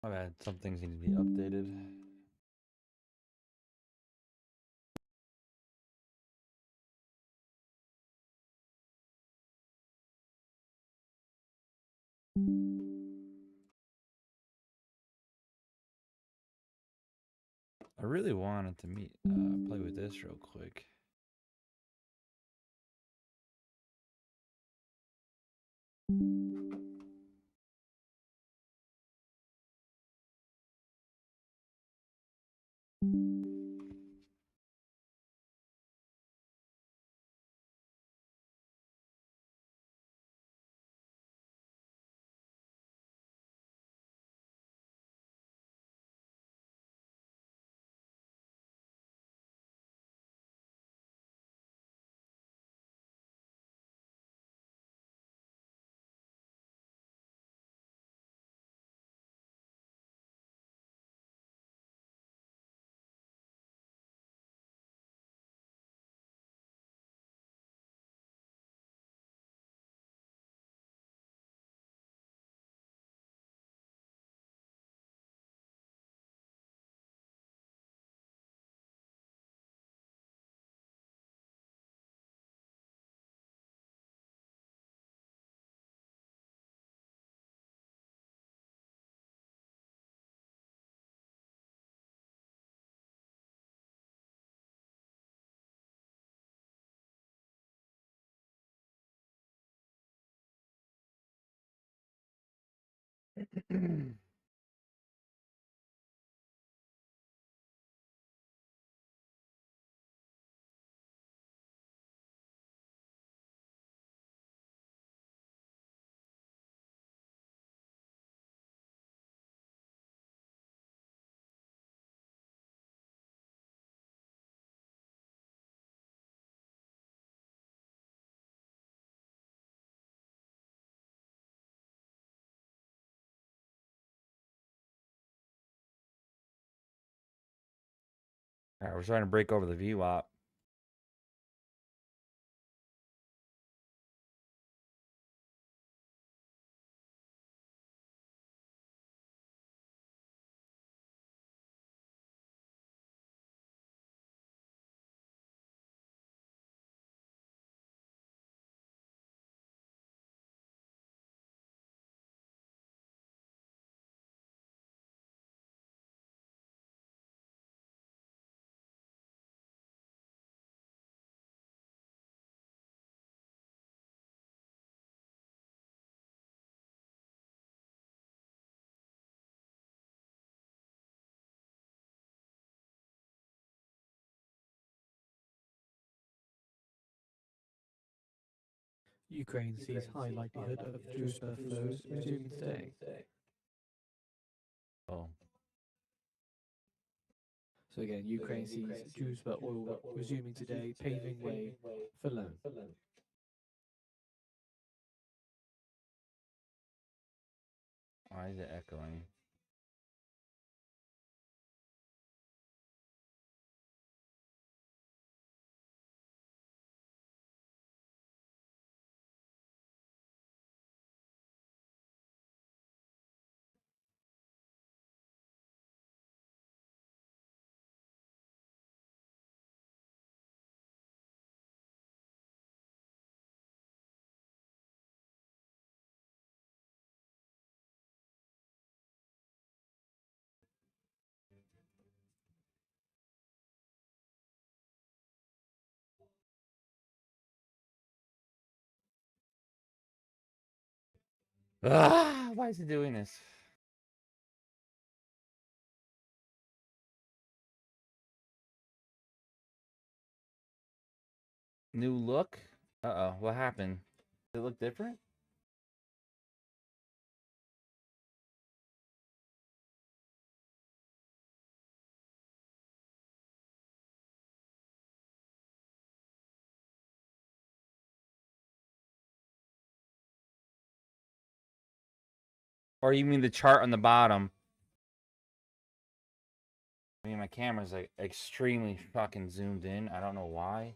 My bad. Some things need to be updated. I really wanted to play with this real quick. All right, we're starting to break over the VWAP. Ukraine sees high likelihood of Druzhba flows resuming today. Oh, So again, Ukraine sees Druzhba oil resuming today, paving way for loan. why is it echoing? Ah, why is it doing this? New look? Uh-oh, what happened? Does it look different? Or you mean the chart on the bottom? I mean, my camera's like extremely fucking zoomed in. I don't know why.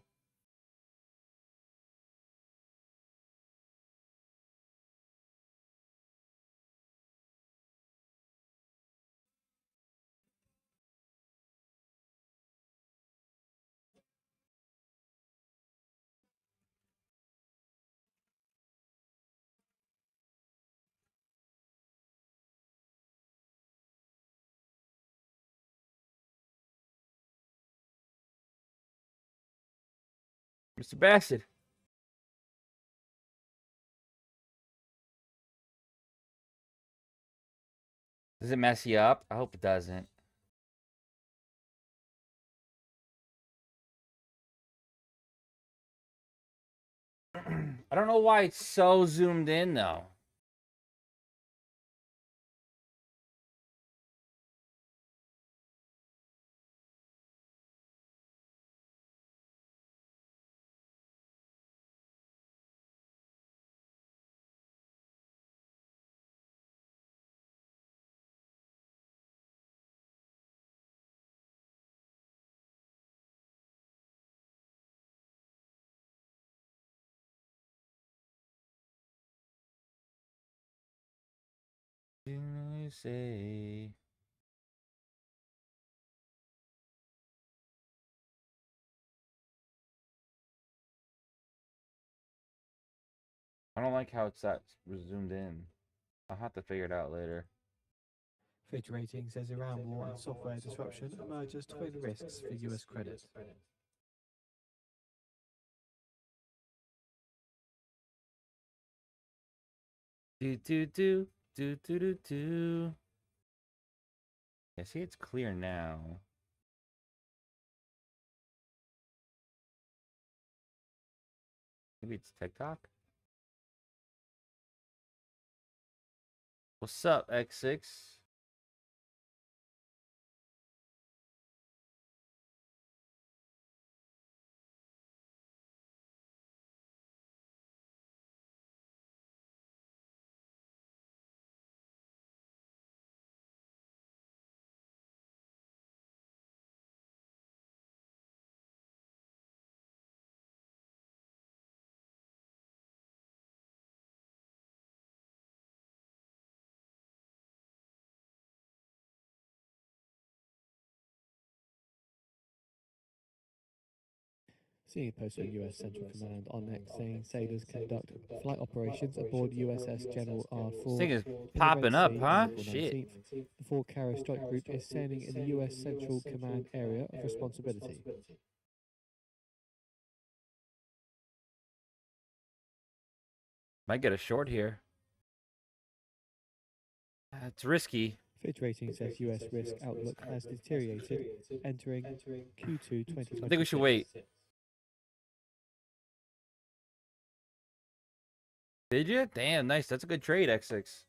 Mr. Bassett. Does it mess you up? I hope it doesn't. I don't know why it's so zoomed in though. You say. I don't like how it's that zoomed in. I'll have to figure it out later. Fitch Ratings says Iran war and software disruption emerge as twin risks for US credit. Do do do do do do do. Yeah, see, it's clear now. Maybe it's TikTok. What's up, X6? Seeing a post on US Central Command on X saying sailors conduct flight operations aboard USS General R. This Ford thing is in the Red popping up, Sea huh? on April Shit. 19th. The 4 Carrier Strike Group is sailing in the US Central Command area of responsibility. Might get a short here. It's risky. Fitch Ratings says US risk outlook has deteriorated entering Q2 2026. I think we should wait. Did you? Damn, nice. That's a good trade, X6.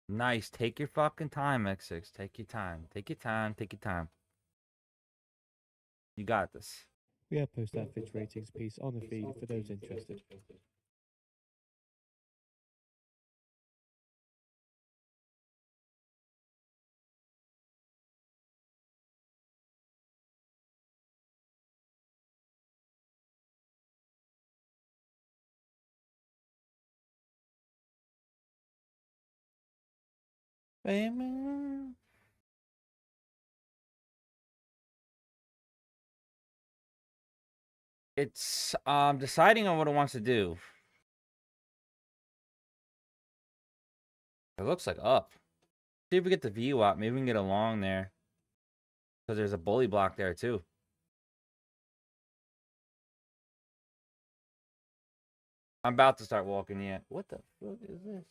Nice. Take your fucking time, X6. Take your time. Take your time. Take your time. You got this. We have posted our Fitch Ratings piece on the feed for those interested. Baby. It's deciding on what it wants to do. It looks like up. See if we get the view up. Maybe we can get along there. Because there's a bully block there too. I'm about to start walking yet. What the fuck is this?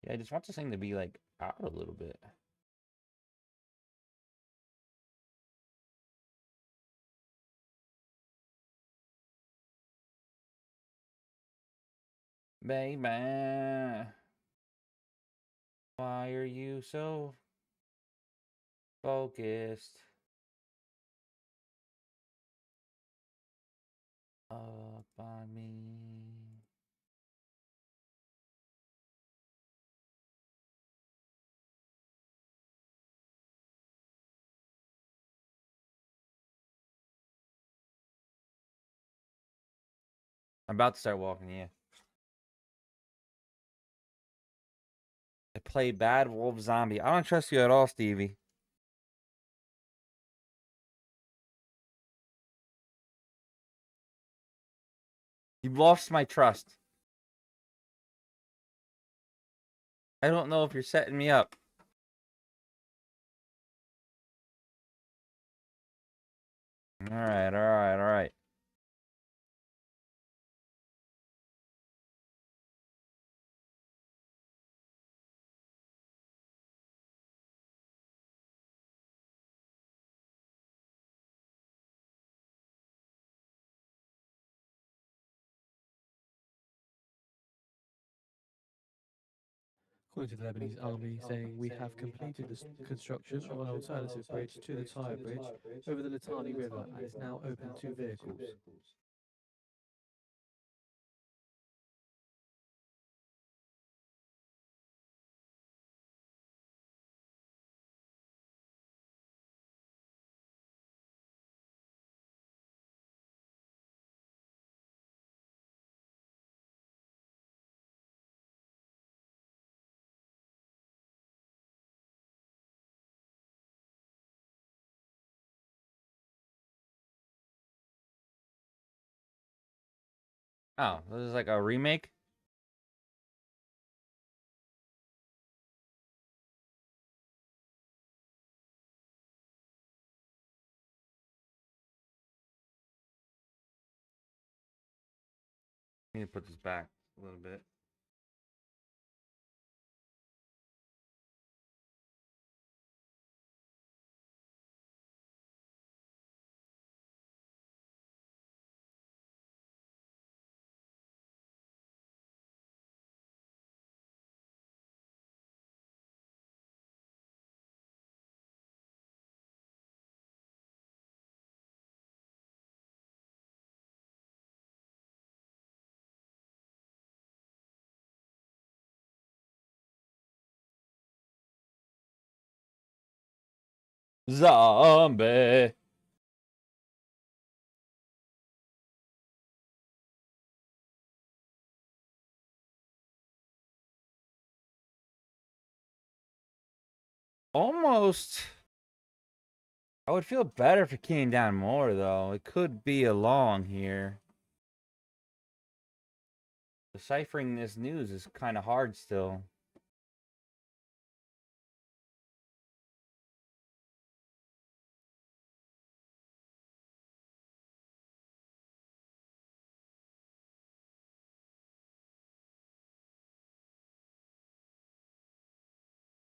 Yeah, I just want this thing to be like out a little bit. Baby, why are you so focused up on me? I'm about to start walking, yeah. I play Bad Wolf Zombie. I don't trust you at all, Stevie. You've lost my trust. I don't know if you're setting me up. All right, all right, all right. According to the Lebanese army, saying we have completed the construction of an alternative bridge to the Tyre Bridge over the Litani River and is now open to vehicles. Oh, this is like a remake? I need to put this back a little bit. Zombie. Almost. I would feel better if it came down more, though. It could be a long here. Deciphering this news is kind of hard still.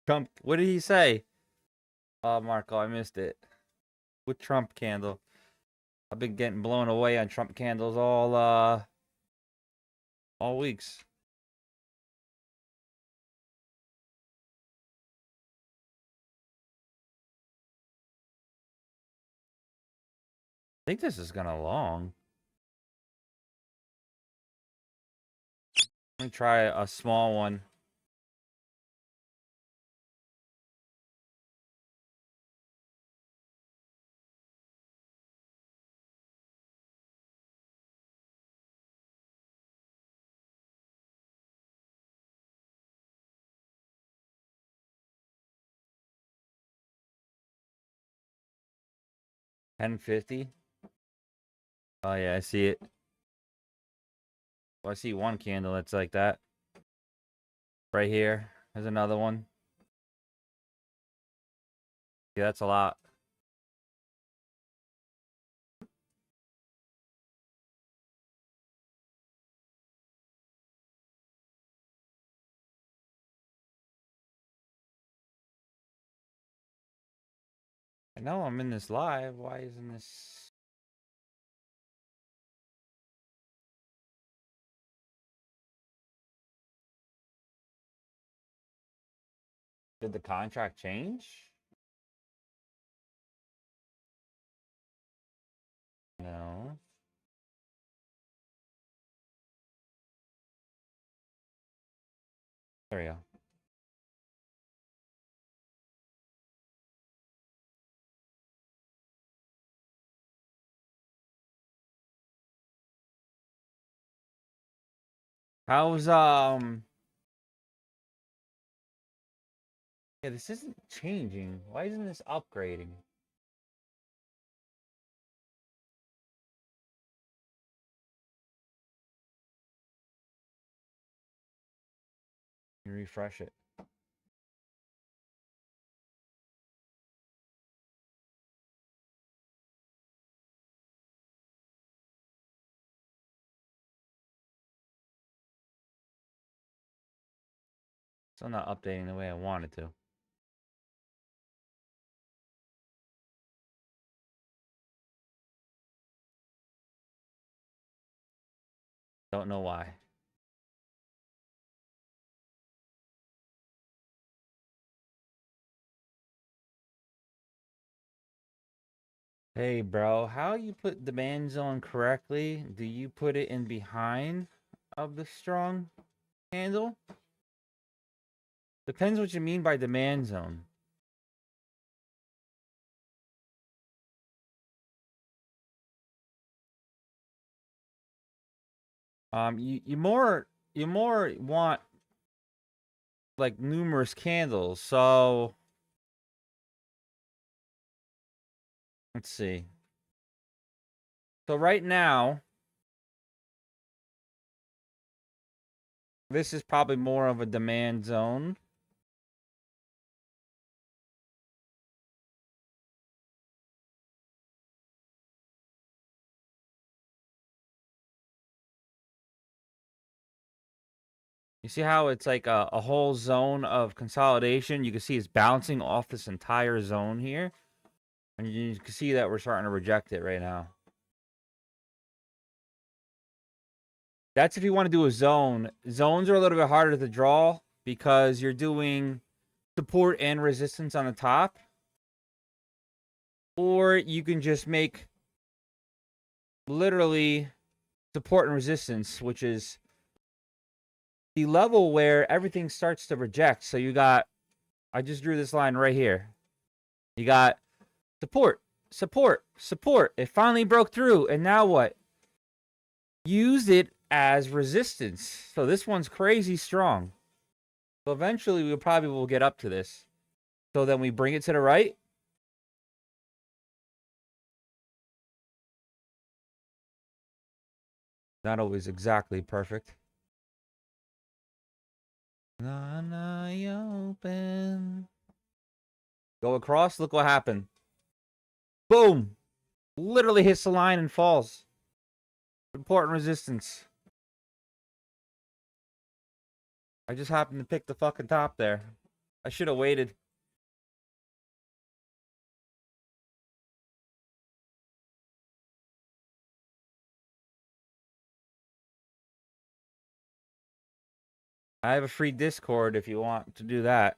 Trump, what did he say? Oh, Marco, I missed it. With Trump candle. I've been getting blown away on Trump candles all weeks. I think this is gonna long. Let me try a small one. 1050. Oh yeah, I see it. Well, I see one candle that's like that. Right here. There's another one. Yeah, that's a lot. I know I'm in this live. Why isn't this? Did the contract change? No. There we go. How's yeah, this isn't changing. Why isn't this upgrading? You refresh it. Still not updating the way I wanted to. Don't know why. Hey, bro, how you put demand zone correctly? Do you put it in behind of the strong handle? Depends what you mean by demand zone. You more want like numerous candles. So let's see. So right now, this is probably more of a demand zone. You see how it's like a whole zone of consolidation? You can see it's bouncing off this entire zone here. And you can see that we're starting to reject it right now. That's if you want to do a zone. Zones are a little bit harder to draw because you're doing support and resistance on the top. Or you can just make literally support and resistance, which is the level where everything starts to reject. So you got, I just drew this line right here. You got support, support, support. It finally broke through. And now what? Use it as resistance. So this one's crazy strong. So eventually we probably will get up to this. So then we bring it to the right. Not always exactly perfect. Open. Go across. Look what happened. Boom. Literally hits the line and falls. Support and resistance. I just happened to pick the fucking top there. I should have waited. I have a free Discord if you want to do that.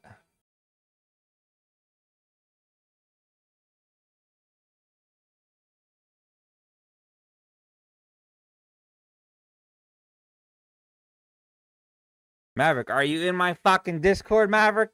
Maverick, are you in my fucking Discord, Maverick?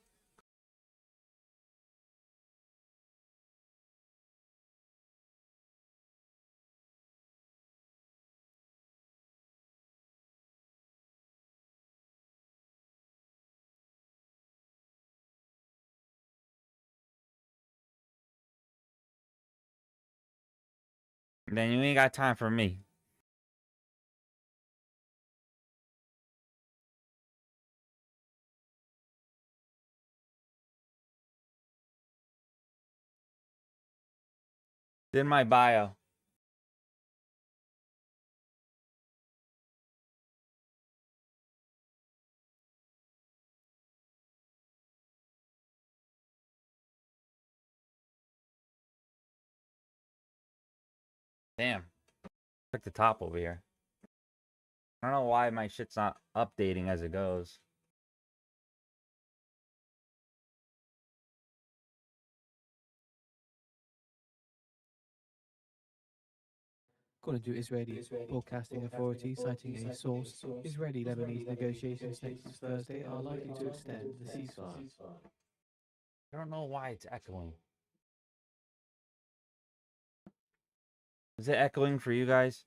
then you ain't got time for me. It's in my bio. Damn. Click the top over here. I don't know why my shit's not updating as it goes. According to Israeli Broadcasting Authority, citing a source, Israeli-Lebanese negotiations next Thursday are likely to extend the ceasefire. I don't know why it's echoing. Is it echoing for you guys?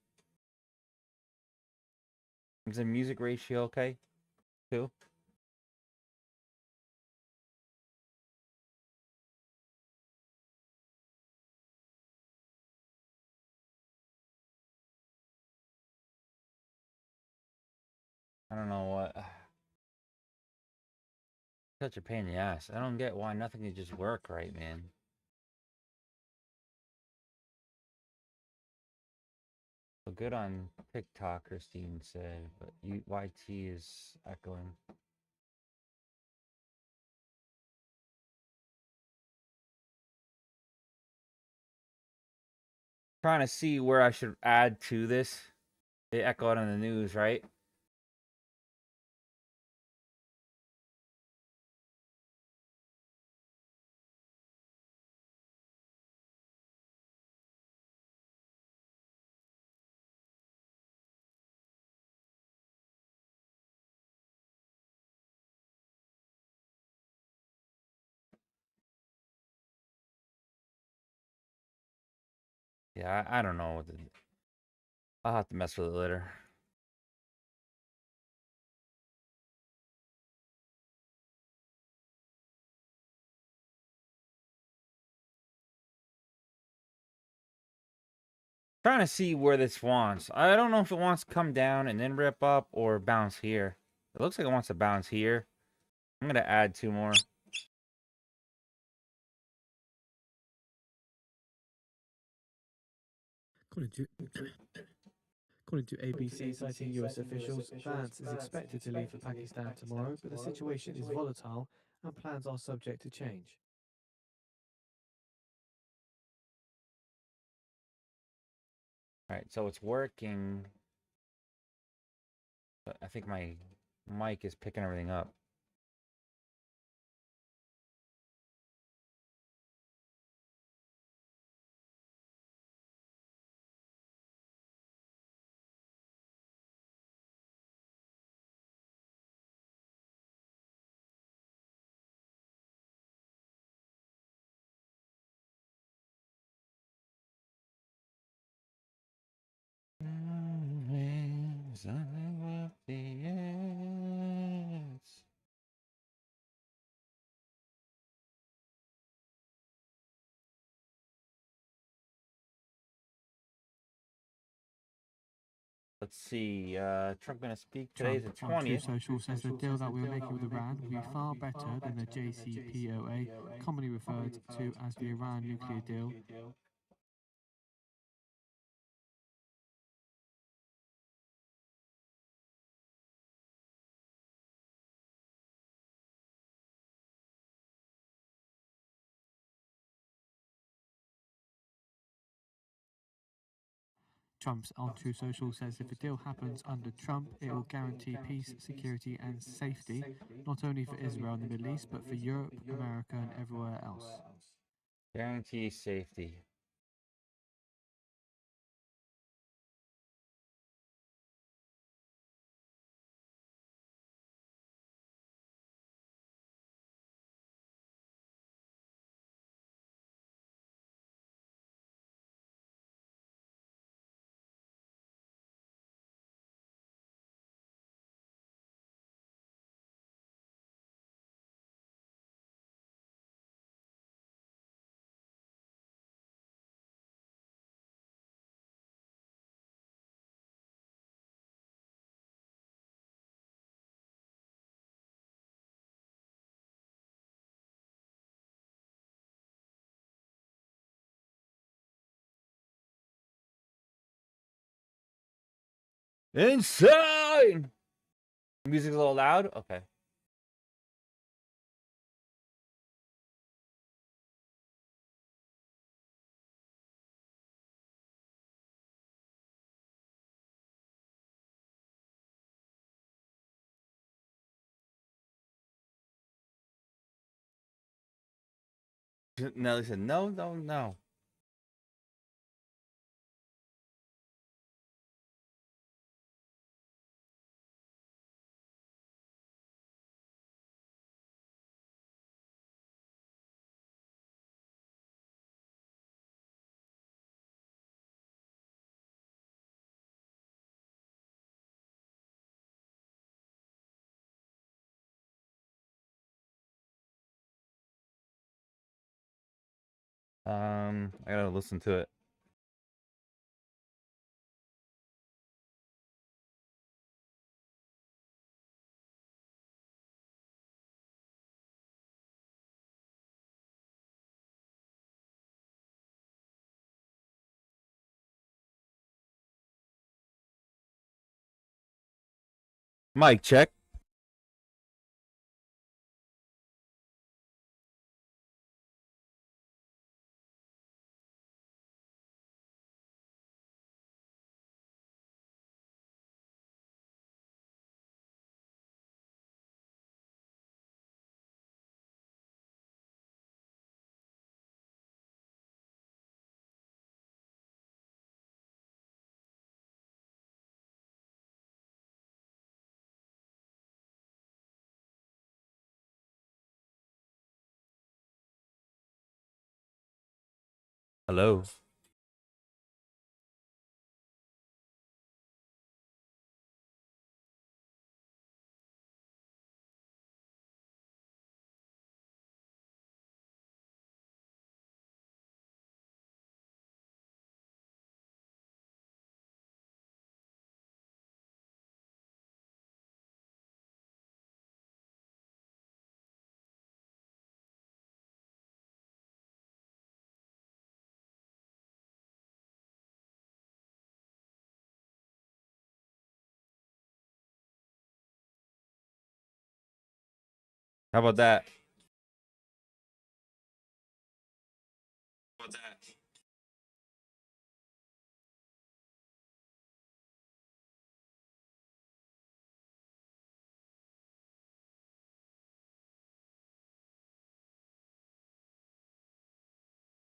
Is the music ratio okay? Too? I don't know what. Such a pain in the ass. I don't get why nothing can just work right, man. So good on TikTok, Christine said, but YT is echoing. Trying to see where I should add to this. They echoed on the news, right? Yeah, I don't know. I'll have to mess with it later. Trying to see where this wants. I don't know if it wants to come down and then rip up or bounce here. It looks like it wants to bounce here. I'm going to add 2 more. According to ABC, citing US officials, Vance is expected to leave for Pakistan tomorrow, but the situation is volatile and plans are subject to change. All right, so it's working. But I think my mic is picking everything up. Let's see. Trump gonna speak today. Is the Trump on True 20th. Social says the deal that we're making with Iran will be far better than the JCPOA, commonly referred to as the Iran nuclear deal. Trump's on True Social says if the deal happens under Trump, it will guarantee peace, security, and safety, not only for Israel and the Middle East, but for Europe, America, and everywhere else. Guarantee safety. Insane! Music's a little loud? Okay. Nelly said, no, no, no. I gotta listen to it. Mic check. Hello. How about that?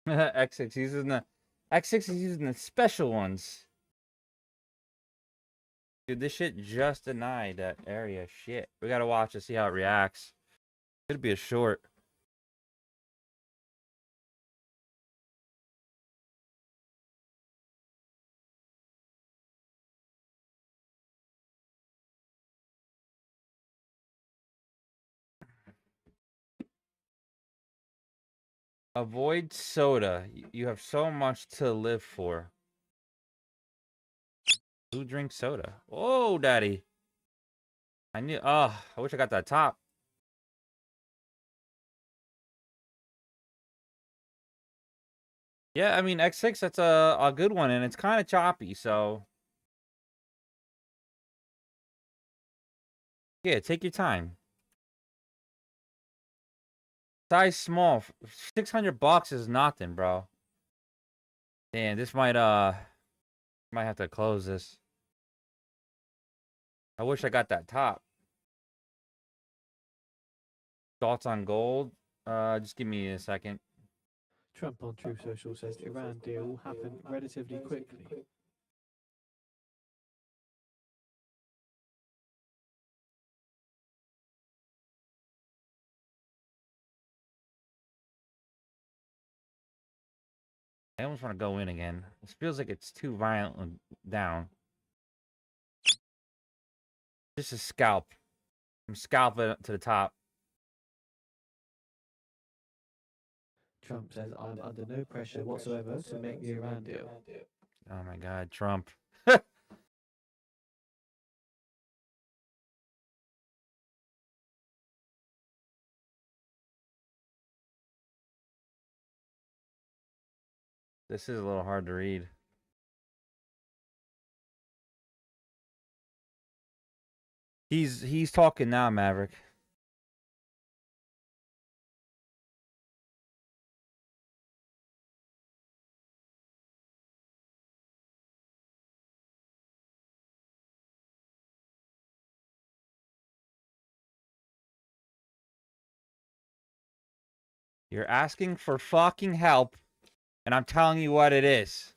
X6 using the X6 is using the special ones. Dude, this shit just denied that area. Shit. We gotta watch to see how it reacts. Could be a short. Avoid soda. You have so much to live for. Who drinks soda? Oh, daddy. I knew. Oh, I wish I got that top. Yeah, I mean, X6, that's a good one, and it's kind of choppy, so. Yeah, take your time. Size small. 600 bucks is nothing, bro. Damn, this might have to close this. I wish I got that top. Thoughts on gold? Just give me a second. Trump on Truth Social says Iran deal will happen relatively quickly. I almost want to go in again. This feels like it's too violently down. Just a scalp. I'm scalping to the top. Trump says I'm under no pressure whatsoever to make the Iran deal. Oh my god, Trump. This is a little hard to read. He's talking now, Maverick. You're asking for fucking help, and I'm telling you what it is.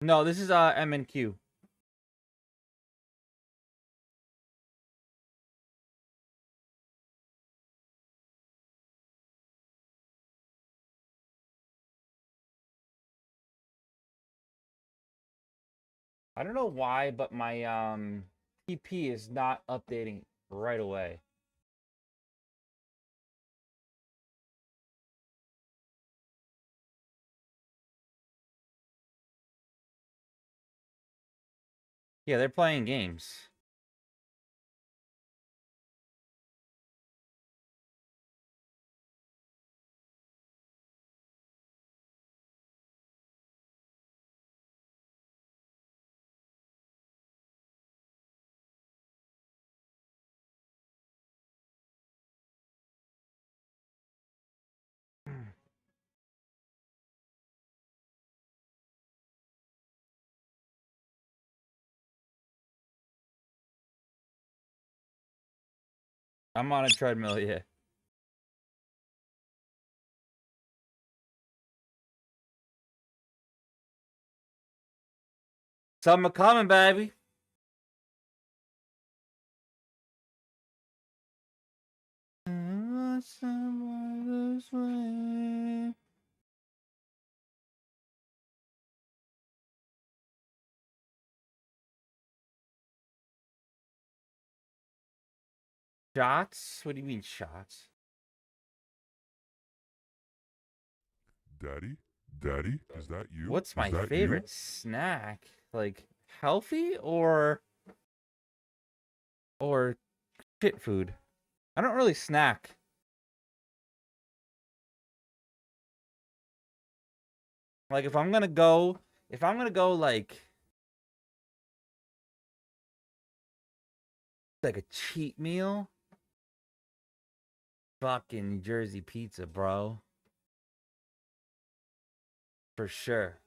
No, this is M and Q. I don't know why, but my TP is not updating right away. Yeah, they're playing games. I'm on a treadmill, yeah. Something coming, baby. Shots? What do you mean shots? Daddy? Daddy? Is that you? What's my Is that favorite snack? Like healthy or shit food? I don't really snack. Like if I'm gonna go like a cheat meal, fucking New Jersey pizza, bro. For sure.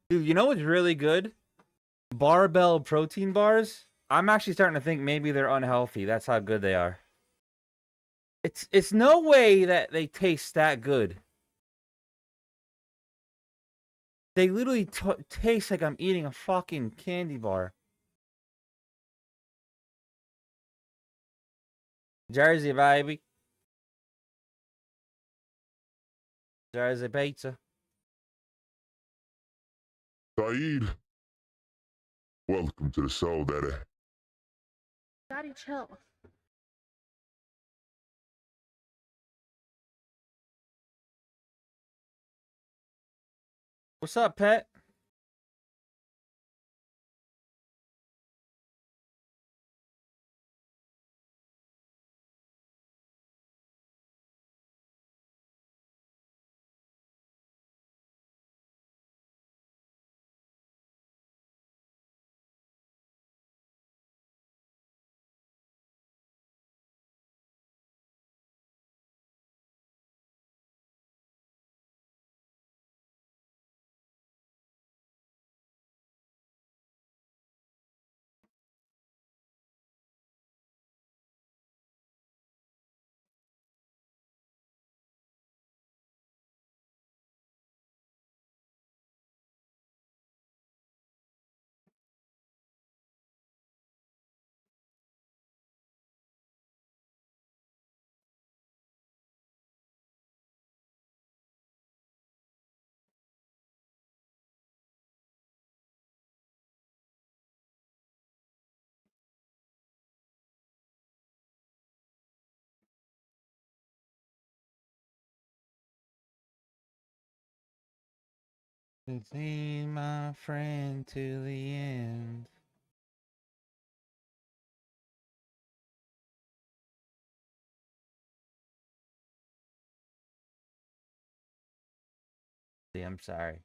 Dude, you know what's really good? Barbell protein bars. I'm actually starting to think maybe they're unhealthy. That's how good they are. It's no way that they taste that good. They literally taste like I'm eating a fucking candy bar. Jersey, baby. Jersey pizza. Saeed? Welcome to the show, Daddy. Daddy, chill. What's up, pet? Be my friend to the end. I'm sorry.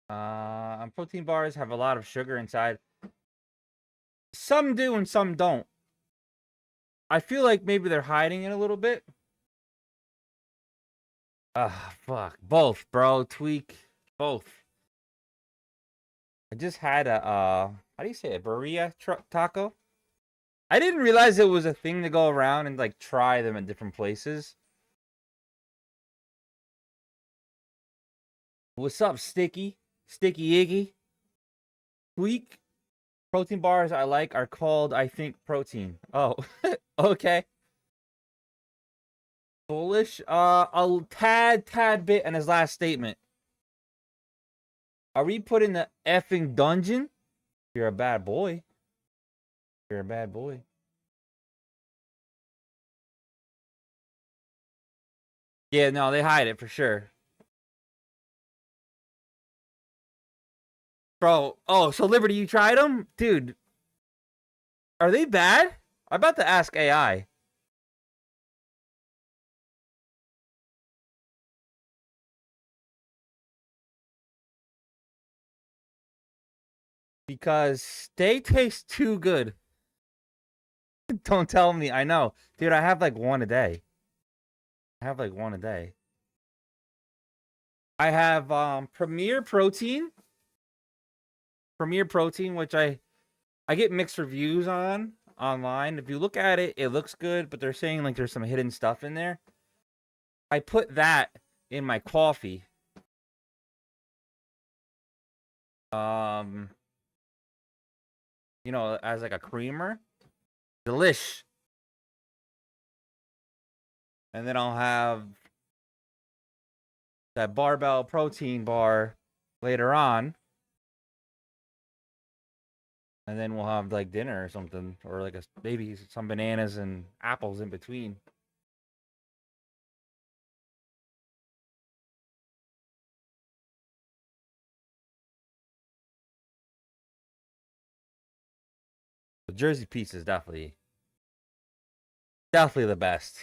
Protein bars have a lot of sugar inside. Some do and some don't. I feel like maybe they're hiding it a little bit. Fuck. Both, bro. Tweak. Both. I just had a, how do you say it? Burrilla taco? I didn't realize it was a thing to go around and, like, try them at different places. What's up, Sticky? Sticky Iggy? Tweak? Protein bars I like are called, I think, protein. Oh, okay. Bullish? A tad bit in his last statement. Are we put in the effing dungeon? You're a bad boy. You're a bad boy. Yeah, no, they hide it for sure. Bro, oh, so Liberty, you tried them? Dude, are they bad? I'm about to ask AI. Because they taste too good. Don't tell me, I know. Dude, I have like one a day. I have like one a day. I have Premier Protein. Premier Protein, which I get mixed reviews on online. If you look at it, it looks good, but they're saying like there's some hidden stuff in there. I put that in my coffee. You know, as like a creamer. Delish. And then I'll have that barbell protein bar later on. And then we'll have like dinner or something, or like maybe some bananas and apples in between. The Jersey pizza is definitely the best.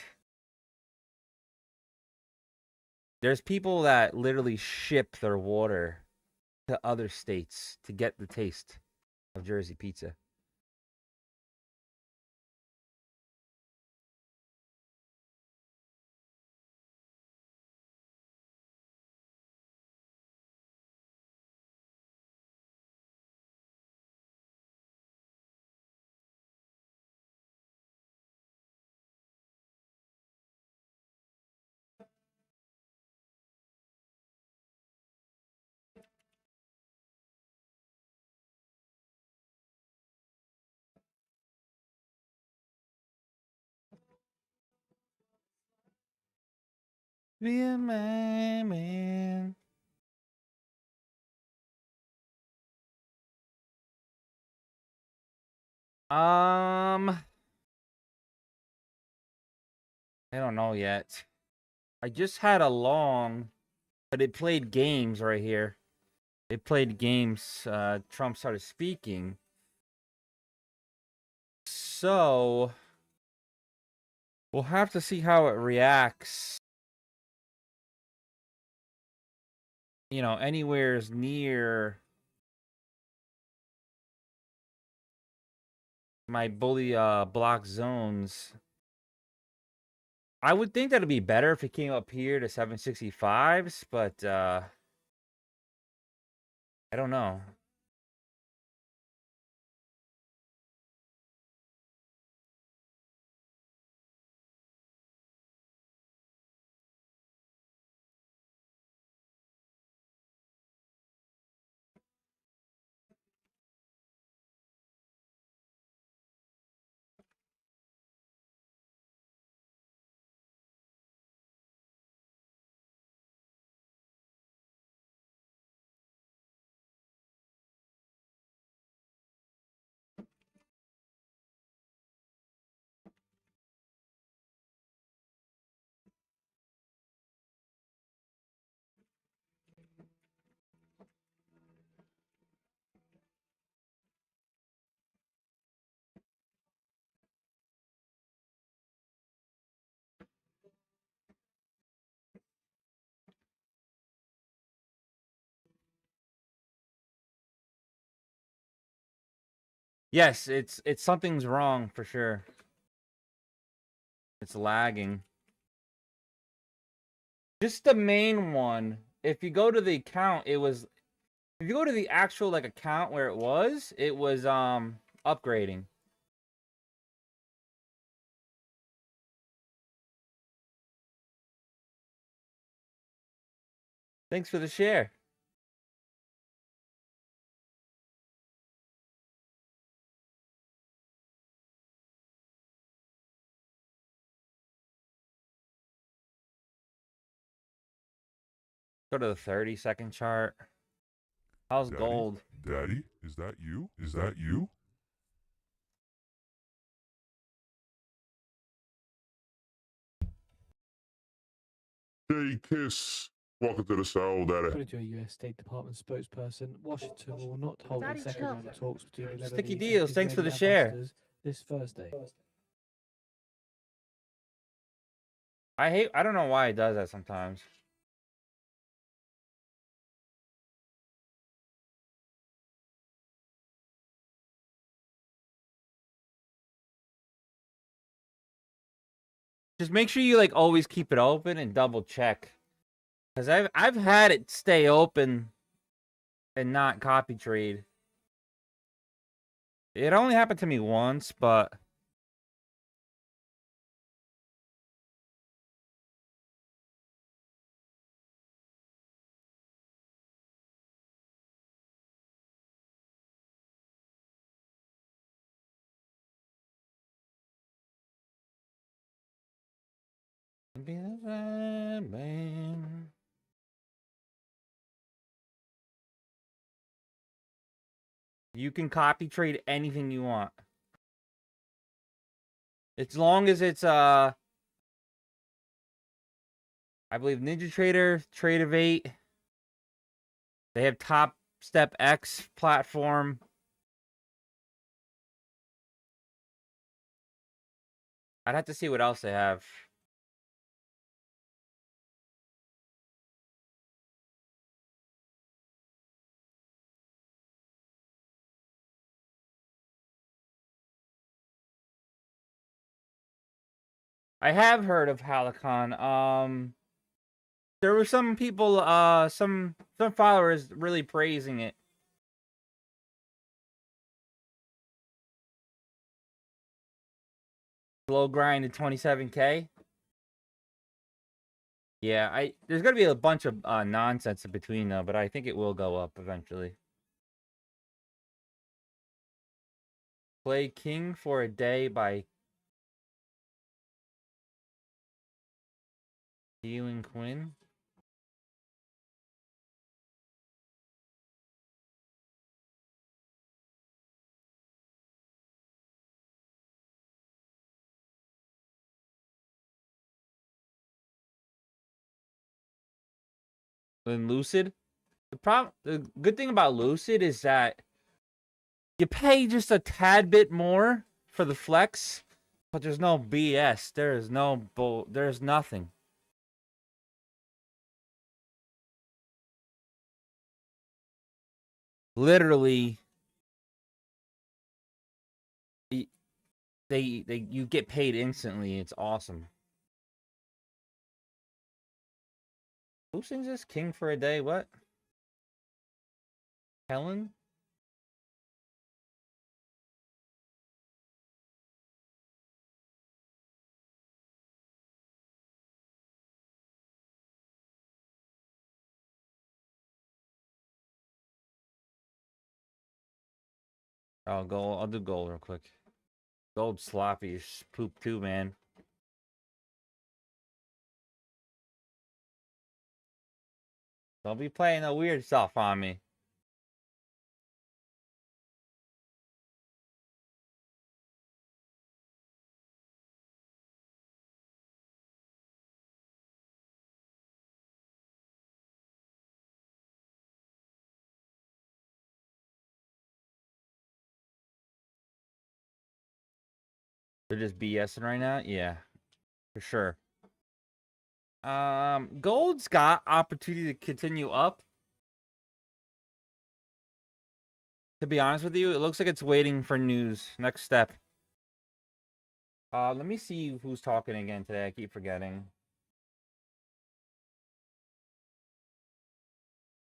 There's people that literally ship their water to other states to get the taste of Jersey pizza. Be a man. I don't know yet. I just had a long, but it played games right here. It played games. Trump started speaking. So we'll have to see how it reacts. You know, anywhere's near my bully block zones. I would think that'd be better if it came up here to 765s, but I don't know. Yes, it's something's wrong for sure. It's lagging. Just the main one. If you go to the account, it was. If you go to the actual like account where it was upgrading. Thanks for the share. Go to the 30-second chart. How's Daddy? gold? Daddy, is that you? Is that you? Hey, Kiss. Welcome to the show, Daddy. According to a U.S. State Department spokesperson, Washington will not hold a Daddy, second chill. round of talks between the Sticky Lebanese deals, and thanks for the Israeli share. ambassadors this Thursday. I don't know why it does that sometimes. Just make sure you like always keep it open and double check. Cause I've had it stay open and not copy trade. It only happened to me once, but you can copy trade anything you want. As long as it's I believe NinjaTrader, Trade of 8. They have Top Step X platform. I'd have to see what else they have. I have heard of Halicon. There were some people, some followers really praising it. Slow grind to 27K. Yeah, there's gonna be a bunch of nonsense in between though, but I think it will go up eventually. Play King for a Day by Keelan Quinn. Then Lucid. The good thing about Lucid is that you pay just a tad bit more for the flex, but there's no BS. There is no there's nothing. Literally, you get paid instantly. It's awesome. Who sings this? King for a Day? What? Helen? I'll do gold real quick. Gold sloppy is poop too, man. Don't be playing the weird stuff on me. They're just BSing right now? Yeah, for sure. Gold's got opportunity to continue up. To be honest with you, it looks like it's waiting for news. Next step. Let me see who's talking again today. I keep forgetting.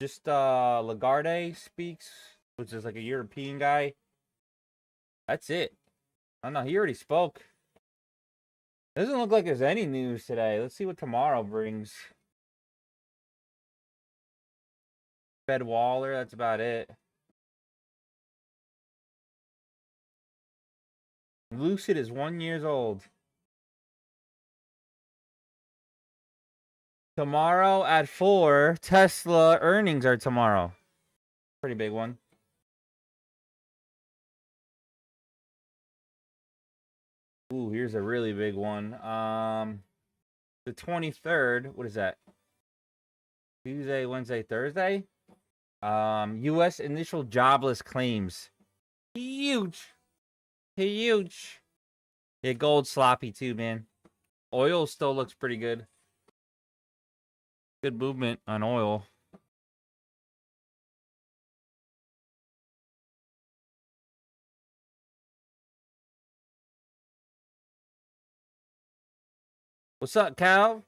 Just Lagarde speaks, which is like a European guy. That's it. I don't know. He already spoke. Doesn't look like there's any news today. Let's see what tomorrow brings. Fed Waller, that's about it. Lucid is 1 year old. Tomorrow at 4, Tesla earnings are tomorrow. Pretty big one. Ooh, here's a really big one. The 23rd, what is that? Tuesday, Wednesday, Thursday? US initial jobless claims. Huge. Huge. Yeah, gold sloppy too, man. Oil still looks pretty good. Good movement on oil. What's up, Cal?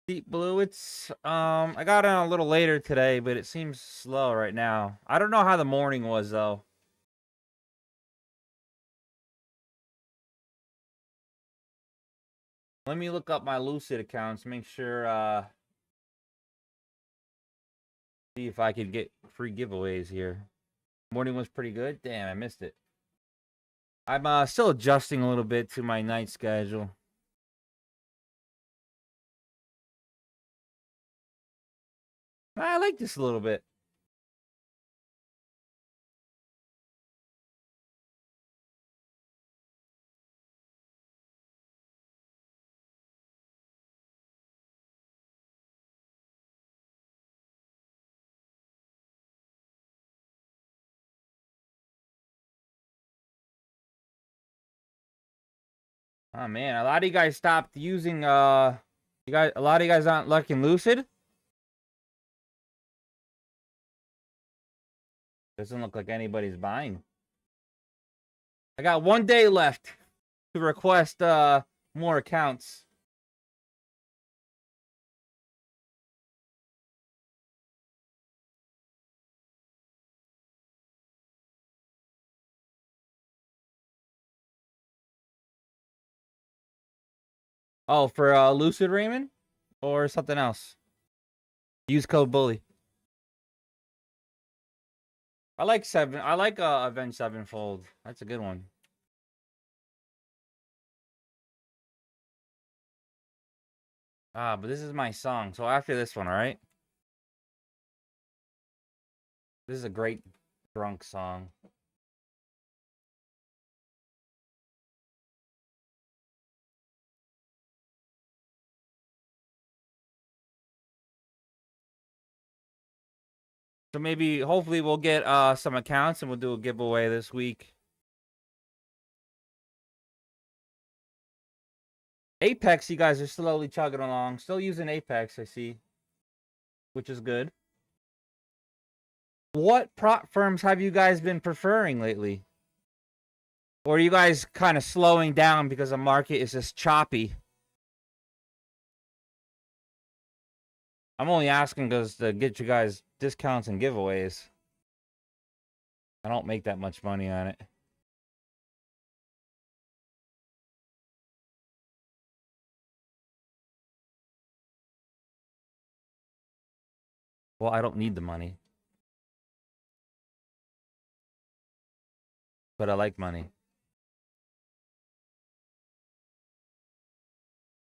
Deep Blue, it's I got on a little later today, but it seems slow right now. I don't know how the morning was though. Let me look up my Lucid accounts, make sure see if I could get free giveaways here. Morning was pretty good. Damn, I missed it. I'm still adjusting a little bit to my night schedule. I like this a little bit. Oh man, a lot of you guys stopped using a lot of you guys aren't liking Lucid. Doesn't look like anybody's buying. I got 1 day left to request more accounts. Oh, for Lucid Raymond or something else. Use code bully. I like Avenged Sevenfold. That's a good one. But this is my song. So after this one, all right? This is a great drunk song. So maybe, hopefully, we'll get some accounts and we'll do a giveaway this week. Apex, you guys are slowly chugging along. Still using Apex, I see. Which is good. What prop firms have you guys been preferring lately? Or are you guys kind of slowing down because the market is just choppy? I'm only asking because to get you guys discounts and giveaways. I don't make that much money on it. Well, I don't need the money. But I like money.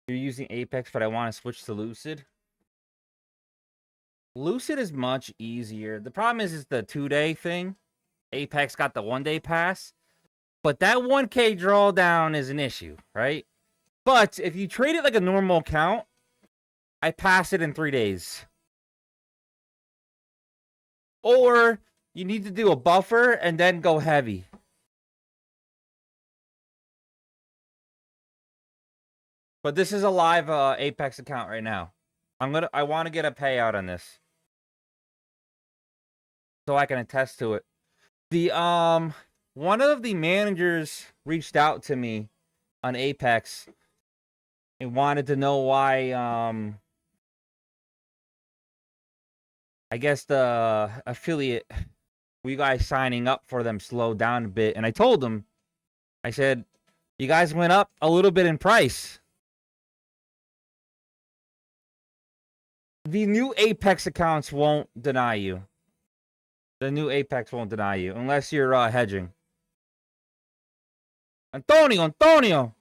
You're using Apex, but I want to switch to Lucid. Lucid is much easier. The problem is the 2-day thing. Apex got the 1-day pass. But that 1K drawdown is an issue, right? But if you trade it like a normal account, I pass it in 3 days. Or you need to do a buffer and then go heavy. But this is a live Apex account right now. I want to get a payout on this, so I can attest to it. The one of the managers reached out to me on Apex and wanted to know why I guess the affiliate you guys signing up for them slowed down a bit. And I told him, I said, you guys went up a little bit in price. The new Apex accounts won't deny you. The new Apex won't deny you unless you're hedging. Antonio.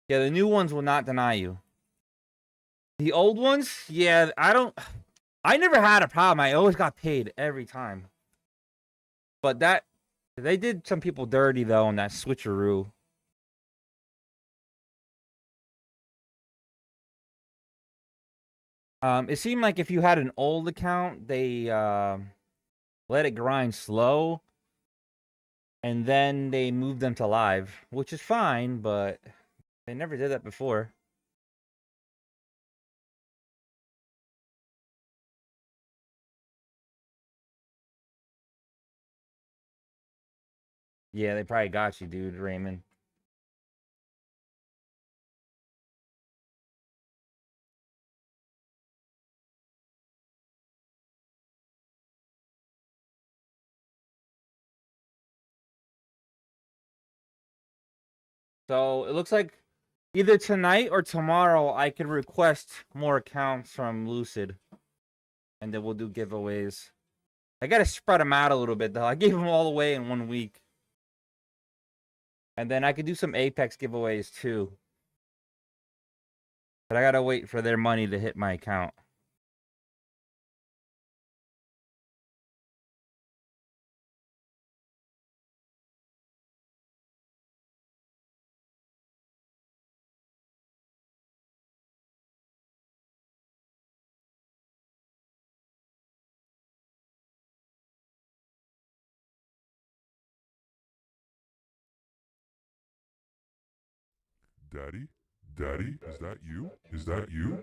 Yeah, the new ones will not deny you. The old ones, yeah, I never had a problem. I always got paid every time. But they did some people dirty though on that switcheroo. It seemed like if you had an old account, they let it grind slow, and then they moved them to live, which is fine, but they never did that before. Yeah, they probably got you, dude, Raymond. So it looks like either tonight or tomorrow I can request more accounts from Lucid, and then we'll do giveaways. I gotta spread them out a little bit though. I gave them all away in 1 week. And then I could do some Apex giveaways too. But I gotta wait for their money to hit my account. Daddy? Daddy? Is that you? Is that you?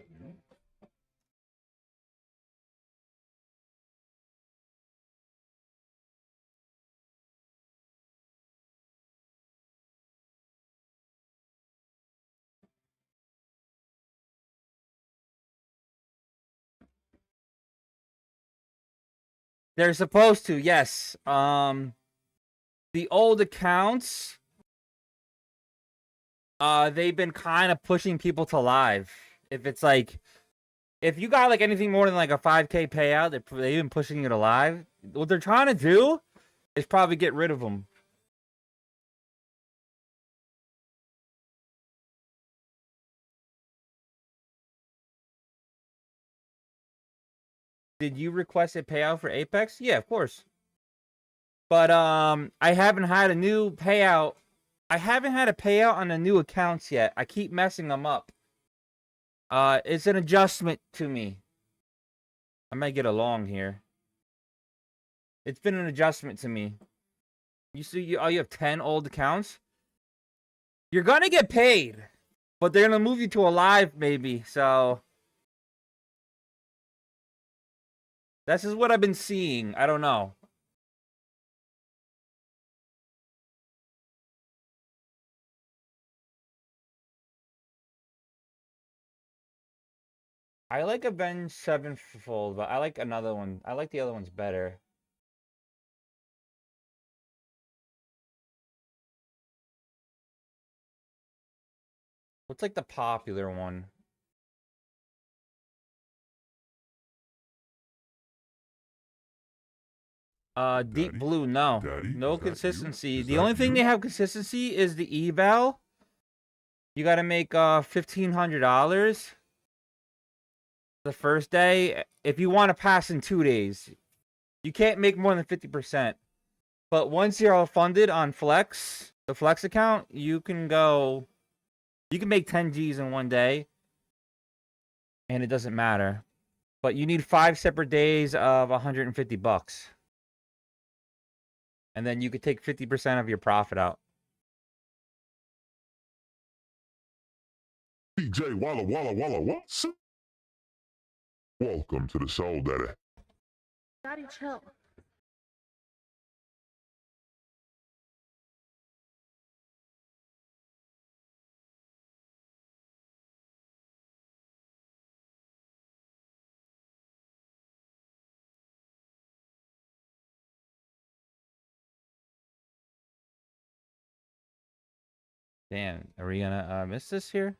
They're supposed to, yes. The old accounts, they've been kind of pushing people to live. If you got like anything more than like a 5K payout, they've been pushing you to live. What they're trying to do is probably get rid of them. Did you request a payout for Apex? Yeah, of course. But I haven't had a new payout. I haven't had a payout on the new accounts yet. I keep messing them up. It's an adjustment to me. I might get along here. It's been an adjustment to me. You see, you have 10 old accounts. You're gonna get paid, but they're gonna move you to a live maybe. So this is what I've been seeing. I don't know. I like Avenged Sevenfold, but I like another one. I like the other ones better. What's like the popular one? Deep Daddy? Blue, no. Daddy? No Is that you? consistency. Is The that only thing you? they have consistency is the eval. You gotta make $1,500 the first day. If you want to pass in 2 days, you can't make more than 50%. But once you're all funded on Flex, the Flex account, you can make 10 G's in 1 day, and it doesn't matter. But you need 5 separate days of $150. And then you could take 50% of your profit out. DJ Walla Walla Walla what? Welcome to the Soul Daddy. Daddy, chill. Damn, are we gonna miss this here?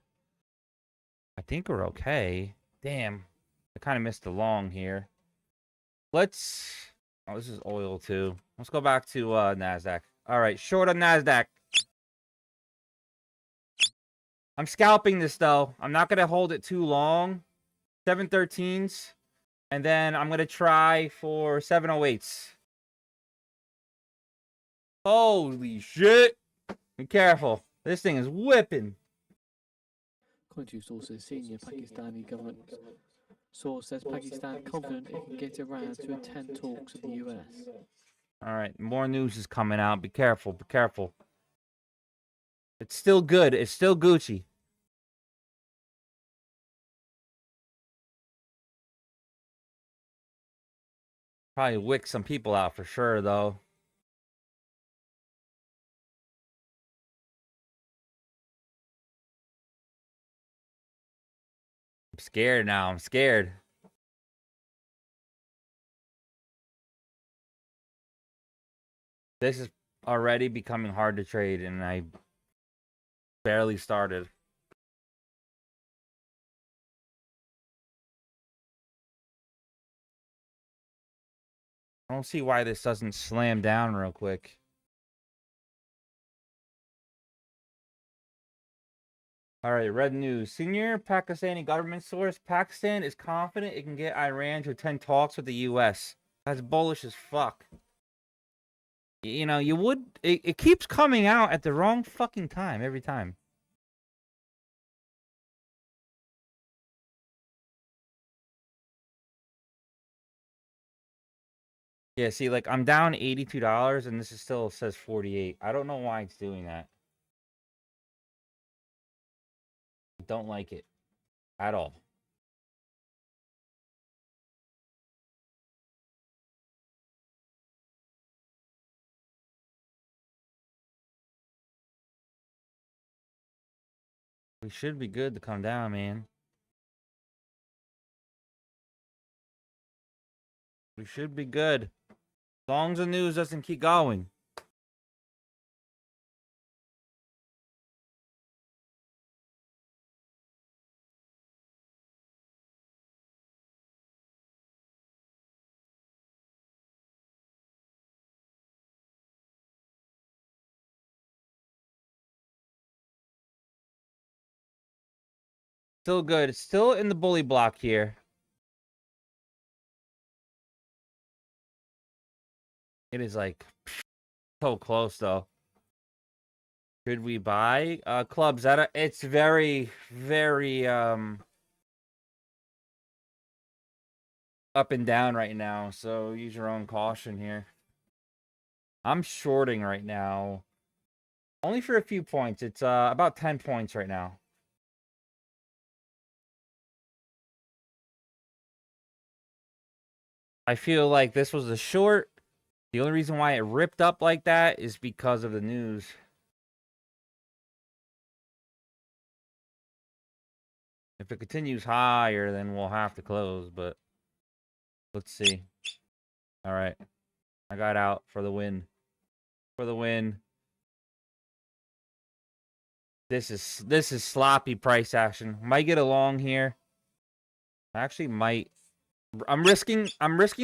I think we're okay. Damn, I kind of missed the long here. Let's. Oh, this is oil too. Let's go back to Nasdaq. All right, short on Nasdaq. I'm scalping this though. I'm not gonna hold it too long. 713s, and then I'm gonna try for 708s. Holy shit! Be careful. This thing is whipping. According to sources, senior Pakistani government source says Pakistan confident it can get Iran to attend talks with the US. All right, more news is coming out. Be careful. Be careful. It's still good. It's still Gucci. Probably wick some people out for sure, though. I'm scared now. I'm scared. This is already becoming hard to trade, and I barely started. I don't see why this doesn't slam down real quick. All right, red news. Senior Pakistani government source. Pakistan is confident it can get Iran to attend talks with the U.S. That's bullish as fuck. You know, you would... It keeps coming out at the wrong fucking time every time. Yeah, see, like, I'm down $82, and this is still says 48. I don't know why it's doing that. Don't like it at all. We should be good to come down, man. We should be good. As long as the news doesn't keep going. Still good. It's still in the bully block here. It is like so close though. Should we buy clubs? It's very, very up and down right now, so use your own caution here. I'm shorting right now. Only for a few points. It's about 10 points right now. I feel like this was a short. The only reason why it ripped up like that is because of the news. If it continues higher, then we'll have to close, but let's see. All right. I got out for the win. For the win. This is sloppy price action. Might get a long here. I actually might. I'm risking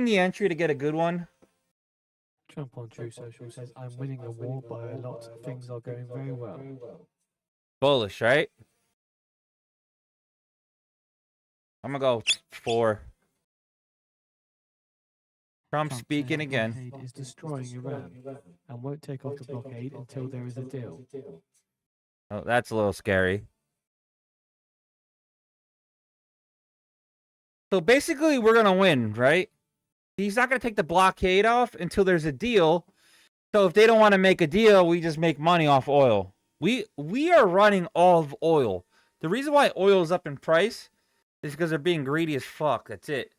the entry to get a good one. Trump on True Social says, I'm winning the war by a lot. Things are going very well. Bullish, right? I'm gonna go 4. Trump speaking again. Blockade is destroying Iran and won't take off the blockade until there is a deal. Oh, that's a little scary. So basically, we're gonna win, right? He's not gonna take the blockade off until there's a deal. So if they don't want to make a deal, we just make money off oil. We are running all of oil. The reason why oil is up in price is because they're being greedy as fuck. That's it.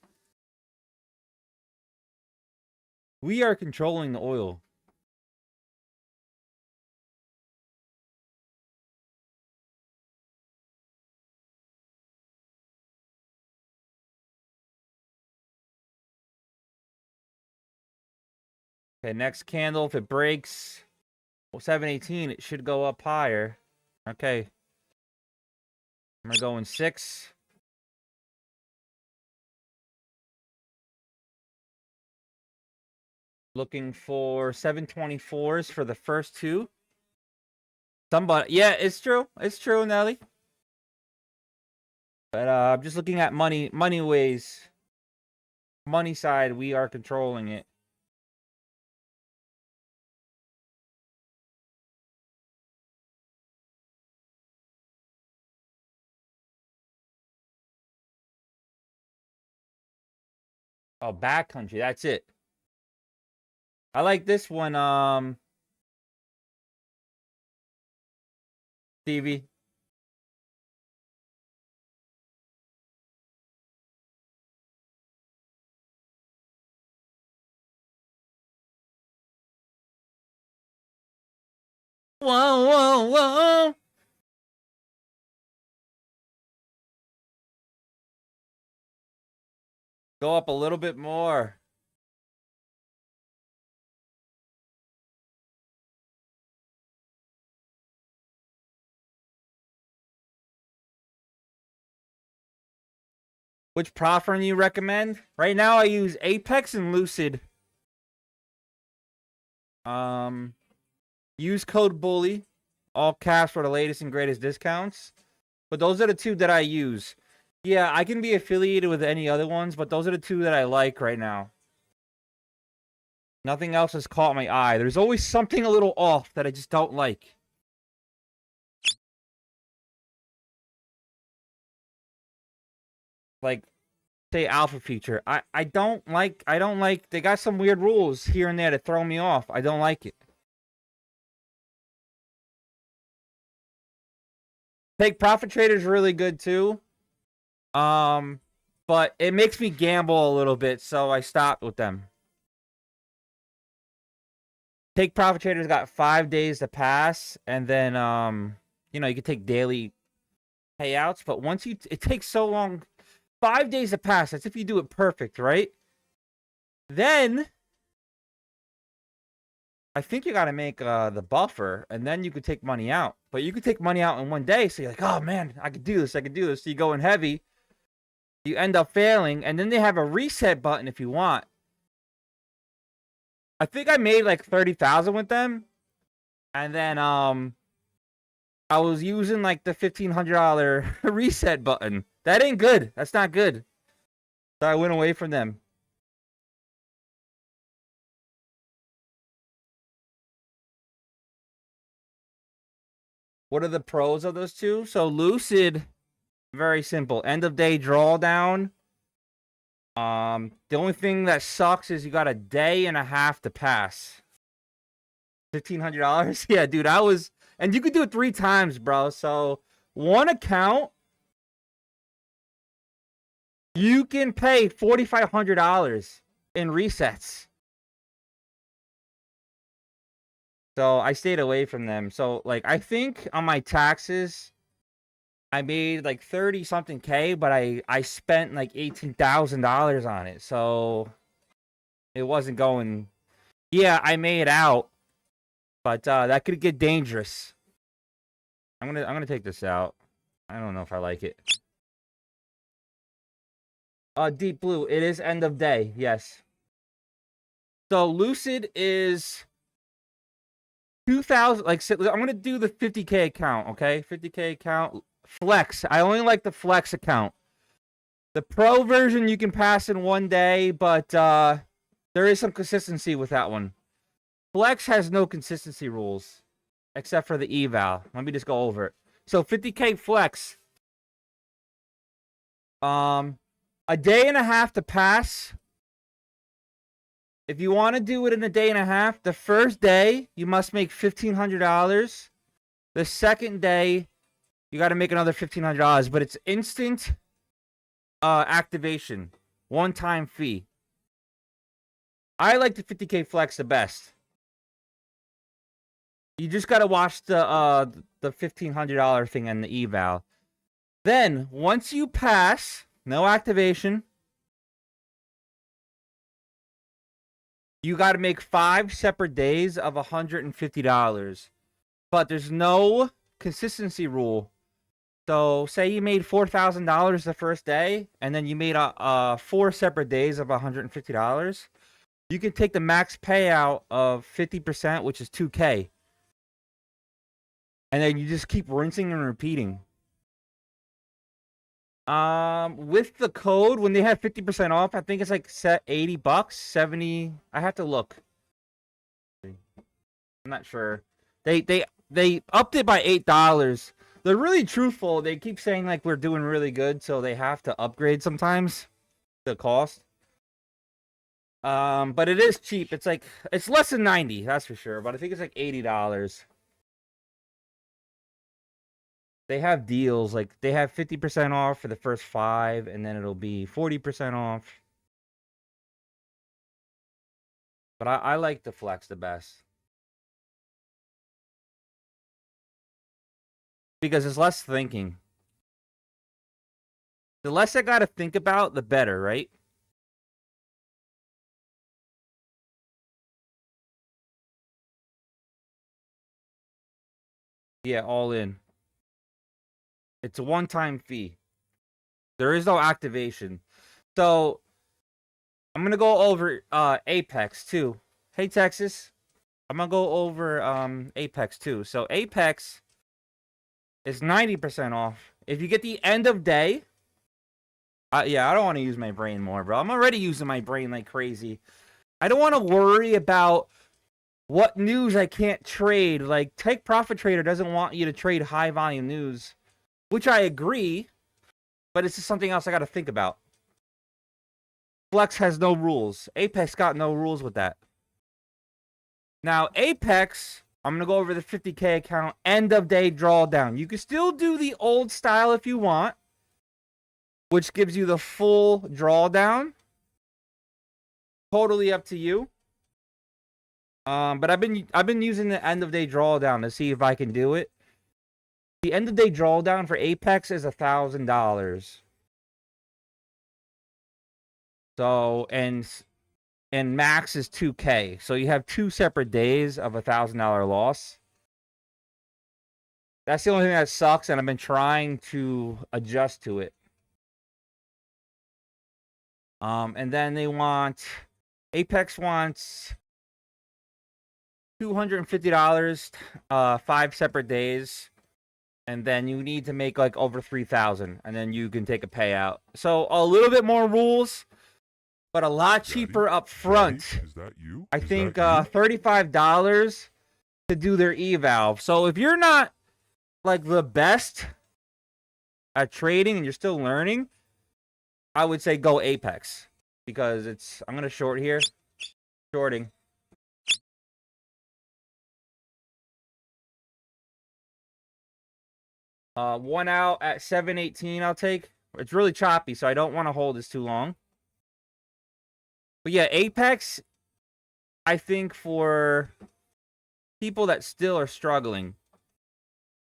We are controlling the oil. Okay, next candle, if it breaks 718, it should go up higher. Okay. I'm gonna go in 6. Looking for 724s for the first 2. Somebody, yeah, it's true. It's true, Nelly. But I'm just looking at money ways. Money side, we are controlling it. Oh, backcountry, that's it. I like this one, Stevie. Whoa, whoa, whoa. Go up a little bit more. Which prop firm do you recommend? Right now I use Apex and Lucid. Use code BULLY, all caps for the latest and greatest discounts. But those are the 2 that I use. Yeah, I can be affiliated with any other ones, but those are the 2 that I like right now. Nothing else has caught my eye. There's always something a little off that I just don't like. Like, say alpha feature. I don't like they got some weird rules here and there that throw me off. I don't like it. Take profit trader is really good too. But it makes me gamble a little bit, so I stopped with them. Take profit trader's got 5 days to pass, and then you know, you can take daily payouts, but once it takes so long, 5 days to pass. That's if you do it perfect, right? Then I think you got to make the buffer, and then you could take money out. But you could take money out in 1 day, so you're like, oh man, I could do this. So you go in heavy, you end up failing, and then they have a reset button if you want. I think I made like 30,000 with them, and then I was using like the $1,500 reset button. That ain't good. That's not good. So I went away from them. What are the pros of those 2? So Lucid, very simple. End of day drawdown. The only thing that sucks is you got a day and a half to pass. $1,500? Yeah, dude, and you could do it 3 times, bro. So 1 account, you can pay $4,500 in resets. So I stayed away from them. So like, I think on my taxes, I made like 30 something K, but I spent like $18,000 on it. So it wasn't going. Yeah, I made out, but that could get dangerous. I'm gonna take this out. I don't know if I like it. Deep Blue. It is end of day. Yes. So Lucid is 2,000. Like, I'm gonna do the 50K account. Okay, 50K account. Flex. I only like the Flex account. The Pro version you can pass in 1 day, but there is some consistency with that one. Flex has no consistency rules except for the eval. Let me just go over it. So 50K Flex. A day and a half to pass. If you want to do it in a day and a half, the first day you must make $1,500. The second day you got to make another $1,500, but it's instant activation, 1-time fee. I like the 50K Flex the best. You just got to watch the $1,500 thing and the eval. Then once you pass, no activation. You got to make 5 separate days of $150. But there's no consistency rule. So say you made $4,000 the first day, and then you made 4 separate days of $150. You can take the max payout of 50%, which is $2K, and then you just keep rinsing and repeating. With the code, when they have 50% off, I think it's like set $80, 70. I have to look. I'm not sure. They upped it by $8. They're really truthful. They keep saying like we're doing really good, so they have to upgrade sometimes the cost. But it is cheap. It's like it's less than 90, that's for sure. But I think it's like $80. They have deals, like they have 50% off for the first 5, and then it'll be 40% off. But I like the Flex the best. Because it's less thinking. The less I gotta think about, the better, right? Yeah, all in. It's a one-time fee. There is no activation. So I'm gonna go over Apex too. Hey Texas. I'm gonna go over Apex too. So Apex is 90% off. If you get the end of day, yeah, I don't want to use my brain more, bro. I'm already using my brain like crazy. I don't want to worry about what news I can't trade. Like, Take Profit Trader doesn't want you to trade high volume news, which I agree, but it's just something else I got to think about. Flex has no rules. Apex got no rules with that. Now, Apex, I'm going to go over the 50K account, end of day drawdown. You can still do the old style if you want, which gives you the full drawdown. Totally up to you. But I've been using the end of day drawdown to see if I can do it. The end of day drawdown for Apex is $1,000. So and max is 2K. So you have 2 separate days of $1,000 loss. That's the only thing that sucks, and I've been trying to adjust to it. And then Apex wants $250, 5 separate days, and then you need to make like over 3,000, and then you can take a payout. So a little bit more rules, but a lot cheaper up front. Is that you? I think $35 to do their eval. So if you're not like the best at trading and you're still learning, I would say go Apex, because I'm gonna short here. Shorting. One out at 718 I'll take. It's really choppy, so I don't want to hold this too long. But yeah, Apex, I think for people that still are struggling,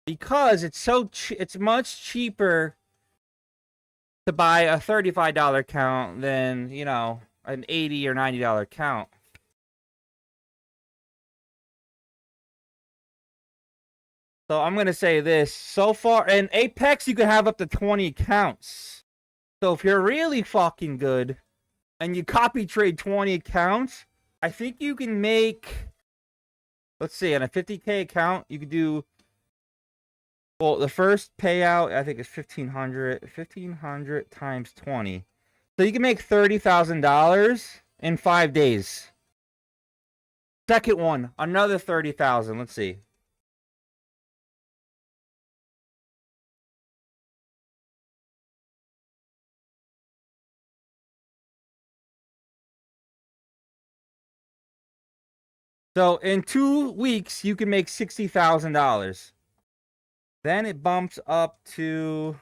because it's much cheaper to buy a $35 account than, an $80 or $90 account. So I'm going to say this. So far, in Apex, you can have up to 20 accounts. So if you're really fucking good and you copy trade 20 accounts, I think you can make, let's see, on a 50K account, you could do, well, the first payout, I think, is 1,500. 1,500 times 20. So you can make $30,000 in 5 days. Second one, another 30,000. Let's see. So in 2 weeks, you can make $60,000. Then it bumps up to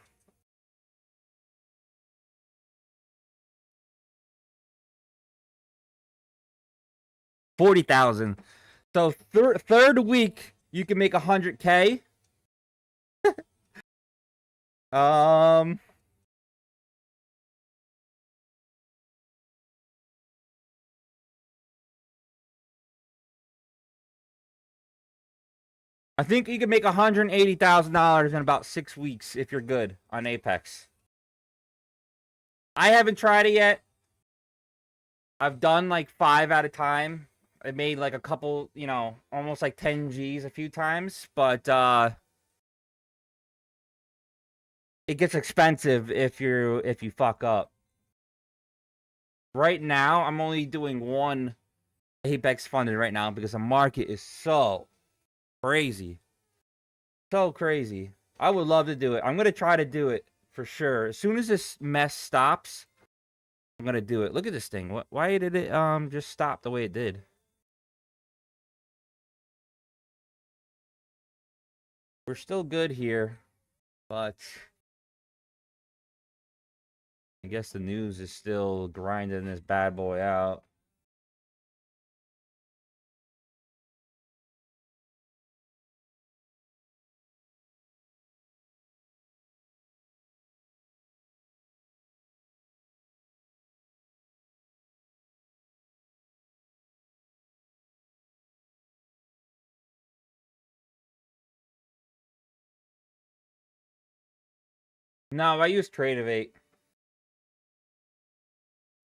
$40,000. So third week, you can make $100K. I think you can make $180,000 in about 6 weeks if you're good on Apex. I haven't tried it yet. I've done like 5 at a time. I made like a couple, you know, almost like 10 G's a few times, but it gets expensive if you fuck up. Right now, I'm only doing one Apex funded right now because the market is so crazy. So crazy. I would love to do it. I'm going to try to do it for sure. As soon as this mess stops, I'm going to do it. Look at this thing. Why did it just stop the way it did? We're still good here, but I guess the news is still grinding this bad boy out. No, I use Tradeovate.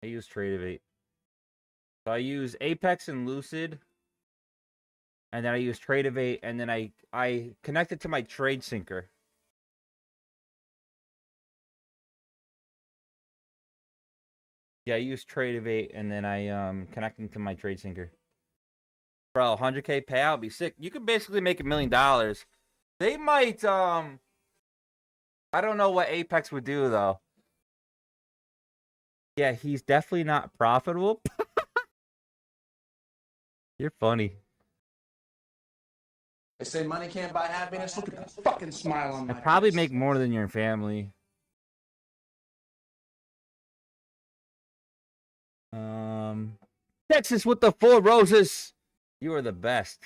I use Tradeovate. So I use Apex and Lucid, and then I use Tradeovate, and then I connect it to my Trade Syncer. Yeah, I use Tradeovate, and then I connect them to my Trade Syncer. Bro, 100K payout would be sick. You could basically make $1 million. They might I don't know what Apex would do though. Yeah, he's definitely not profitable. You're funny. They say money can't buy happiness. Look at that fucking smile on my I probably face. make more than your family. Texas with the 4 roses. You are the best.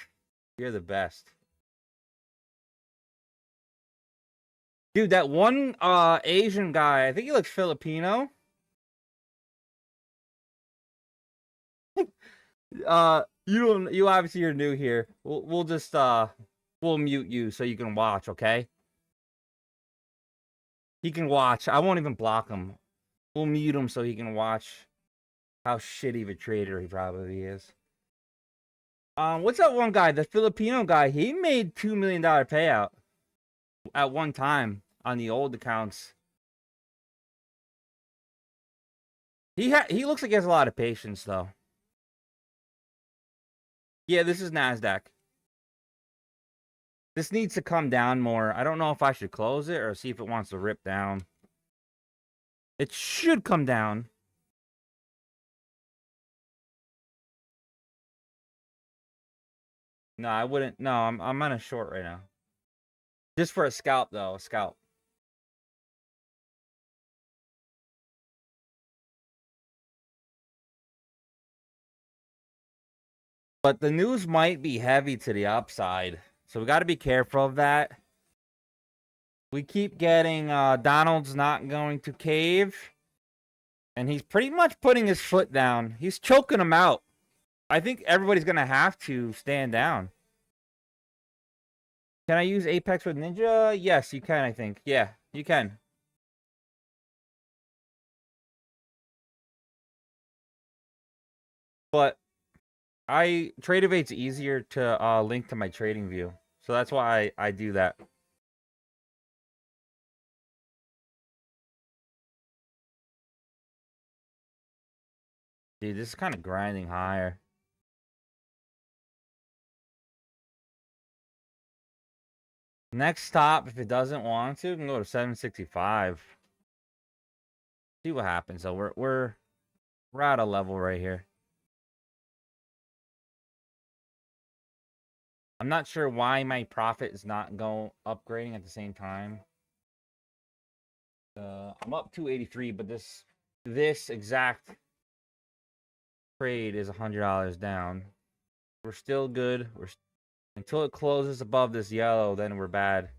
You're the best. Dude, that one Asian guy, I think he looks Filipino. You obviously you're new here. We'll just we'll mute you so you can watch, okay? He can watch. I won't even block him. We'll mute him so he can watch how shitty of a trader he probably is. What's that one guy? The Filipino guy. He made $2 million payout at one time on the old accounts. He looks like he has a lot of patience though. Yeah, this is Nasdaq. This needs to come down more. I don't know if I should close it or see if it wants to rip down. It should come down. No, I wouldn't. No, I'm on a short right now. Just for a scalp though, a scalp. But the news might be heavy to the upside. So we got to be careful of that. We keep getting Donald's not going to cave. And he's pretty much putting his foot down. He's choking him out. I think everybody's going to have to stand down. Can I use Apex with Ninja? Yes, you can, I think. Yeah, you can. But Tradeovate's easier to link to my trading view. So that's why I do that. Dude, this is kind of grinding higher. Next stop, if it doesn't want to, we can go to 765. See what happens. So we're at a level right here. I'm not sure why my profit is not upgrading at the same time. I'm up 283, but this exact trade is $100 down. We're still good. Until it closes above this yellow, then we're bad.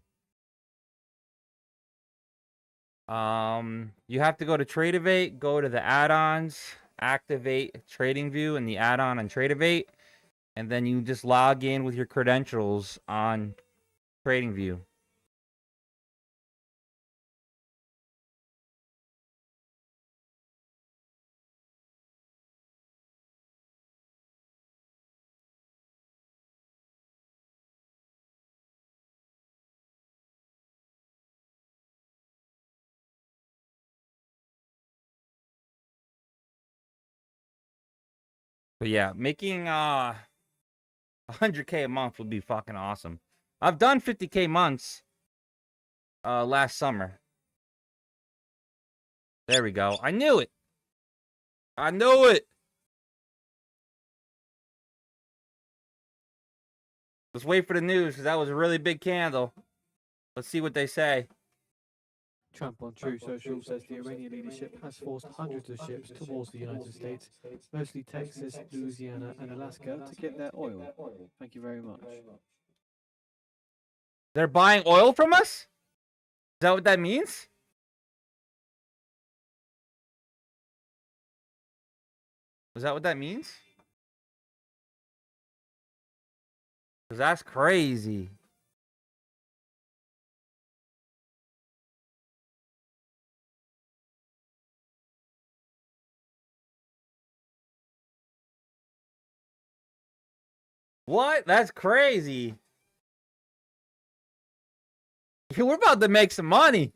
You have to go to Tradeovate, go to the add-ons, activate Trading View in the add-on on Tradeovate, and then you just log in with your credentials on Trading View. But yeah, making 100K a month would be fucking awesome. I've done 50K months last summer. There we go. I knew it. I knew it. Let's wait for the news because that was a really big candle. Let's see what they say. Trump on True Social says the Iranian leadership has forced hundreds of ships towards the United States, mostly Texas, Louisiana, and Alaska, to get their oil. Thank you very much. They're buying oil from us? Is that what that means? Is that what that means? Because that's crazy. What? That's crazy. We're about to make some money.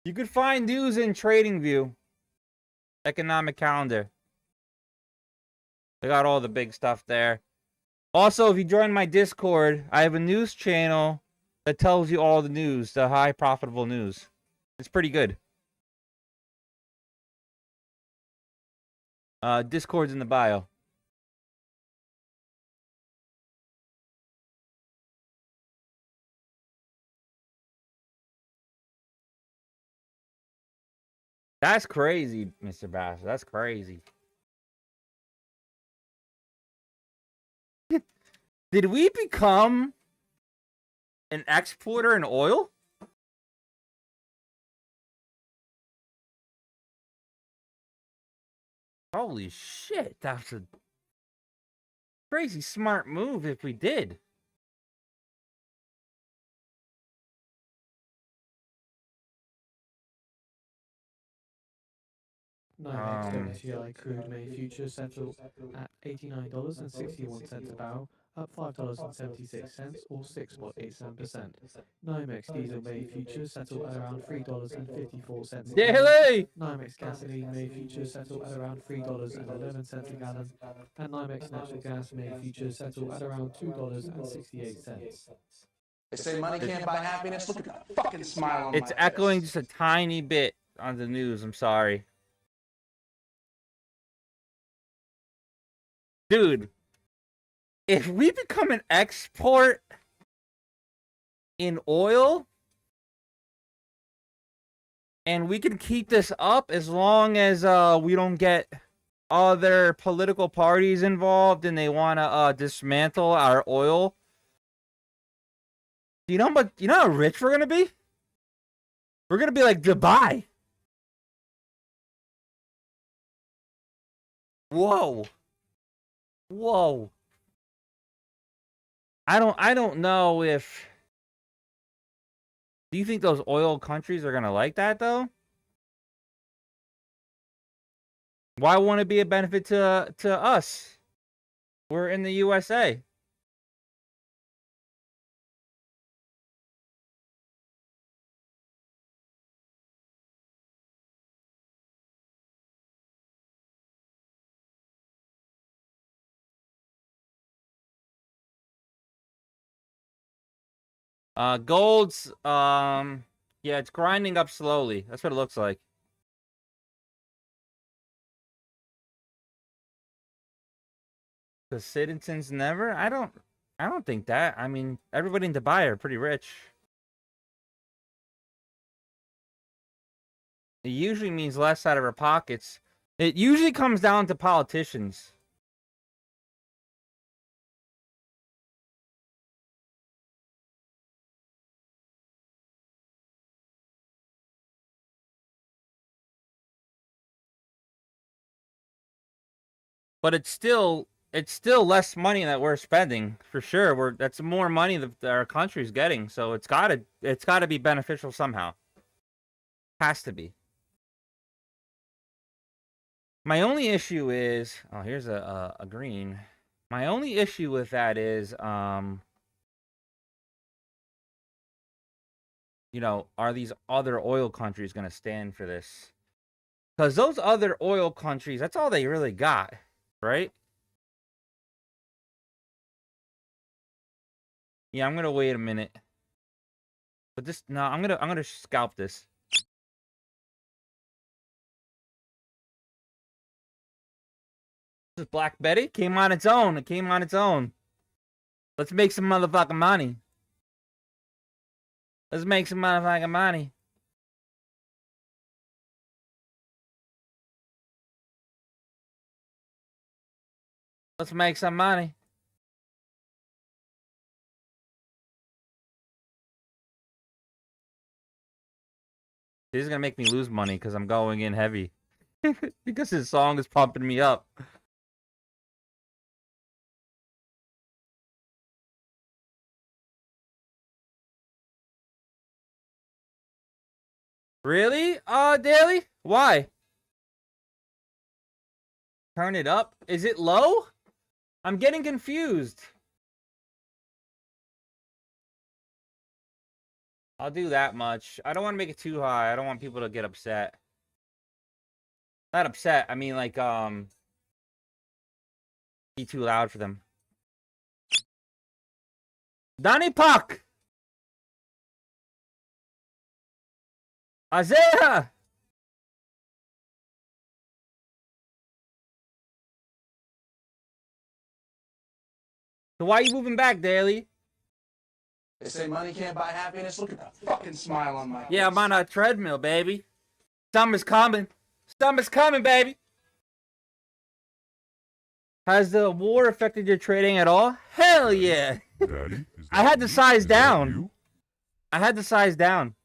You could find news in Trading View. Economic calendar. They got all the big stuff there. Also, if you join my Discord, I have a news channel that tells you all the news, the high profitable news. It's pretty good. Discord's in the bio. That's crazy, Mr. Bass. That's crazy. Did we become an exporter in oil? Holy shit, that's a crazy smart move if we did. NYMEX WTI crude May futures settled at $89.61 a barrel, up $5.76 or 6.87%. NYMEX diesel May futures settled at around $3.54 a gallon. Daily! NYMEX gasoline May futures settled at around $3.11 a gallon, and NYMEX natural gas May futures settled at around $2.68. They say money can't buy happiness. Look at that fucking smile on It's my echoing face. just a tiny bit on the news. I'm sorry. Dude, if we become an export in oil and we can keep this up as long as we don't get other political parties involved and they want to dismantle our oil, you know how rich we're gonna be? We're gonna be like Dubai. Whoa. Whoa. I don't know if... Do you think those oil countries are gonna like that though? Why won't it be a benefit to us? We're in the USA. Gold's yeah, it's grinding up slowly. That's what it looks like. The citizens never? I don't think that. I mean, everybody in Dubai are pretty rich. It usually means less out of our pockets. It usually comes down to politicians. But it's still it's still less money that we're spending for sure. That's more money that our country's getting, so it's gotta be beneficial somehow. Has to be. My only issue is, oh, here's a green. My only issue with that is, you know, are these other oil countries gonna stand for this? Because those other oil countries, that's all they really got, right? Yeah, I'm gonna wait a minute. But this, no, I'm gonna scalp this. This is Black Betty. Came on its own. It came on its own. Let's make some motherfucking money. Let's make some motherfucking money. Let's make some money. This is gonna make me lose money because I'm going in heavy. Because his song is pumping me up. Really? Daily? Why? Turn it up? Is it low? I'm getting confused. I'll do that much. I don't want to make it too high. I don't want people to get upset. Not upset. I mean, like, be too loud for them. Donnie Puck! Isaiah! So why are you moving back, Daly? They say money can't buy happiness. Look at that fucking smile on my face. Yeah, I'm on a treadmill, baby. Summer's coming. Summer's coming, baby. Has the war affected your trading at all? Hell yeah. Daddy, I had to size Is that down. you? I had to size down.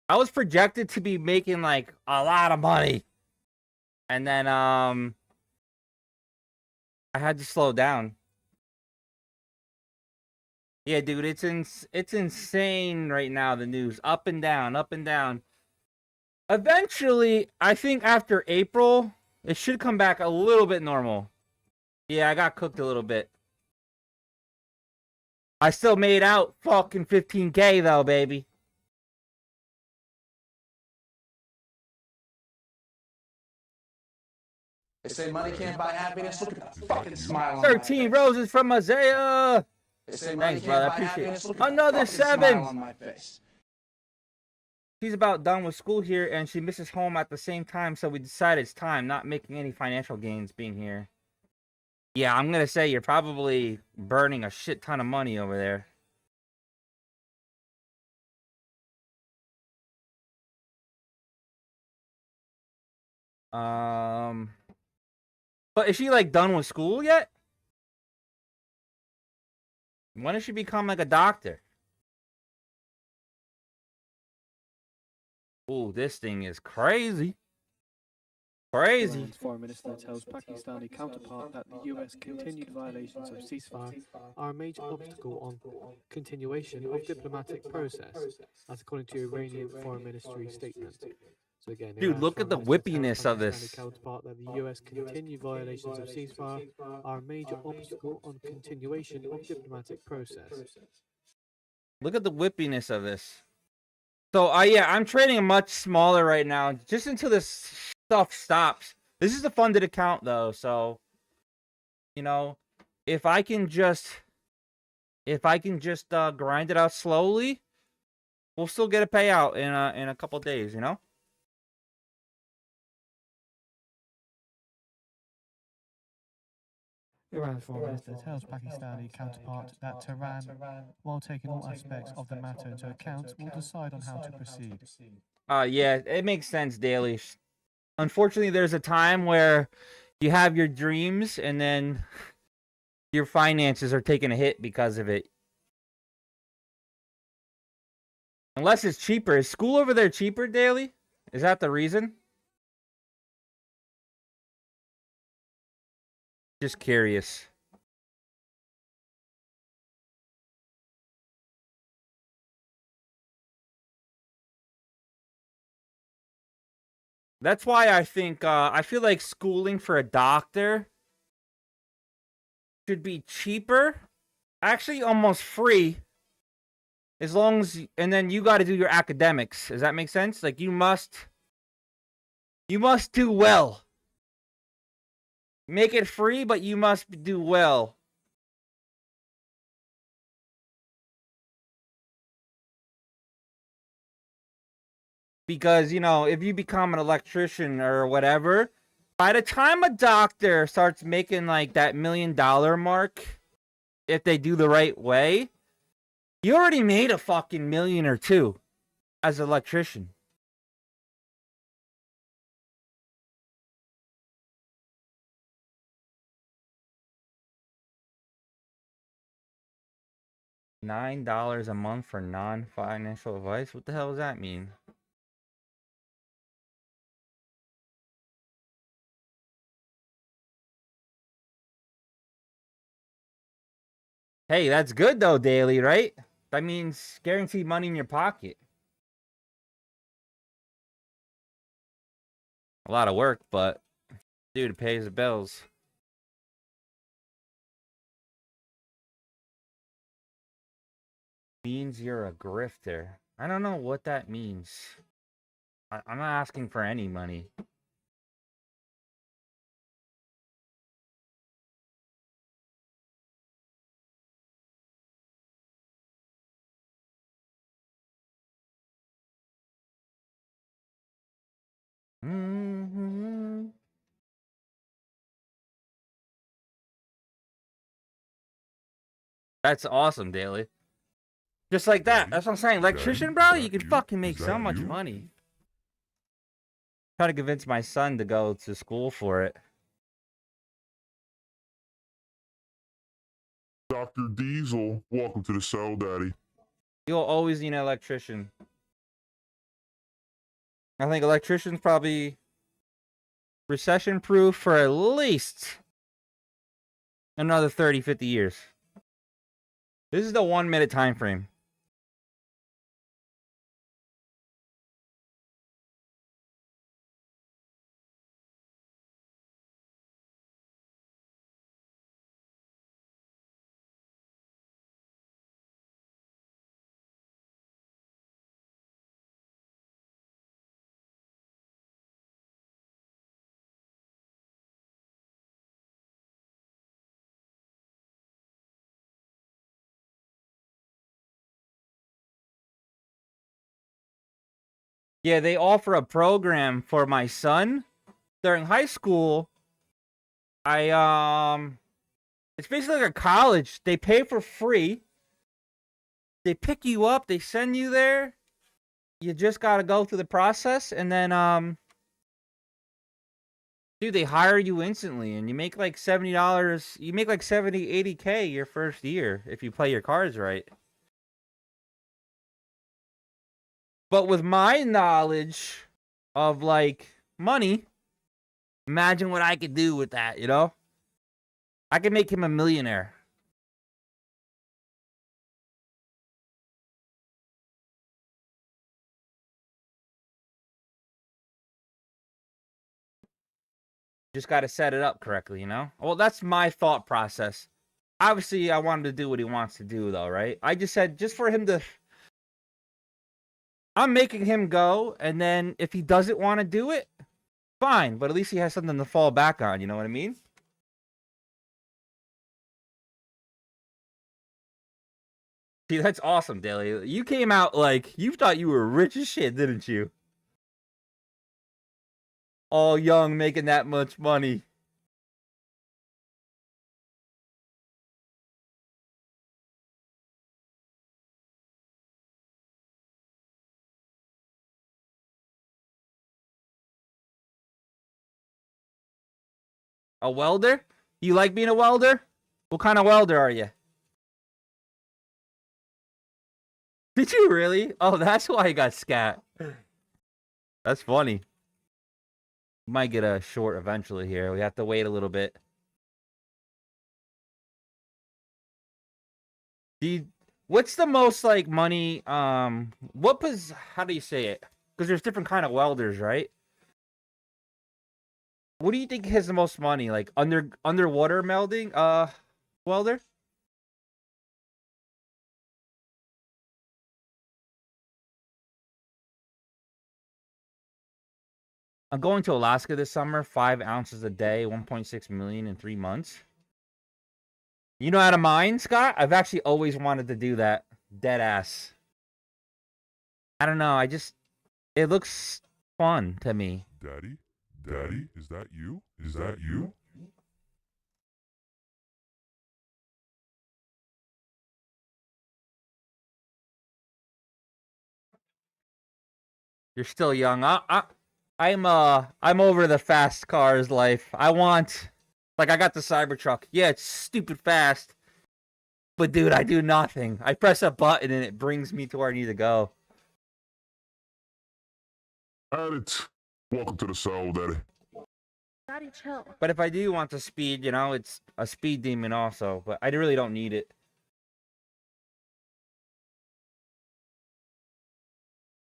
I was projected to be making like a lot of money. And then I had to slow down. Yeah, dude, it's insane right now, the news. Up and down, up and down. Eventually, I think after April, it should come back a little bit normal. Yeah, I got cooked a little bit. I still made out fucking 15K though, baby. They say money can't buy happiness. Look at that fucking smile on my 13 face. roses from Isaiah. They say money Thanks, can't brother. I buy appreciate happiness. it. Look at that Another fucking 7. smile on my face. She's about done with school here and she misses home at the same time, so we decided it's time, not making any financial gains being here. Yeah, I'm gonna say you're probably burning a shit ton of money over there. But is she like done with school yet? When does she become like a doctor? Ooh, this thing is crazy. Crazy. Iran's foreign minister tells Pakistani counterpart that the US continued violations of ceasefire are a major obstacle on continuation of diplomatic process, that's according to Iranian foreign ministry statement. So again, Dude, Iran's look at the foreign minister tells whippiness of Pakistani this. counterpart that the US continued violations of ceasefire are a major obstacle on continuation of diplomatic process. Look at the whippiness of this. So, yeah, I'm trading a much smaller right now, just until this stuff stops. This is a funded account, though, so, you know, if I can just grind it out slowly, we'll still get a payout in a couple days, you know? Iran's foreign minister tells Pakistani counterpart that Tehran, while taking all aspects of the matter into account, will decide on how to proceed. Yeah, it makes sense, Daily. Unfortunately, there's a time where you have your dreams and then your finances are taking a hit because of it. Unless it's cheaper. Is school over there cheaper, Daily? Is that the reason? Just curious. That's why I think, I feel like schooling for a doctor should be cheaper. Actually, almost free. As long as, and then you got to do your academics. Does that make sense? Like, you must do well. Make it free, but you must do well. Because, you know, if you become an electrician or whatever, by the time a doctor starts making like that $1 million mark, if they do the right way, you already made a fucking million or two as an electrician. $9 a month for non-financial advice? What the hell does that mean? Hey, that's good though, Daily, right? That means guaranteed money in your pocket. A lot of work, but dude, it pays the bills. Means you're a grifter. I don't know what that means. I'm not asking for any money. Mm-hmm. That's awesome, Daily. Just like that. That's what I'm saying. Electrician, bro, you can fucking make so much money. Try to convince my son to go to school for it. Dr. Diesel, welcome to the cell, Daddy. You'll always need an electrician. I think electrician's probably recession proof for at least another 30, 50 years. This is the 1 minute time frame. Yeah, they offer a program for my son during high school. It's basically like a college. They pay for free. They pick you up, they send you there. You just gotta go through the process, and then dude, they hire you instantly, and you make like $70. You make like 70, 80K your first year if you play your cards right. But with my knowledge of like money, imagine what I could do with that, you know? I could make him a millionaire. Just got to set it up correctly, you know? Well, that's my thought process. Obviously, I want him to do what he wants to do, though, right? I just said, just for him to... I'm making him go, and then if he doesn't want to do it, fine. But at least he has something to fall back on, you know what I mean? See, that's awesome, Daly. You came out like, you thought you were rich as shit, didn't you? All young, making that much money. A welder? You like being a welder? What kind of welder are you? Did you really? Oh, that's why I got scat. That's funny. Might get a short eventually here. We have to wait a little bit. What's the most like money? How do you say it? Because there's different kind of welders, right? What do you think has the most money? Like underwater melding, welder? I'm going to Alaska this summer. 5 ounces a day, 1.6 million in 3 months. You know how to mine, Scott? I've actually always wanted to do that. Dead ass. I don't know. It looks fun to me. Daddy? Daddy? Is that you? Is that you? You're still young. I'm over the fast cars life. I got the Cybertruck. Yeah, it's stupid fast. But dude, I do nothing. I press a button and it brings me to where I need to go. At it. Welcome to the cell, Daddy. Daddy, chill. But if I do want the speed, it's a speed demon also. But I really don't need it.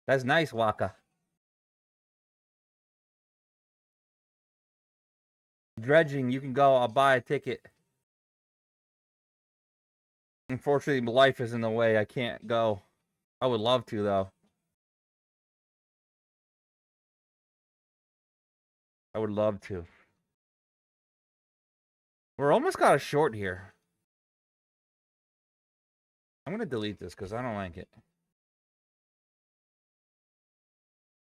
That's nice, Waka. Dredging, you can go. I'll buy a ticket. Unfortunately, life is in the way. I can't go. I would love to, though. I would love to. We're almost got a short here. I'm going to delete this because I don't like it.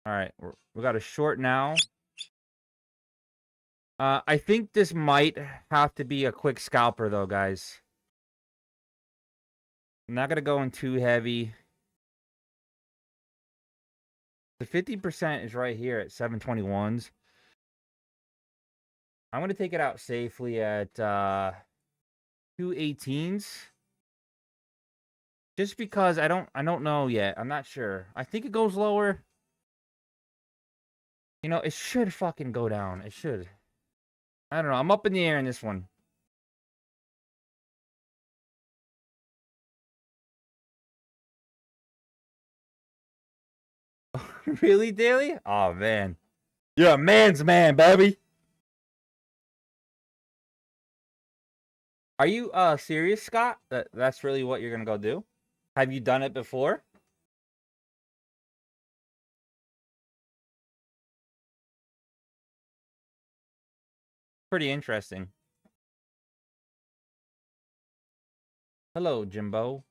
All right. We got a short now. I think this might have to be a quick scalper, though, guys. I'm not going to go in too heavy. The 50% is right here at 721s. I'm going to take it out safely at 218s. Just because I don't know yet. I'm not sure. I think it goes lower. It should fucking go down. It should. I don't know. I'm up in the air in this one. Really, Daily? Oh, man. You're a man's man, baby. Are you serious, Scott? That's really what you're going to go do? Have you done it before? Pretty interesting. Hello, Jimbo.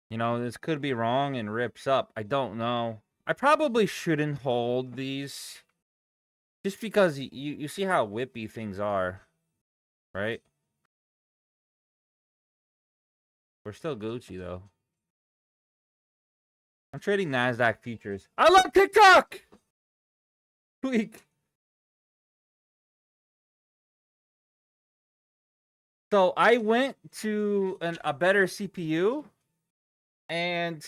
This could be wrong and rips up. I don't know. I probably shouldn't hold these. Just because you see how whippy things are. Right? We're still Gucci, though. I'm trading Nasdaq futures. I love TikTok! Tweak. So I went to a better CPU. And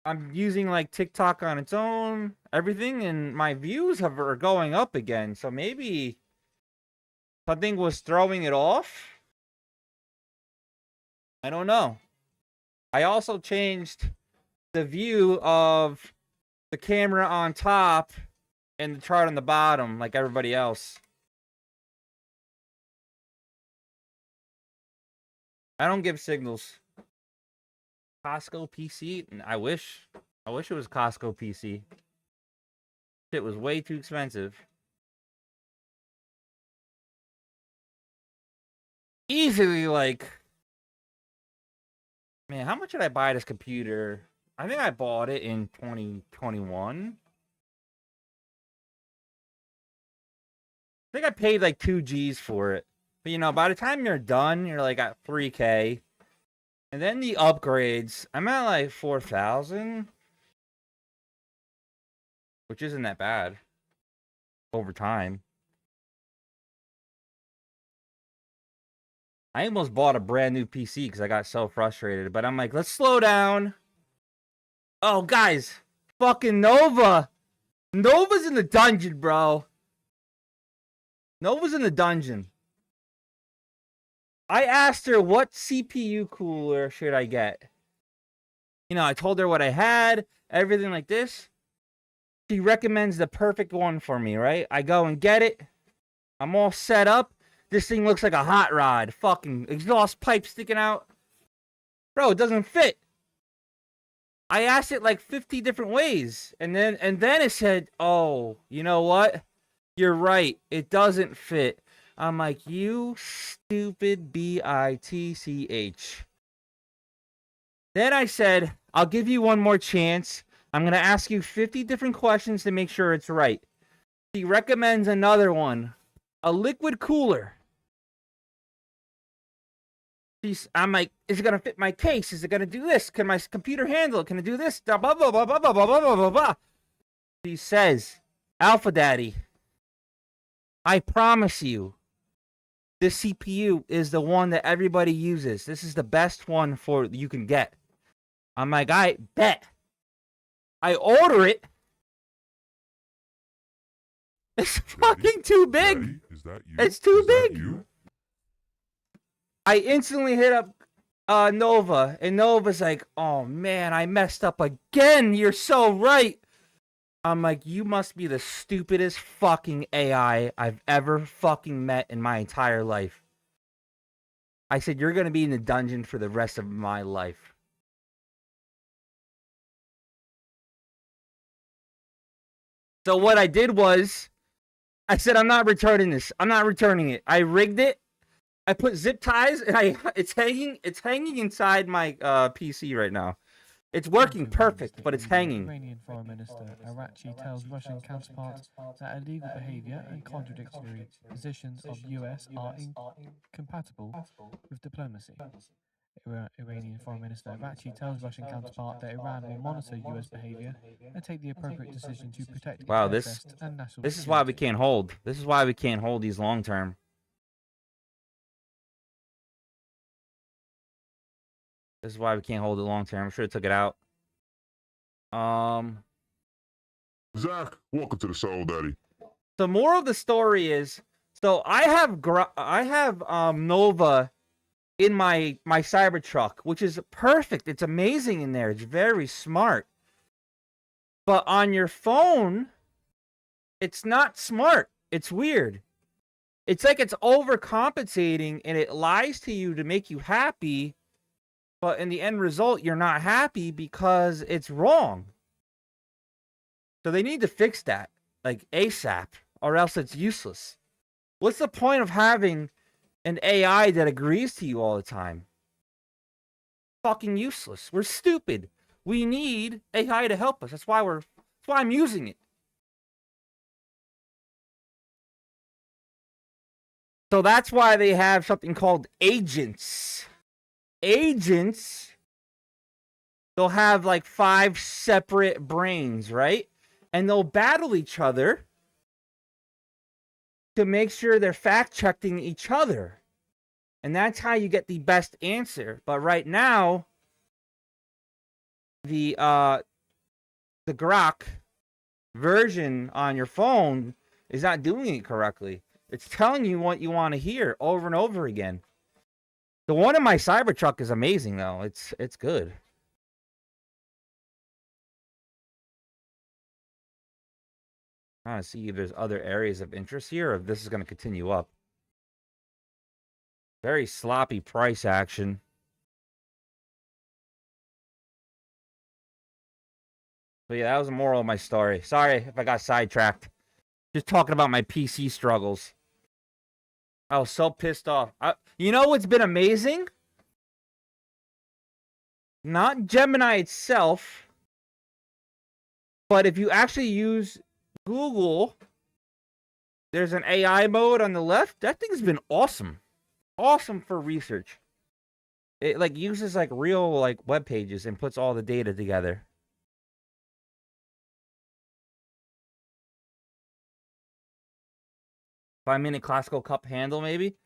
I'm using like TikTok on its own, everything, and my views are going up again. So maybe something was throwing it off. I don't know. I also changed the view of the camera on top and the chart on the bottom, like everybody else. I don't give signals. Costco PC? I wish it was Costco PC. It was way too expensive. Easily, like, man, how much did I buy this computer? I think I bought it in 2021. I think I paid like 2 G's for it. But by the time you're done, you're like at 3K. And then the upgrades, I'm at like 4,000. Which isn't that bad. Over time. I almost bought a brand new PC because I got so frustrated. But I'm like, let's slow down. Oh, guys. Fucking Nova. Nova's in the dungeon, bro. Nova's in the dungeon. I asked her what CPU cooler should I get. You know, I told her what I had, everything like this. She recommends the perfect one for me, right? I go and get it. I'm all set up. This thing looks like a hot rod. Fucking exhaust pipe sticking out. Bro, it doesn't fit. I asked it like 50 different ways. And then it said, oh, you know what? You're right. It doesn't fit. I'm like, you stupid bitch. Then I said, I'll give you one more chance. I'm going to ask you 50 different questions to make sure it's right. She recommends another one. A liquid cooler. I'm like, is it going to fit my case? Is it going to do this? Can my computer handle it? Can it do this? Blah, blah, blah, blah, blah, blah, blah, blah, blah, blah. She says, Alpha Daddy, I promise you, this CPU is the one that everybody uses. This is the best one for you can get. I'm like, I bet. I order it. It's fucking too big. Daddy, is that you? It's too Is that big. you? I instantly hit up Nova, and Nova's like, oh man, I messed up again. You're so right. I'm like, you must be the stupidest fucking AI I've ever fucking met in my entire life. I said, you're going to be in the dungeon for the rest of my life. So what I did was, I said, I'm not returning this. I'm not returning it. I rigged it. I put zip ties, and it's hanging inside my PC right now. It's working perfect, but it's hanging. Iranian Foreign Minister Arachi tells Russian counterparts that illegal behavior and contradictory positions of US are incompatible with diplomacy. Iranian Foreign Minister Arachi tells Russian counterpart that Iran will monitor US behavior and take the appropriate decision to protect its interests and national This is why we can't hold. This is why we can't hold these long term. This is why we can't hold it long term. I'm sure it took it out. Zach, welcome to the Soul Daddy. The moral of the story is, so I have Nova in my Cybertruck, which is perfect. It's amazing in there. It's very smart. But on your phone, it's not smart. It's weird. It's like it's overcompensating, and it lies to you to make you happy. But in the end result, you're not happy because it's wrong. So they need to fix that, like ASAP, or else it's useless. What's the point of having an AI that agrees to you all the time? Fucking useless. We're stupid. We need AI to help us. That's why I'm using it. So that's why they have something called agents. Agents, they'll have like 5 separate brains, right? And they'll battle each other to make sure they're fact-checking each other. And that's how you get the best answer. But right now, the Grok version on your phone is not doing it correctly. It's telling you what you want to hear over and over again. The one in my Cybertruck is amazing, though. It's good. I'm trying to see if there's other areas of interest here, or if this is going to continue up. Very sloppy price action. But yeah, that was the moral of my story. Sorry if I got sidetracked. Just talking about my PC struggles. I was so pissed off. You know what's been amazing? Not Gemini itself, but if you actually use Google, there's an AI mode on the left. That thing's been awesome. Awesome for research. It like uses like real like web pages and puts all the data together. 5-minute classical cup handle, maybe?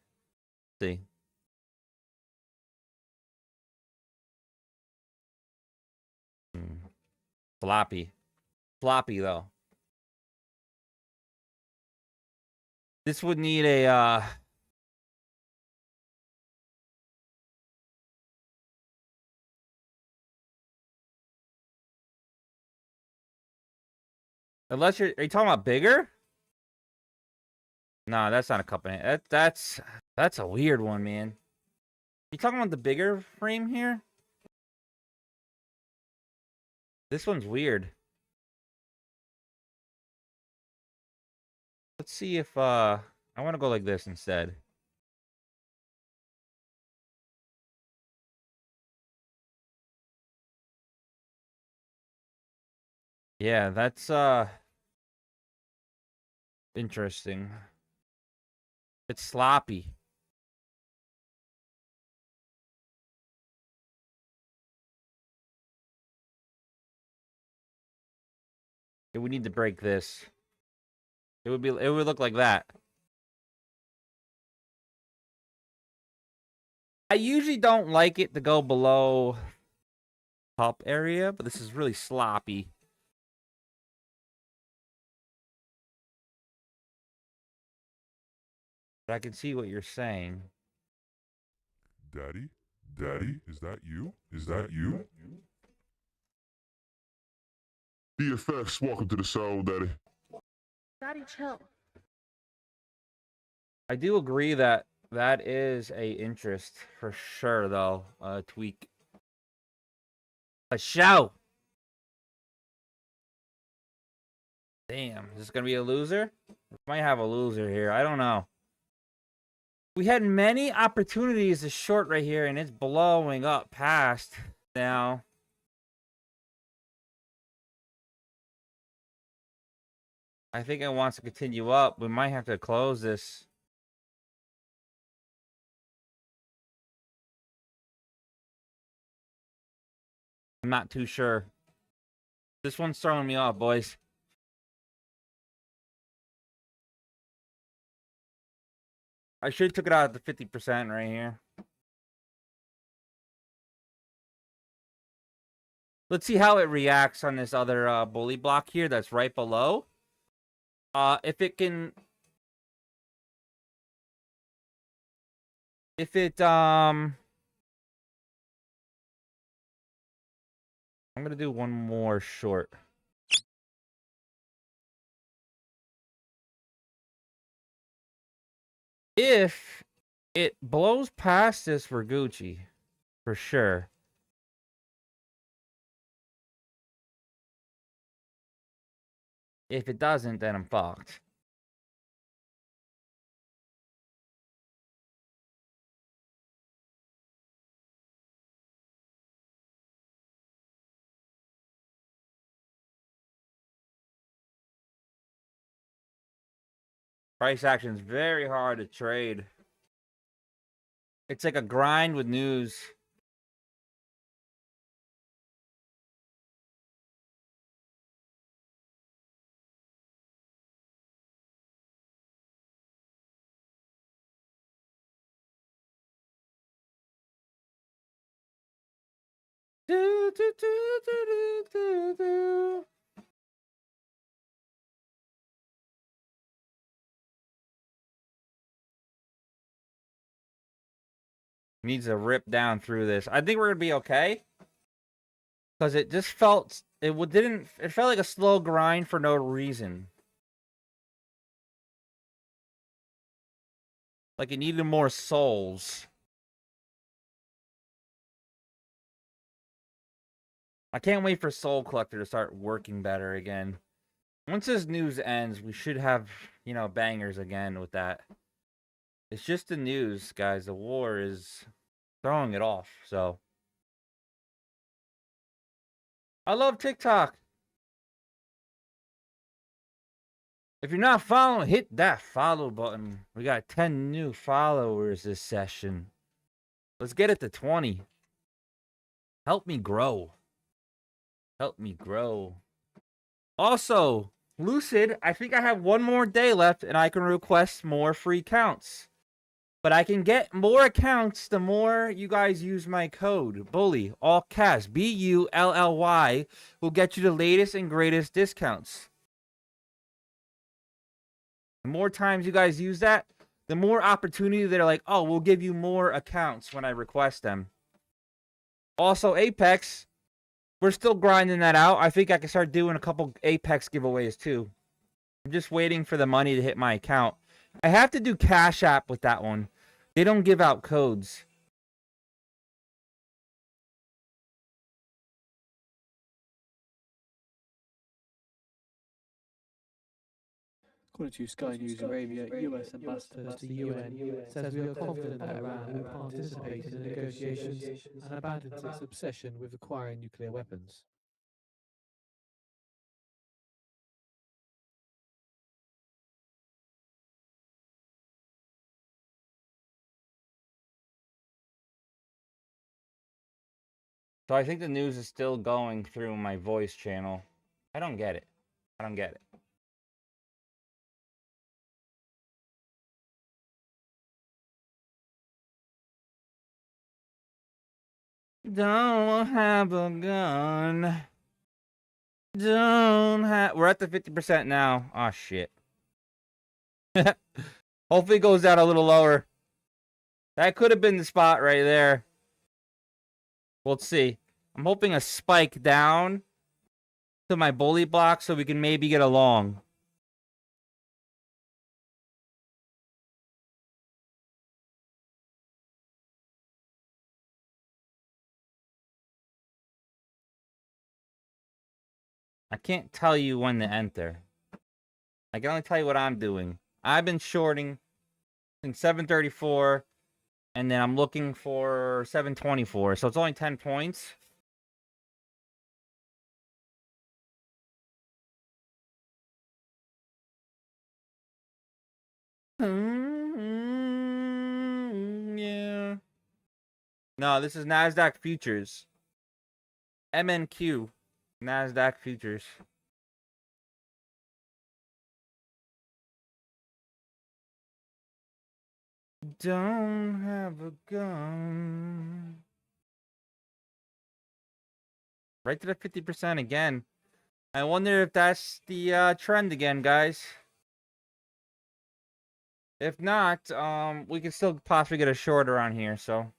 Let's see. Floppy. Floppy, though. This would need a, unless are you talking about bigger? No, that's not a company. That's a weird one, man. You talking about the bigger frame here? This one's weird. Let's see if I want to go like this instead. Yeah, that's interesting. It's sloppy. It would need to break this. It would look like that. I usually don't like it to go below top area, but this is really sloppy. But I can see what you're saying. Daddy? Daddy? Is that you? Is that you? DFS, welcome to the show, Daddy. Daddy, chill. I do agree that that is a interest for sure, though. Tweak. A show. Damn, is this gonna be a loser? Might have a loser here. I don't know. We had many opportunities to short right here, and it's blowing up past now. I think it wants to continue up. We might have to close this. I'm not too sure. This one's throwing me off, boys. I should have took it out at the 50% right here. Let's see how it reacts on this other bully block here that's right below. If it can... If it, I'm gonna do one more short. If it blows past this for Gucci, for sure. If it doesn't, then I'm fucked. Price action is very hard to trade. It's like a grind with news. Do, do, do, do, do, do, do. Needs to rip down through this. I think we're gonna be okay. Because it just felt it felt like a slow grind for no reason. Like it needed more souls. I can't wait for Soul Collector to start working better again. Once this news ends, we should have, you know, bangers again with that. It's just the news, guys. The war is throwing it off, so. I love TikTok. If you're not following, hit that follow button. We got 10 new followers this session. Let's get it to 20. Help me grow. Help me grow. Also, Lucid, I think I have one more day left and I can request more free counts. But I can get more accounts the more you guys use my code. Bully, all cash, BULLY, will get you the latest and greatest discounts. The more times you guys use that, the more opportunity they're like, oh, we'll give you more accounts when I request them. Also, Apex, we're still grinding that out. I think I can start doing a couple Apex giveaways too. I'm just waiting for the money to hit my account. I have to do Cash App with that one. They don't give out codes. According to Sky News Arabia, US ambassador to the UN says we are confident that Iran will participate in the negotiations and abandons its obsession with acquiring nuclear weapons. So I think the news is still going through my voice channel. I don't get it. I don't get it. Don't have a gun. Don't have. We're at the 50% now. Oh, shit. Hopefully it goes down a little lower. That could have been the spot right there. We'll see. I'm hoping a spike down to my bully block so we can maybe get a long. I can't tell you when to enter. I can only tell you what I'm doing. I've been shorting since 734, and then I'm looking for 724. So it's only 10 points. Yeah. No, this is Nasdaq futures. MNQ. Nasdaq futures. Don't have a gun. Right to the 50% again. I wonder if that's the trend again, guys. If not, we can still possibly get a short around here, so.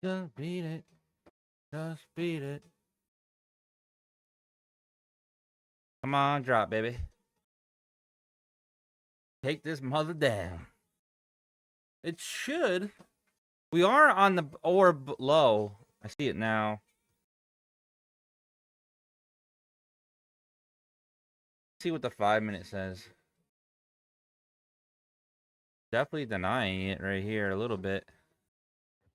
Just beat it. Just beat it. Come on, drop, baby. Take this mother down. It should. We are on the orb low. I see it now. See what the 5-minute says. Definitely denying it right here a little bit.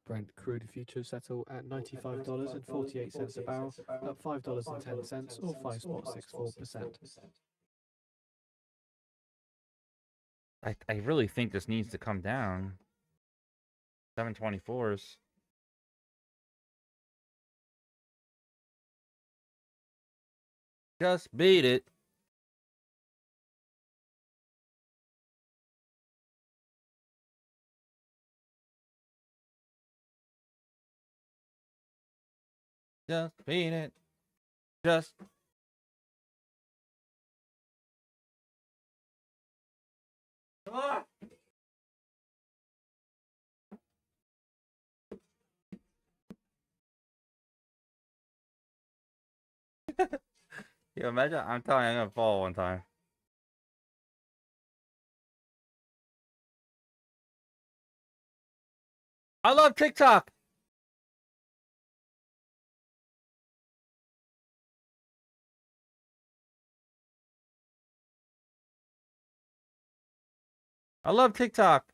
Brent crude futures settle at $95.48 a barrel, up $5.10 or 5.64%. I really think this needs to come down. 724s. Just beat it. Just beat it. Just. Ah! Yo, imagine I'm telling you I'm gonna fall one time. I love TikTok. I love TikTok.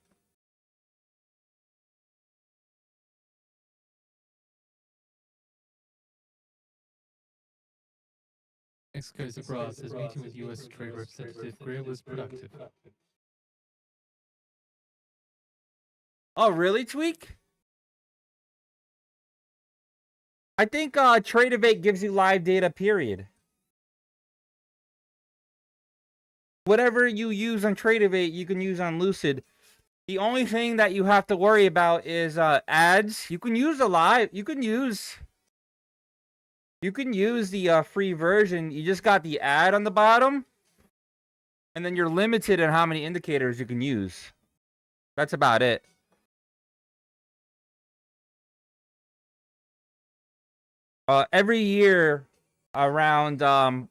Exclusive Brass says meeting with US Trade Representative Greer was productive. Oh, really, Tweak? I think Tradeovate gives you live data, period. Whatever you use on Tradeovate, you can use on Lucid. The only thing that you have to worry about is ads. You can use you can use the free version. You just got the ad on the bottom. And then you're limited in how many indicators you can use. That's about it. Every year around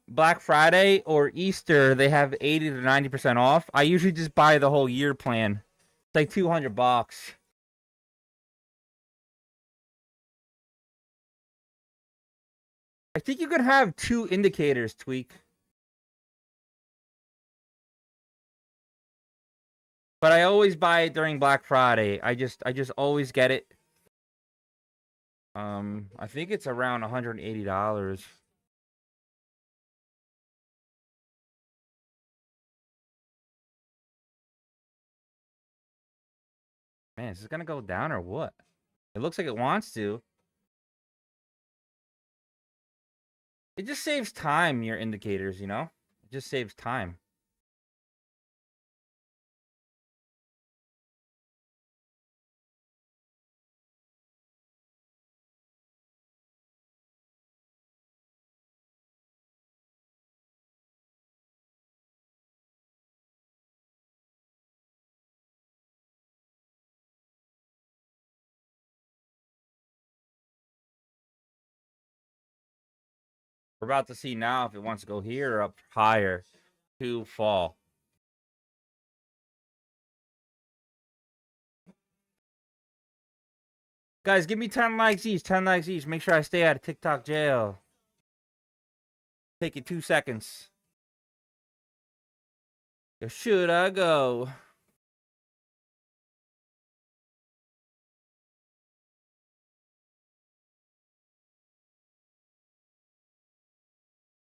Black Friday or Easter, they have 80 to 90% off. I usually just buy the whole year plan. It's like $200. I think you can have 2 indicators, Tweak. But I always buy it during Black Friday. I just always get it. I think it's around $180. Man, is this gonna go down or what? It looks like it wants to. It just saves time, your indicators, you know? It just saves time. We're about to see now if it wants to go here or up higher to fall. Guys, give me 10 likes each. 10 likes each. Make sure I stay out of TikTok jail. Take it 2 seconds. Or should I go?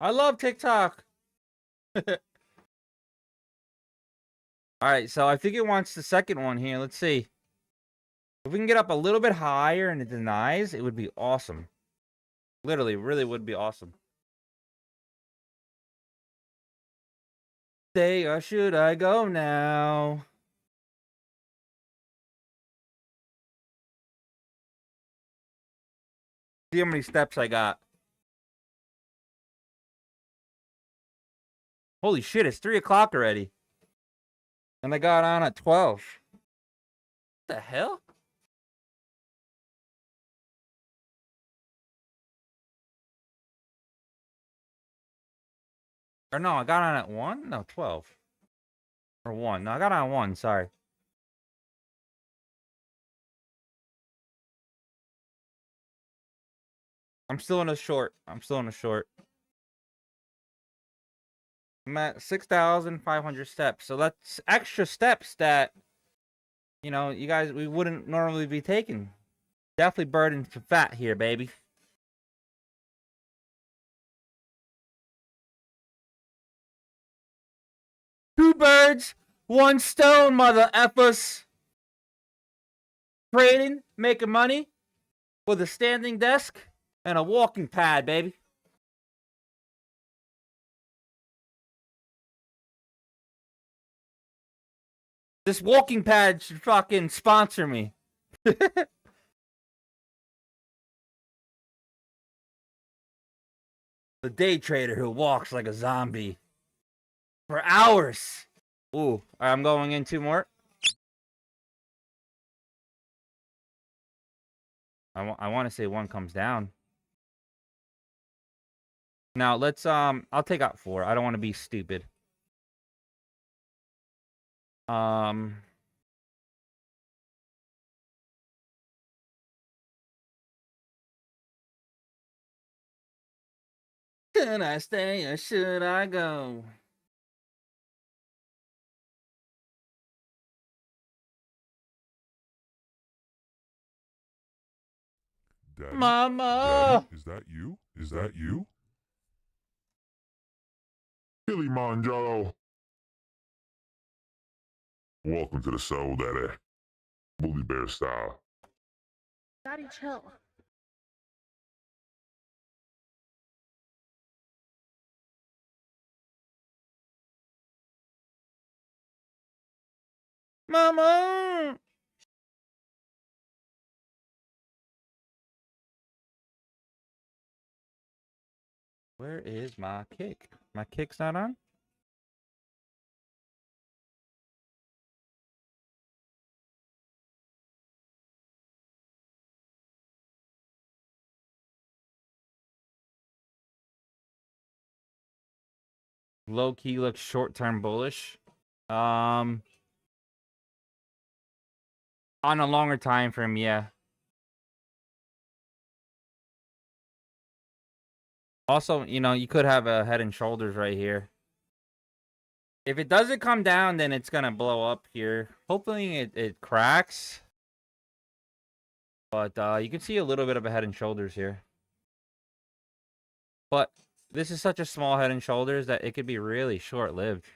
I love TikTok. Alright, so I think it wants the second one here. Let's see. If we can get up a little bit higher and it denies, it would be awesome. Literally, really would be awesome. Stay or should I go now? See how many steps I got. Holy shit, it's 3 o'clock already. And I got on at 12. What the hell? Or no, I got on at 1? No, 12. Or 1. No, I got on at 1, sorry. I'm still in a short. I'm at 6,500 steps. So that's extra steps that, you know, you guys, we wouldn't normally be taking. Definitely burning some fat here, baby. Two birds, one stone, mother effers. Trading, making money with a standing desk and a walking pad, baby. This walking pad should fucking sponsor me. The day trader who walks like a zombie for hours. Ooh, I'm going in 2 more. I want to say 1 comes down. Now let's I'll take out 4. I don't want to be stupid. Should I stay or should I go? Daddy? Mama! Daddy? Is that you? Is that you? Kilimanjaro. Welcome to the soul, Daddy. Bully bear style. Daddy, chill. Mama! Where is my kick? My kick's not on? Low key looks short-term bullish. On a longer time frame, yeah. Also, you know, you could have a head and shoulders right here. If it doesn't come down, then it's gonna blow up here. Hopefully it cracks. But you can see a little bit of a head and shoulders here. But this is such a small head and shoulders that it could be really short-lived.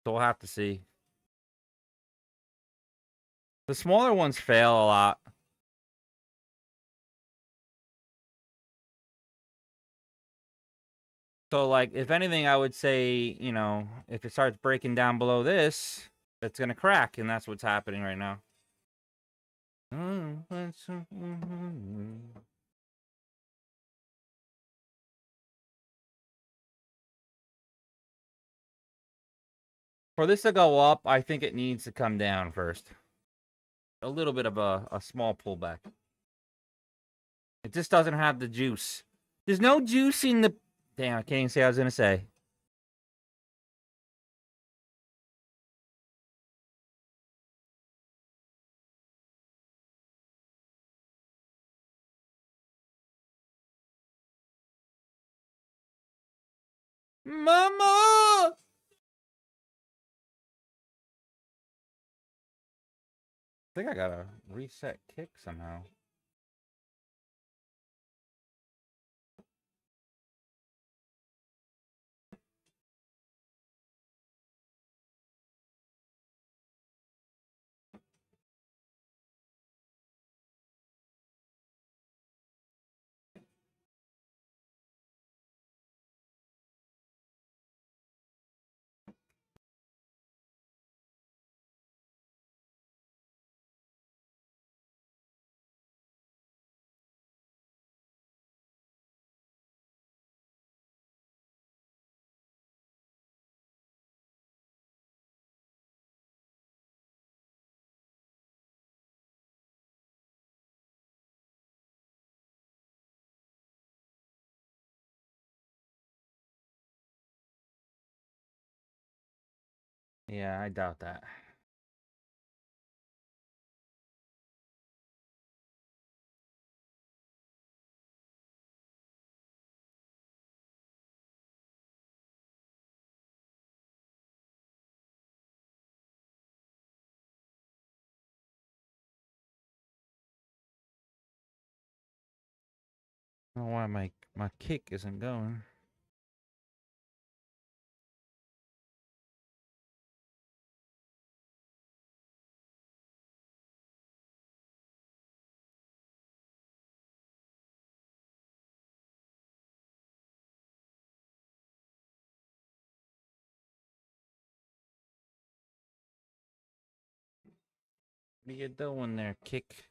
So we'll have to see. The smaller ones fail a lot. So, like, if anything, I would say, you know, if it starts breaking down below this, it's going to crack, and that's what's happening right now. For this to go up, I think it needs to come down first. A little bit of a small pullback. It just doesn't have the juice. There's no juice in the... Damn, I can't even say what I was going to say. Mama! I think I gotta reset kick somehow. Yeah, I doubt that. I don't know why my kick isn't going. What are you doing there, kick?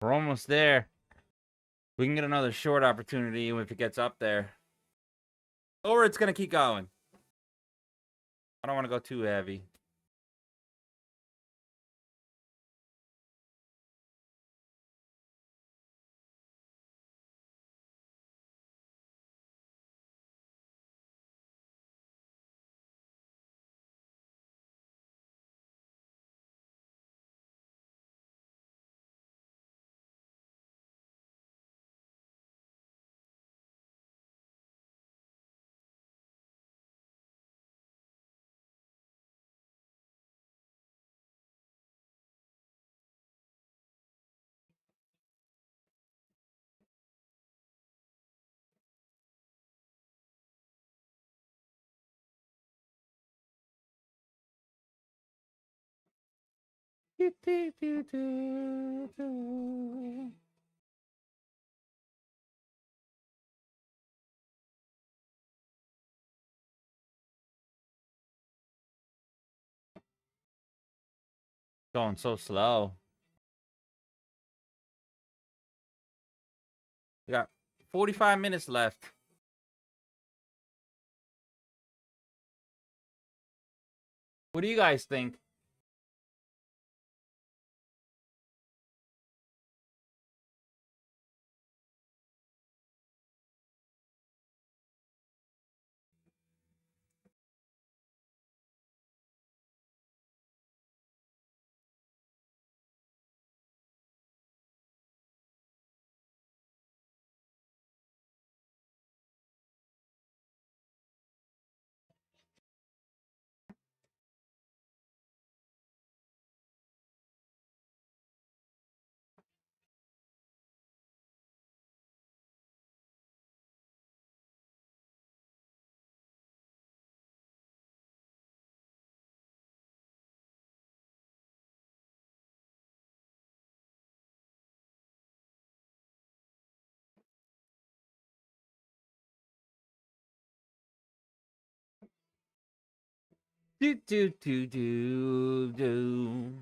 We're almost there. We can get another short opportunity if it gets up there. Or it's going to keep going. I don't want to go too heavy. Going so slow. We got 45 minutes left. What do you guys think? Do do do do do. Do do do do.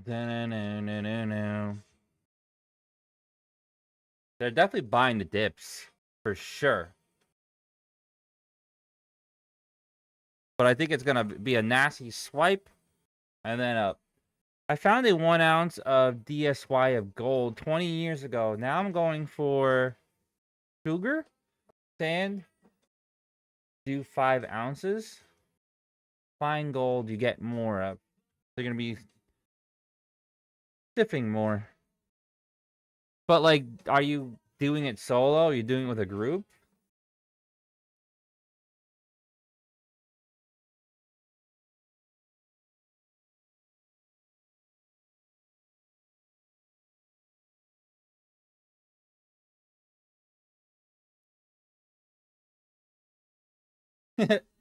Da-na-na-na-na-na. They're definitely buying the dips for sure. But I think it's gonna be a nasty swipe, and then I found a 1 ounce of DSY of gold 20 years ago. Now I'm going for sugar, sand, do 5 ounces. Fine gold, you get more of. They're gonna be sipping more. But like, are you doing it solo? Are you doing it with a group?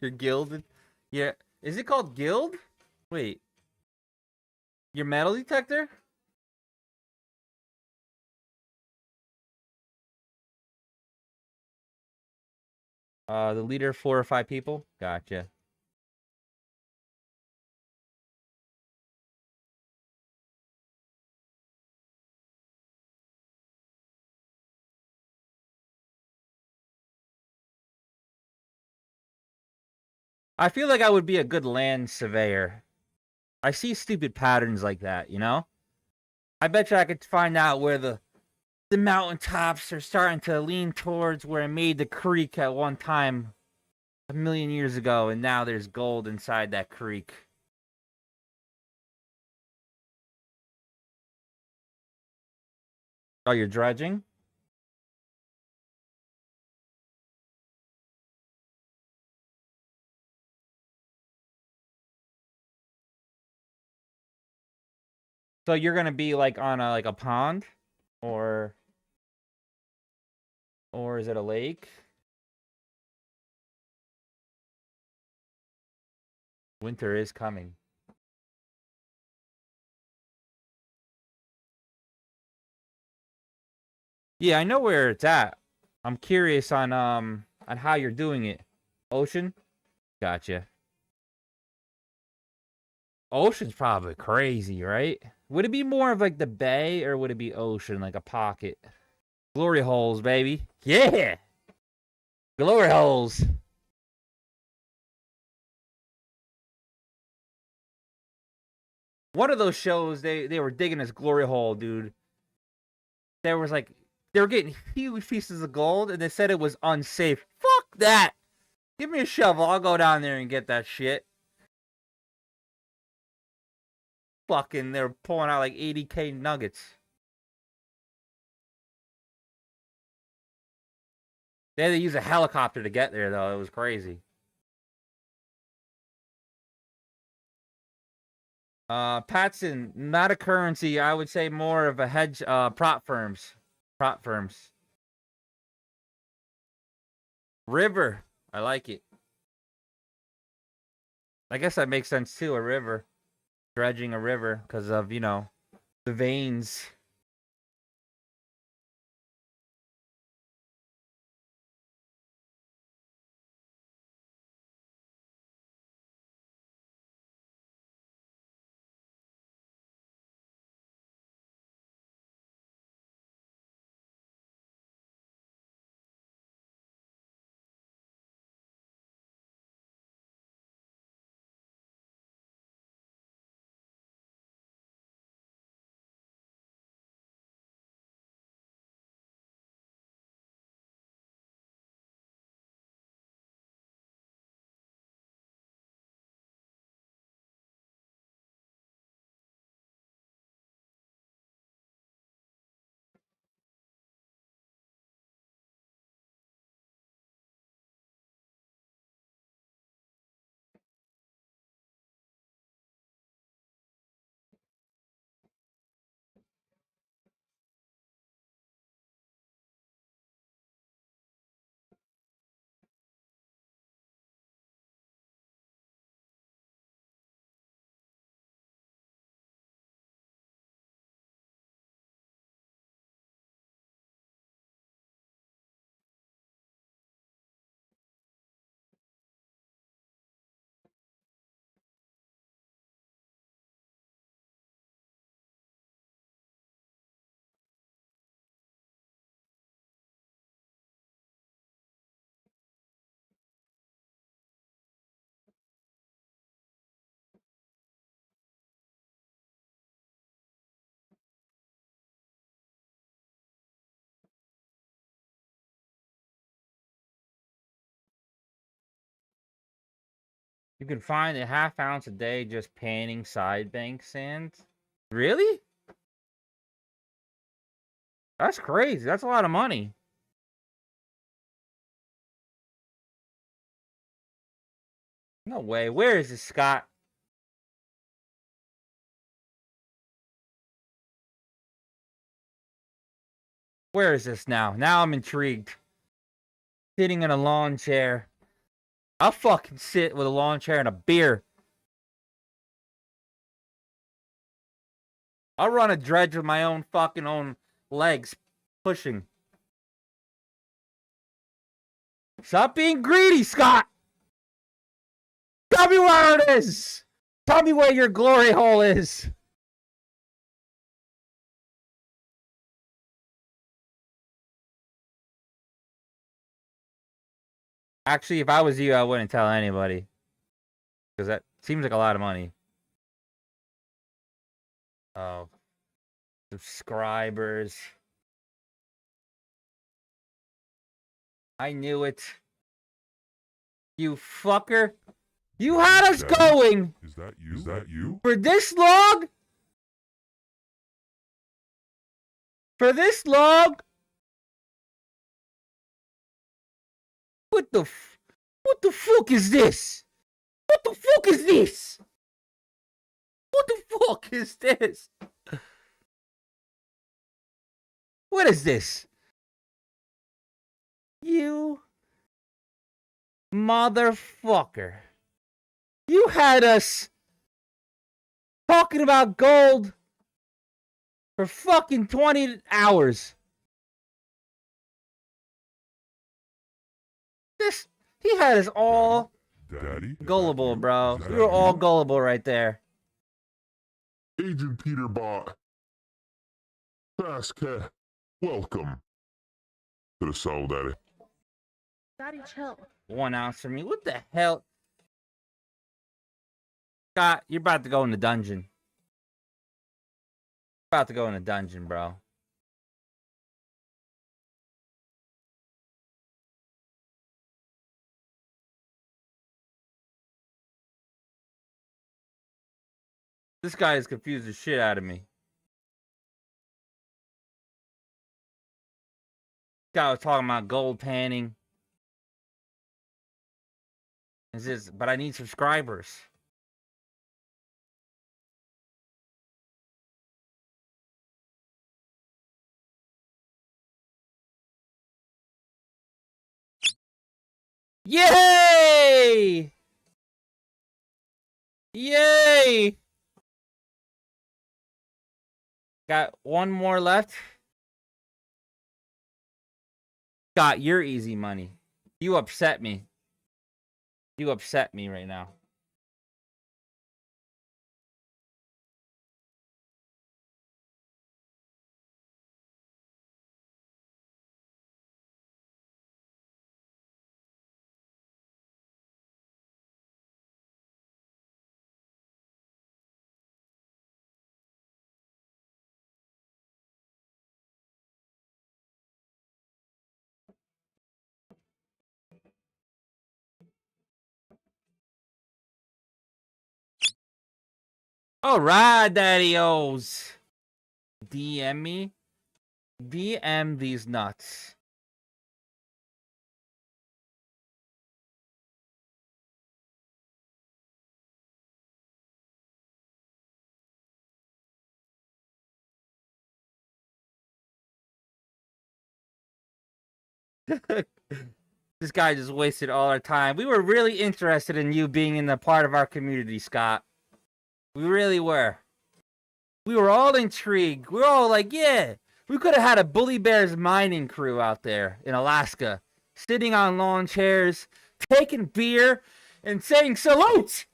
You're gilded? Yeah. Is it called guild? Wait. Your metal detector? The leader, 4 or 5 people. Gotcha. I feel like I would be a good land surveyor. I see stupid patterns like that, you know? I bet you I could find out where the mountaintops are starting to lean towards where it made the creek at one time a million years ago, and now there's gold inside that creek. Oh, you're dredging? So you're gonna be like on a pond, or is it a lake? Winter is coming. Yeah, I know where it's at. I'm curious on how you're doing it. Ocean? Gotcha. Ocean's probably crazy, right? Would it be more of like the bay, or would it be ocean, like a pocket? Glory holes, baby. Yeah! Glory holes. One of those shows, they were digging this glory hole, dude. There was like, they were getting huge pieces of gold, and they said it was unsafe. Fuck that! Give me a shovel, I'll go down there and get that shit. Fucking, they're pulling out like 80K nuggets. They had to use a helicopter to get there, though. It was crazy. Patson, not a currency. I would say more of a hedge, prop firms. Prop firms. River. I like it. I guess that makes sense, too. A river. Dredging a river because of, you know, the veins. You can find a ½ ounce a day just panning side bank sand. Really? That's crazy. That's a lot of money. No way. Where is this, Scott? Where is this now? Now I'm intrigued. Sitting in a lawn chair. I'll fucking sit with a lawn chair and a beer. I'll run a dredge with my own fucking own legs pushing. Stop being greedy, Scott! Tell me where it is! Tell me where your glory hole is! Actually, if I was you, I wouldn't tell anybody. Because that seems like a lot of money. Oh. Subscribers. I knew it. You fucker. You had us going. Is that you? Is that you? For this long? For this long? What the fuck is this? What the fuck is this? What the fuck is this? What is this? You motherfucker. You had us talking about gold for fucking 20 hours. He had us all Daddy? gullible, bro. We were all gullible right there. Agent Peterbot. Fast cat. Welcome to the Soul Daddy. Daddy, chill. 1 ounce for me. What the hell? Scott, you're about to go in the dungeon. About to go in the dungeon, bro. This guy has confused the shit out of me. This guy was talking about gold panning. But I need subscribers. Yay! Yay! Got one more left. Scott, you're easy money. You upset me. You upset me right now. All right, daddy-os. DM me. DM these nuts. This guy just wasted all our time. We were really interested in you being in the part of our community, Scott. We really were. We were all intrigued. We were all like, yeah, we could have had a Bully Bears mining crew out there in Alaska, sitting on lawn chairs, taking beer, and saying salute.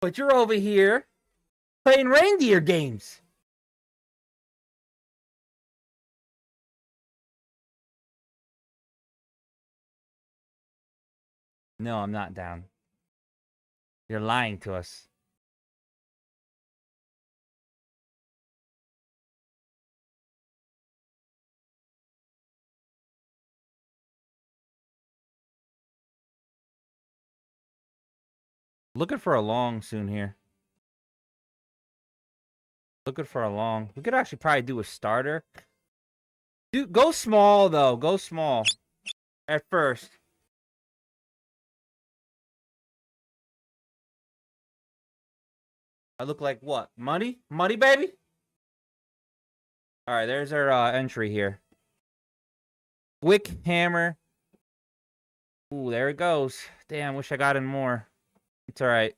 But you're over here playing reindeer games. No, I'm not down. You're lying to us. Looking for a long soon here. Looking for a long. We could actually probably do a starter. Dude, go small though. Go small. At first. I look like what? Money? Money, baby? Alright, there's our entry here. Wick hammer. Ooh, there it goes. Damn, wish I got in more. It's alright.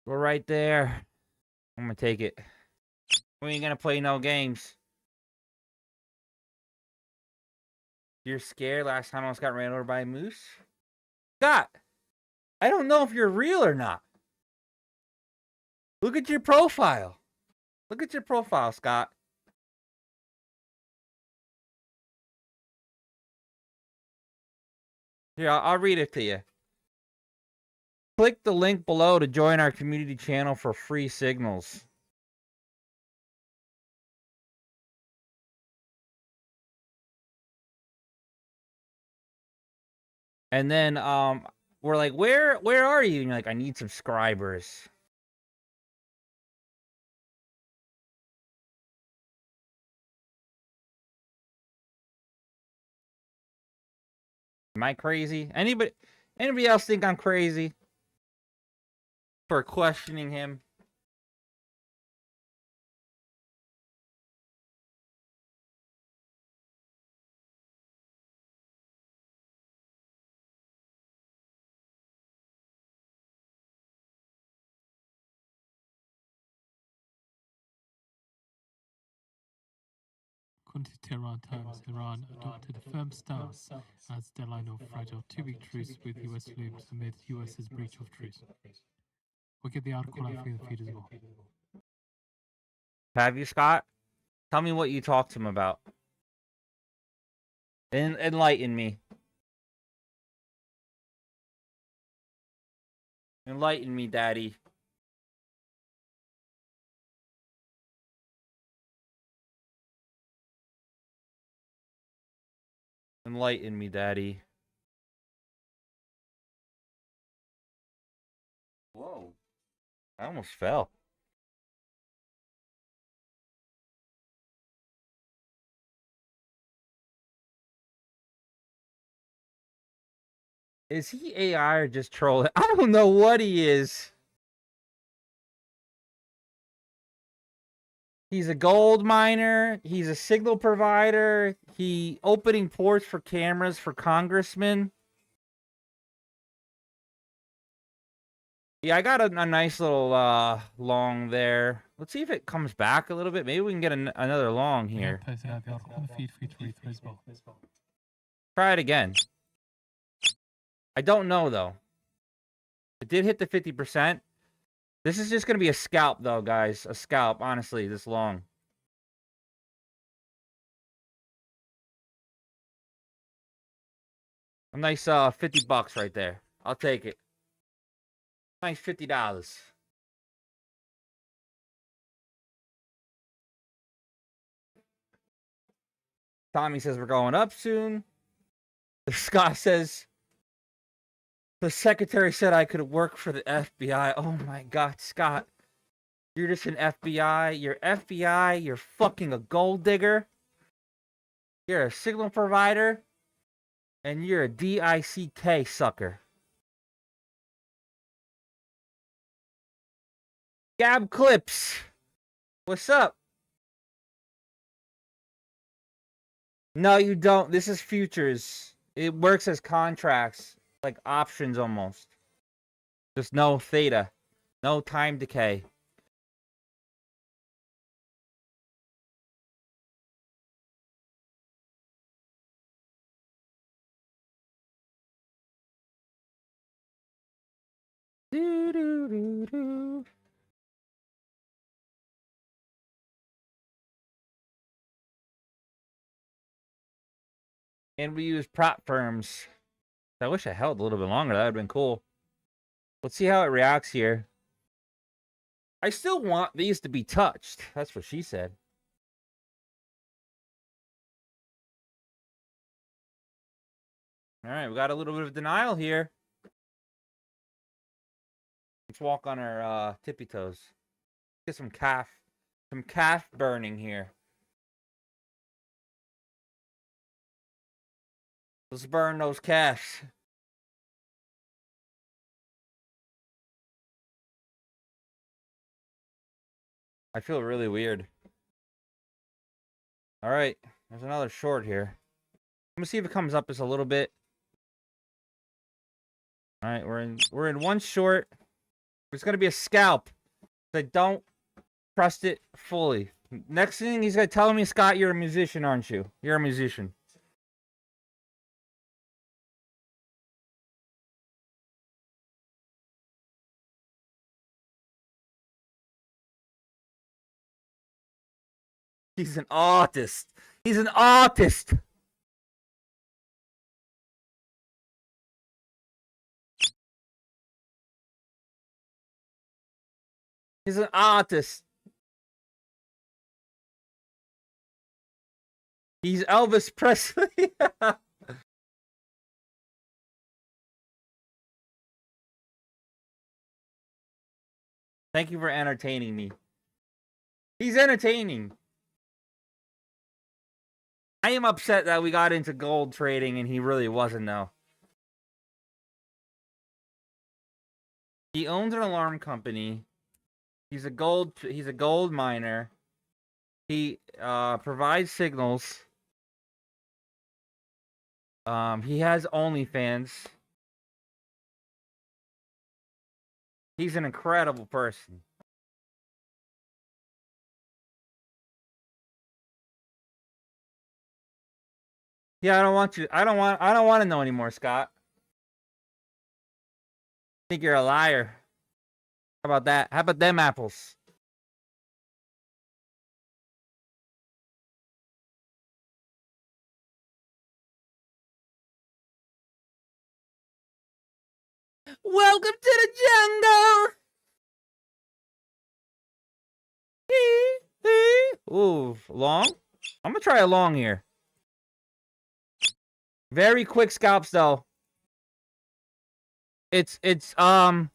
We're right there. I'm gonna take it. We ain't gonna play no games. You're scared? Last time I almost got ran over by a moose? Scott, I don't know if you're real or not. Look at your profile. Look at your profile, Scott. Here, I'll read it to you. Click the link below to join our community channel for free signals. And then we're like, where are you? And you're like, I need subscribers. Am I crazy? Anybody else think I'm crazy for questioning him? According to Tehran Times, Iran adopted a firm stance as deadline of fragile two-week truce with US looms amid US's breach of truce. We'll get the article out for you in the feed as well. Have you, Scott? Tell me what you talked to him about. Enlighten me. Enlighten me, Daddy. Enlighten me, Daddy. Whoa. I almost fell. Is he AI or just trolling? I don't know what he is. He's a gold miner. He's a signal provider. He opening ports for cameras for congressmen. Yeah, I got a nice little long there. Let's see if it comes back a little bit. Maybe we can get another long here. Posted out the article in the feed for you to read through as well. Try it again. I don't know, though. It did hit the 50%. This is just going to be a scalp, though, guys. A scalp, honestly, this long. A nice $50 right there. I'll take it. Nice $50. Tommy says we're going up soon. Scott says the secretary said I could work for the FBI. Oh my God, Scott. You're just an FBI. You're FBI. You're fucking a gold digger. You're a signal provider. And you're a DICK sucker. Gab Clips. What's up? No, you don't. This is futures. It works as contracts. Like options almost. Just no theta. No time decay. Do, do, do, do. And we use prop firms. I wish I held a little bit longer. That would have been cool. Let's see how it reacts here. I still want these to be touched. That's what she said. All right, we got a little bit of denial here. Let's walk on our tippy toes. Get some calf burning here. Let's burn those calves. I feel really weird. All right, there's another short here. Let me see if it comes up just a little bit. All right, we're in one short. It's gonna be a scalp. I don't trust it fully. Next thing he's gonna tell me, Scott, you're a musician, aren't you? You're a musician. He's an artist. He's an artist. He's an artist. He's Elvis Presley. Thank you for entertaining me. He's entertaining. I am upset that we got into gold trading and he really wasn't, though. He owns an alarm company. He's a gold miner. He provides signals. He has OnlyFans. He's an incredible person. Yeah, I don't want to know anymore, Scott. I think you're a liar. How about that? How about them apples? Welcome to the jungle. Ooh, long? I'm gonna try a long here. Very quick scalps though. It's Daddy?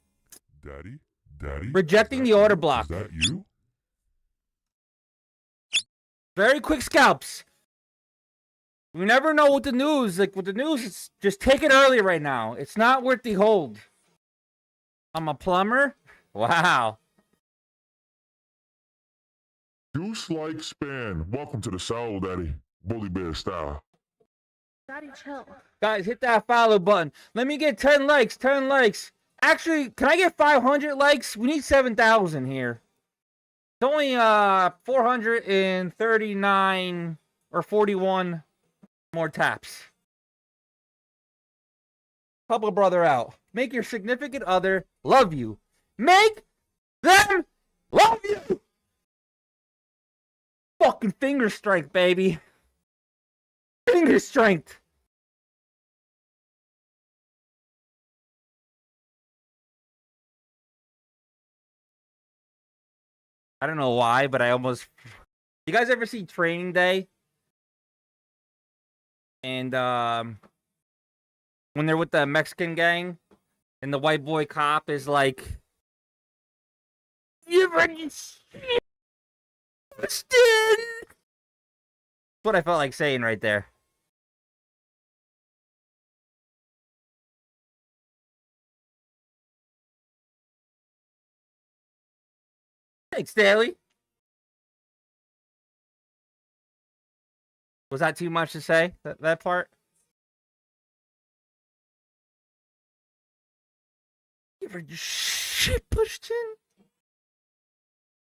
rejecting the order block. Is that you? Very quick scalps. We never know with the news. Like with the news, it's just take it early right now. It's not worth the hold. I'm a plumber. Wow. Juice like span. Welcome to the Soul Daddy. Bully Bear style. Daddy, chill. Guys, hit that follow button. Let me get 10 likes. 10 likes. Actually, can I get 500 likes? We need 7,000 here. It's only 439 or 41 more taps. Help a brother out. Make your significant other love you. Make them love you. Fucking finger strength, baby. Finger strength. I don't know why, but I almost... You guys ever see Training Day? And when they're with the Mexican gang, and the white boy cop is like, "You fucking shit." That's what I felt like saying right there. Thanks, Daly. Was that too much to say? That part? You ever just shit pushed in?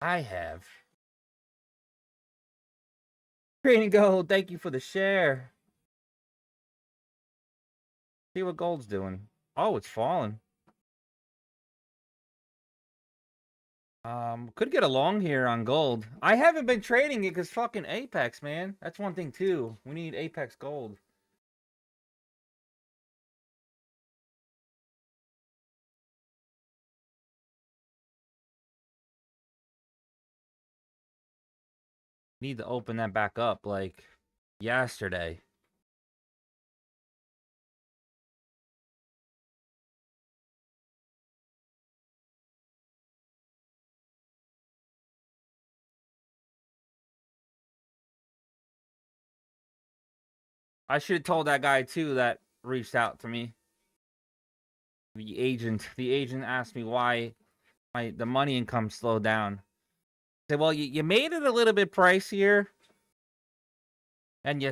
I have. Training Gold, thank you for the share. See what gold's doing. Oh, it's falling. Could get a long here on gold. I haven't been trading it because fucking Apex, man. That's one thing too. We need Apex gold. Need to open that back up like yesterday. I should have told that guy too that reached out to me. The agent asked me why the money income slowed down. I said, well, you made it a little bit pricier, and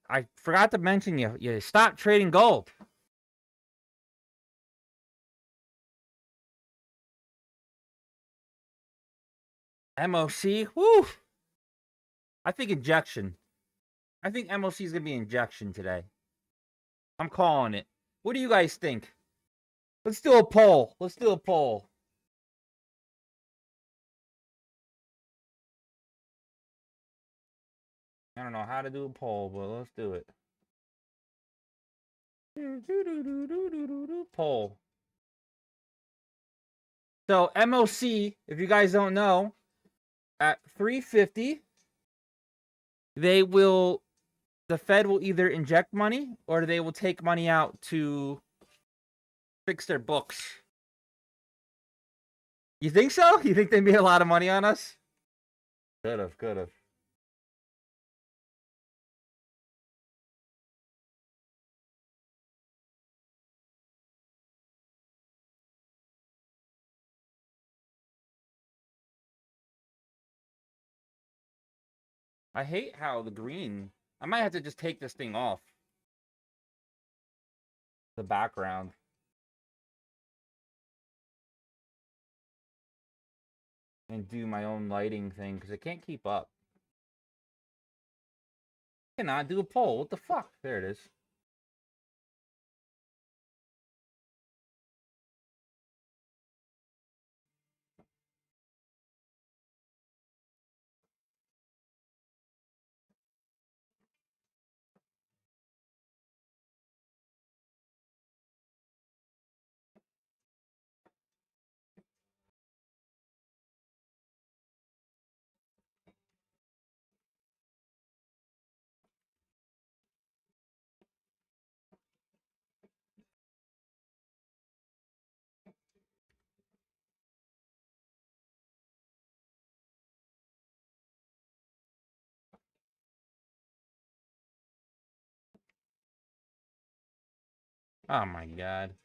I forgot to mention you stopped trading gold. MOC. Woo! I think injection. I think MOC is going to be injection today. I'm calling it. What do you guys think? Let's do a poll. Let's do a poll. I don't know how to do a poll, but let's do it. Poll. So MOC, if you guys don't know, at 350, the Fed will either inject money or they will take money out to fix their books. You think so? You think they made a lot of money on us? Could have. I hate how the green... I might have to just take this thing off. The background. And do my own lighting thing, because I can't keep up. I cannot do a poll. What the fuck? There it is. Oh my god.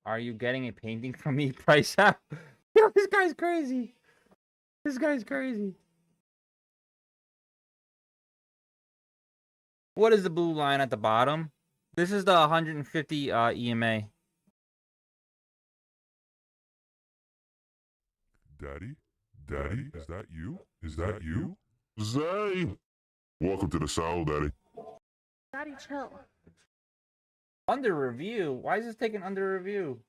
Are you getting a painting from me, Price out? Yo, this guy's crazy. This guy's crazy. What is the blue line at the bottom? This is the 150 EMA. Daddy? Daddy? Is that you? Is that you? Zay! Welcome to the cell, Daddy. Daddy, chill. Under review? Why is this taking under review?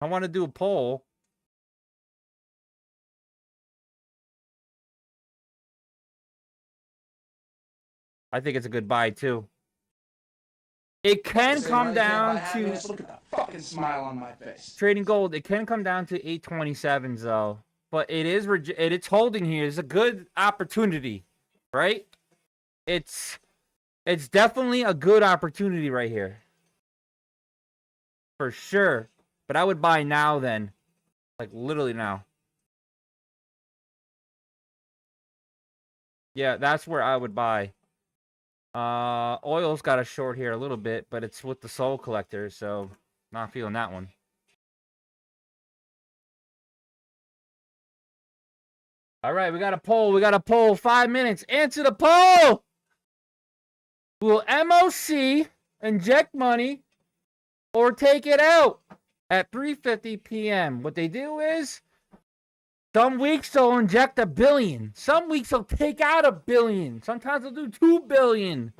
I want to do a poll. I think it's a good buy too. It can come down to look at that fucking smile on my face. trading gold. It can come down to 827s though, but it's holding here. It's a good opportunity, right? It's definitely a good opportunity right here, for sure. But I would buy now then, like literally now. Yeah, that's where I would buy. Oil's got a short here a little bit, but it's with the Soul Collector, so not feeling that one. All right, we got a poll. We got a poll. 5 minutes. Answer the poll. Will MOC inject money or take it out at 3:50 p.m.? What they do is some weeks they'll inject $1 billion. Some weeks they'll take out $1 billion. Sometimes they'll do $2 billion.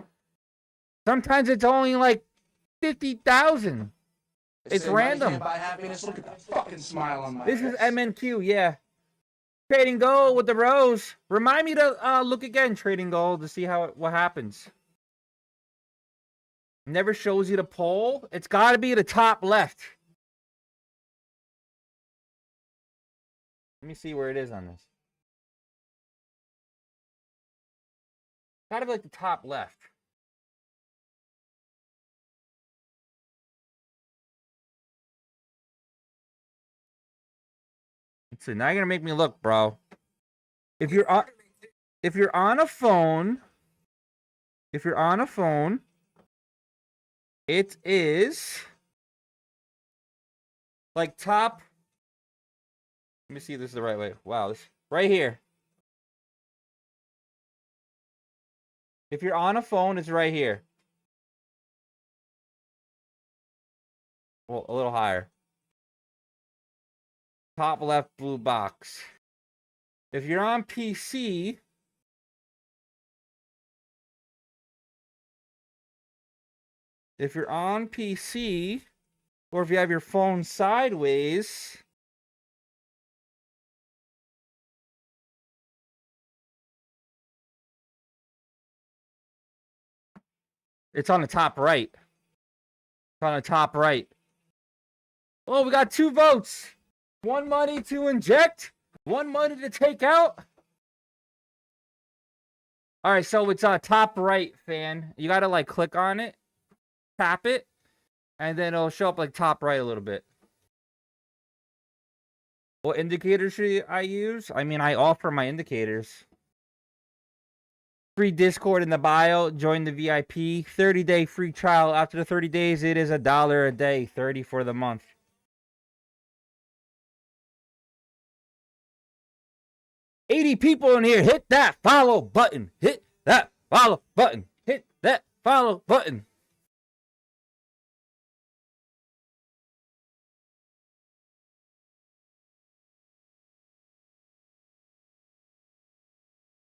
Sometimes it's only like 50,000. It's random. Can't buy happiness. Look at that fucking smile on my This face. is MNQ, yeah. Trading gold with the rose. Remind me to look again, trading gold, to see what happens. Never shows you the poll. It's got to be the top left. Let me see where it is on this. Gotta be like the top left. Let's see. Now you're gonna make me look, bro. If you're on a phone, it is like top. Let me see if this is the right way. Wow, this right here. If you're on a phone, it's right here. Well, a little higher. Top left blue box. If you're on PC, or if you have your phone sideways, it's on the top right. It's on the top right. Oh, we got 2 votes. 1 money to inject, 1 money to take out. All right, so it's top right, fan. You got to like click on it, tap it, and then it'll show up like top right a little bit. What indicator should I use? I mean, I offer my indicators. Free Discord in the bio. Join the VIP. 30-day free trial. After the 30 days, it is $1 a day. 30 for the month. $80 people in here. Hit that follow button. Hit that follow button. Hit that follow button.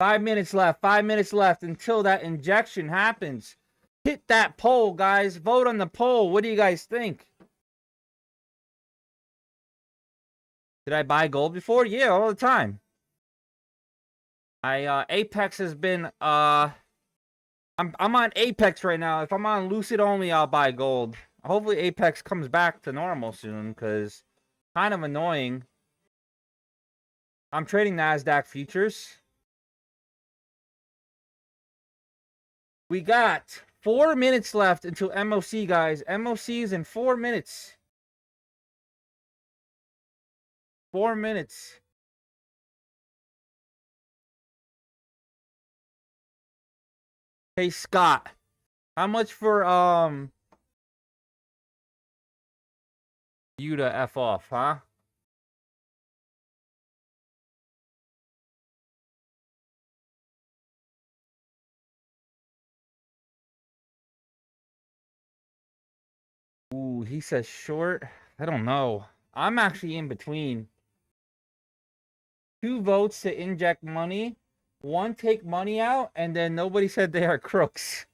Five minutes left until that injection happens. Hit that poll, guys. Vote on the poll. What do you guys think? Did I buy gold before? Yeah, all the time. Apex has been I'm on Apex right now. If I'm on Lucid only, I'll buy gold. Hopefully Apex comes back to normal soon, because kind of annoying. I'm trading Nasdaq futures. We got 4 minutes left until MOC, guys. MOC is in 4 minutes. 4 minutes. Hey, Scott. How much for you to F off, huh? Ooh, he says short. I don't know. I'm actually in between. 2 votes to inject money. 1 take money out, and then nobody said they are crooks.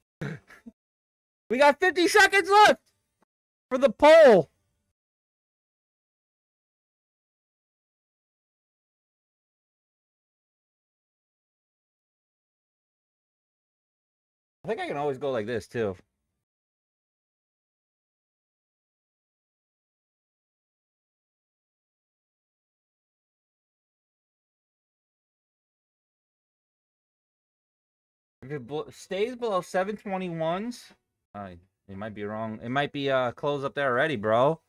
We got 50 seconds left for the poll. I think I can always go like this, too. If it stays below 721s, it might be wrong. It might be closed up there already, bro.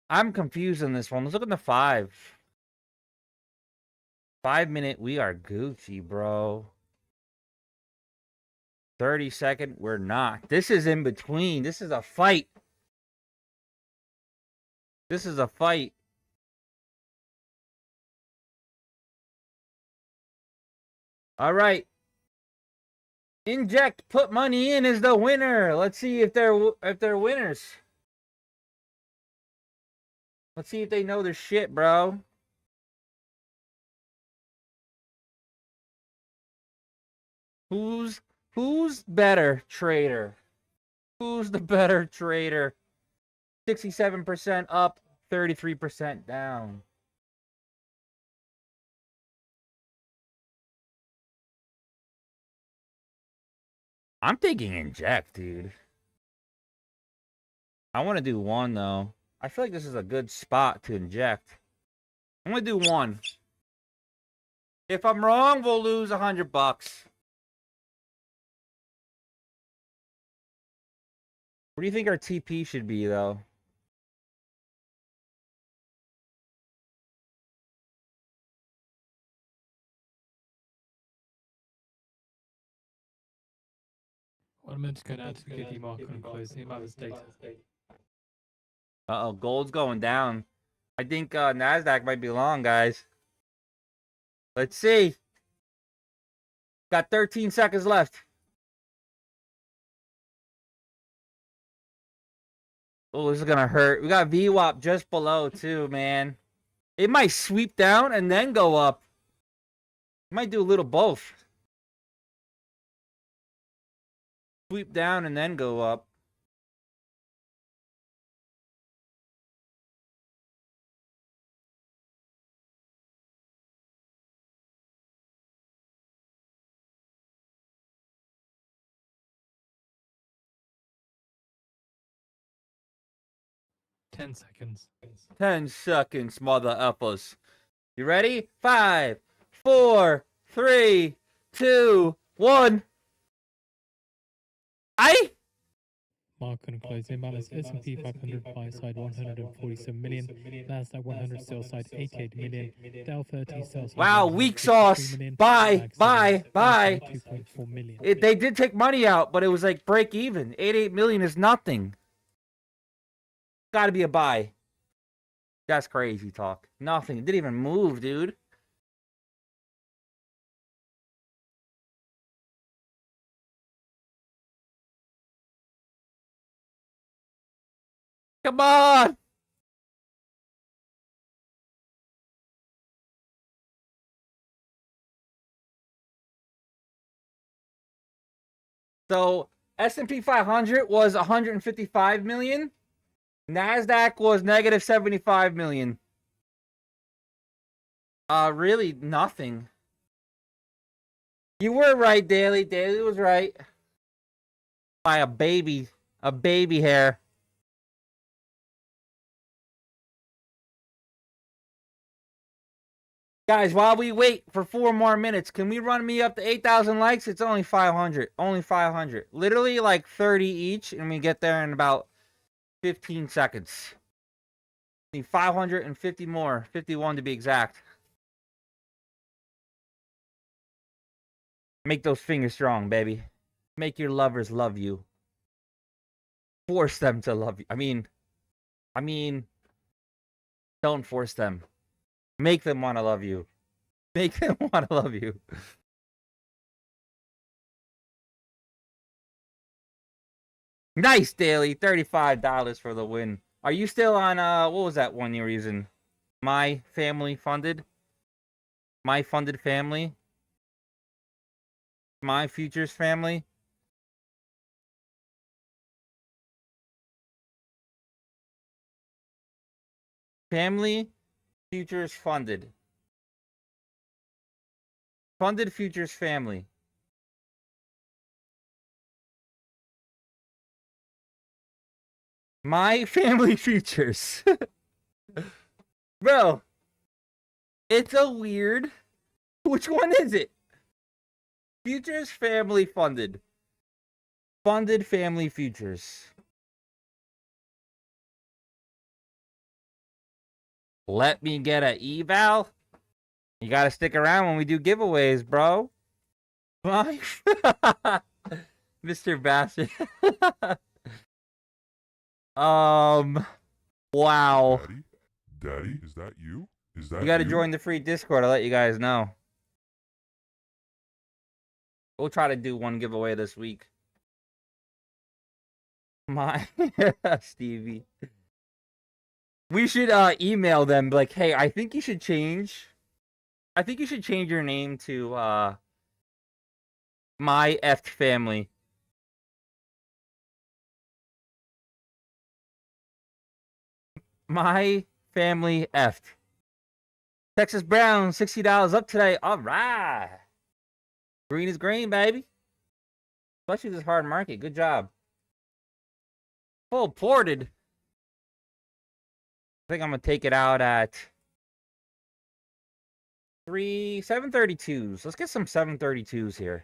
I'm confused on this one. Let's look at the 5. 5 minute, we are Gucci, bro. 30-second, we're not. This is in between. This is a fight. This is a fight. All right. Inject, put money in is the winner. Let's see if they're winners. Let's see if they know their shit, bro. Who's better trader? Who's the better trader? 67% up, 33% down. I'm thinking inject, dude. I want to do one, though. I feel like this is a good spot to inject. I'm going to do one. If I'm wrong, we'll lose $100. What do you think our TP should be, though? Well, I'm just going to add to the good market and closing about this data. Uh-oh, gold's going down. I think Nasdaq might be long, guys. Let's see. Got 13 seconds left. Oh, this is going to hurt. We got VWAP just below, too, man. It might sweep down and then go up. It might do a little both. Sweep down and then go up. Ten seconds. 10 seconds, mother uppers. You ready? 5, 4, 3, 2, 1. Market and closing balance. S&P 500 buy side 147 million. Nasdaq 100 sell side 88 million. Dow 30 sell side. Wow, weak sauce. Buy. 2.4 million. They did take money out, but it was like break even. 88 million is nothing. Gotta be a buy. That's crazy talk. Nothing. It didn't even move, dude. Come on. So S&P 500 was 155 million. Nasdaq was negative 75 million. Really nothing. You were right, Daly. Daly was right. By a baby hair. Guys, while we wait for 4 more minutes, can we run me up to 8,000 likes? It's only 500. Only 500. Literally like 30 each, and we get there in about 15 seconds. Need 550 more. 51 to be exact. Make those fingers strong, baby. Make your lovers love you. Force them to love you. I mean, don't force them. Make them want to love you. Make them want to love you. Nice, Daily. $35 for the win. Are you still on, what was that one you were using? My Family Funded? My Funded Family? My Futures Family? Family Futures Funded. Funded Futures Family. My Family Futures. Bro, it's a weird. Which one is it? Futures Family Funded. Funded Family Futures. Let me get a eval. You gotta stick around when we do giveaways, bro. My Mr. Bastard. Wow. Daddy, is that you? Is that You gotta join the free Discord. I'll let you guys know. We'll try to do one giveaway this week. My Stevie. We should email them like, hey, I think you should change your name to My Effed Family. My family effed. Texas Brown, $60 up today. All right. Green is green, baby. Especially this hard market. Good job. Full ported. I think I'm going to take it out at 732s. Let's get some 732s here.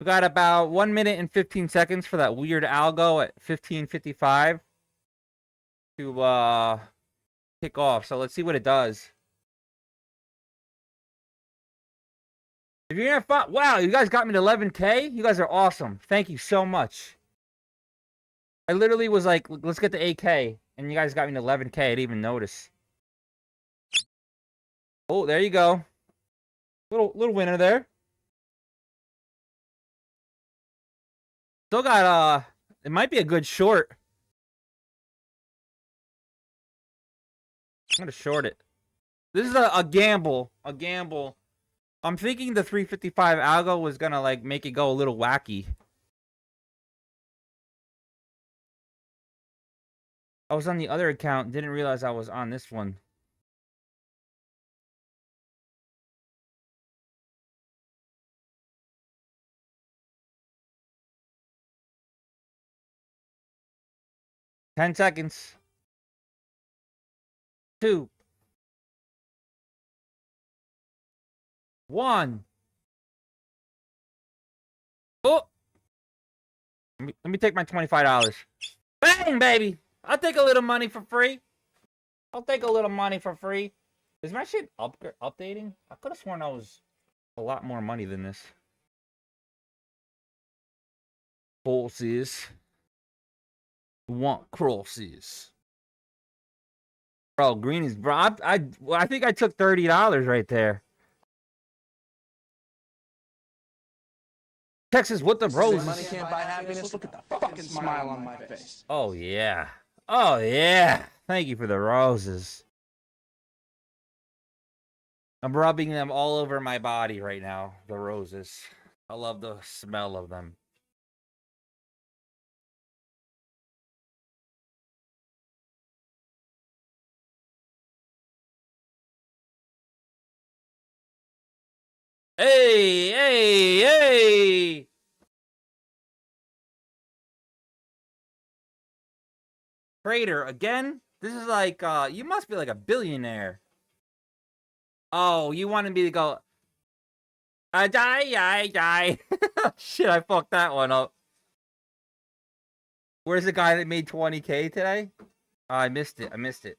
We got about 1 minute and 15 seconds for that weird algo at 15:55 to kick off. So let's see what it does. If you're gonna wow, you guys got me to 11K. You guys are awesome. Thank you so much. I literally was like, let's get to 8K, and you guys got me to 11K. I didn't even notice. Oh, there you go. Little winner there. Still got it might be a good short. I'm gonna short it. This is a gamble. A gamble. I'm thinking the 355 algo was gonna like make it go a little wacky. I was on the other account, didn't realize I was on this one. Ten seconds. 2, 1. Oh! Let me take my $25. Bang, baby! I'll take a little money for free. I'll take a little money for free. Is my shit updating? I could have sworn I was a lot more money than this. Horses. Want crosses. Bro, green is bro. I think I took $30 right there. Texas, what the roses? Money can't buy happiness. Look at the fucking smile on my face. Oh yeah. Oh yeah. Thank you for the roses. I'm rubbing them all over my body right now. The roses. I love the smell of them. Hey, hey, hey! Trader, again? This is like, you must be like a billionaire. Oh, you wanted me to go... die. Shit, I fucked that one up. Where's the guy that made 20K today? Oh, I missed it.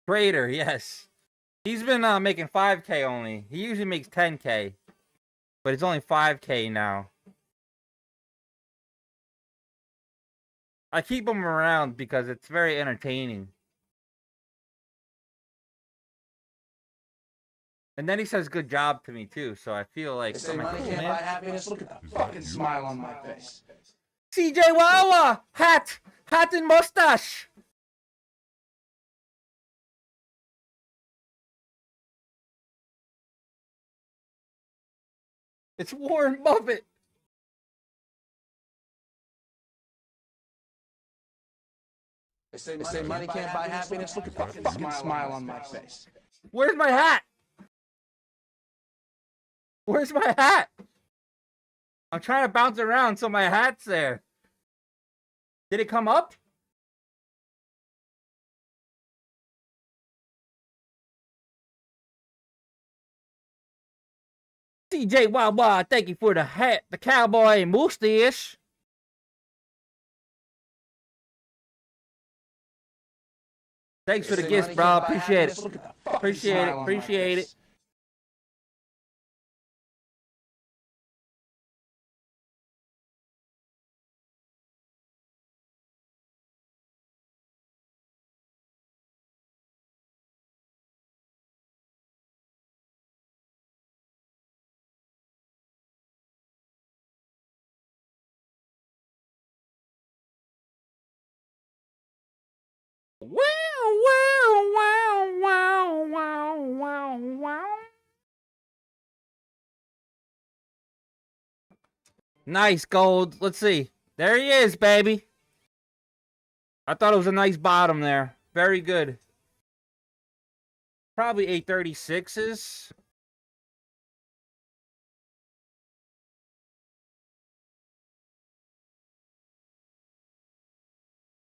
Trader, yes. He's been making 5K only. He usually makes 10K. But it's only 5K now. I keep him around because it's very entertaining. And then he says good job to me too, so I feel like... They say money can't buy happiness. Look at the fucking smile on my face. CJ Wawa! Hat and mustache! It's Warren Buffett! They say money can't buy happiness. Look at the fucking smile on my face. Where's my hat? Where's my hat? I'm trying to bounce around so my hat's there. Did it come up? CJ Wawa, thank you for the hat, the cowboy mustache. Thanks for the gifts, bro. Appreciate it. Appreciate it. Wow. Nice gold. Let's see. There he is, baby. I thought it was a nice bottom there. Very good. Probably 836s.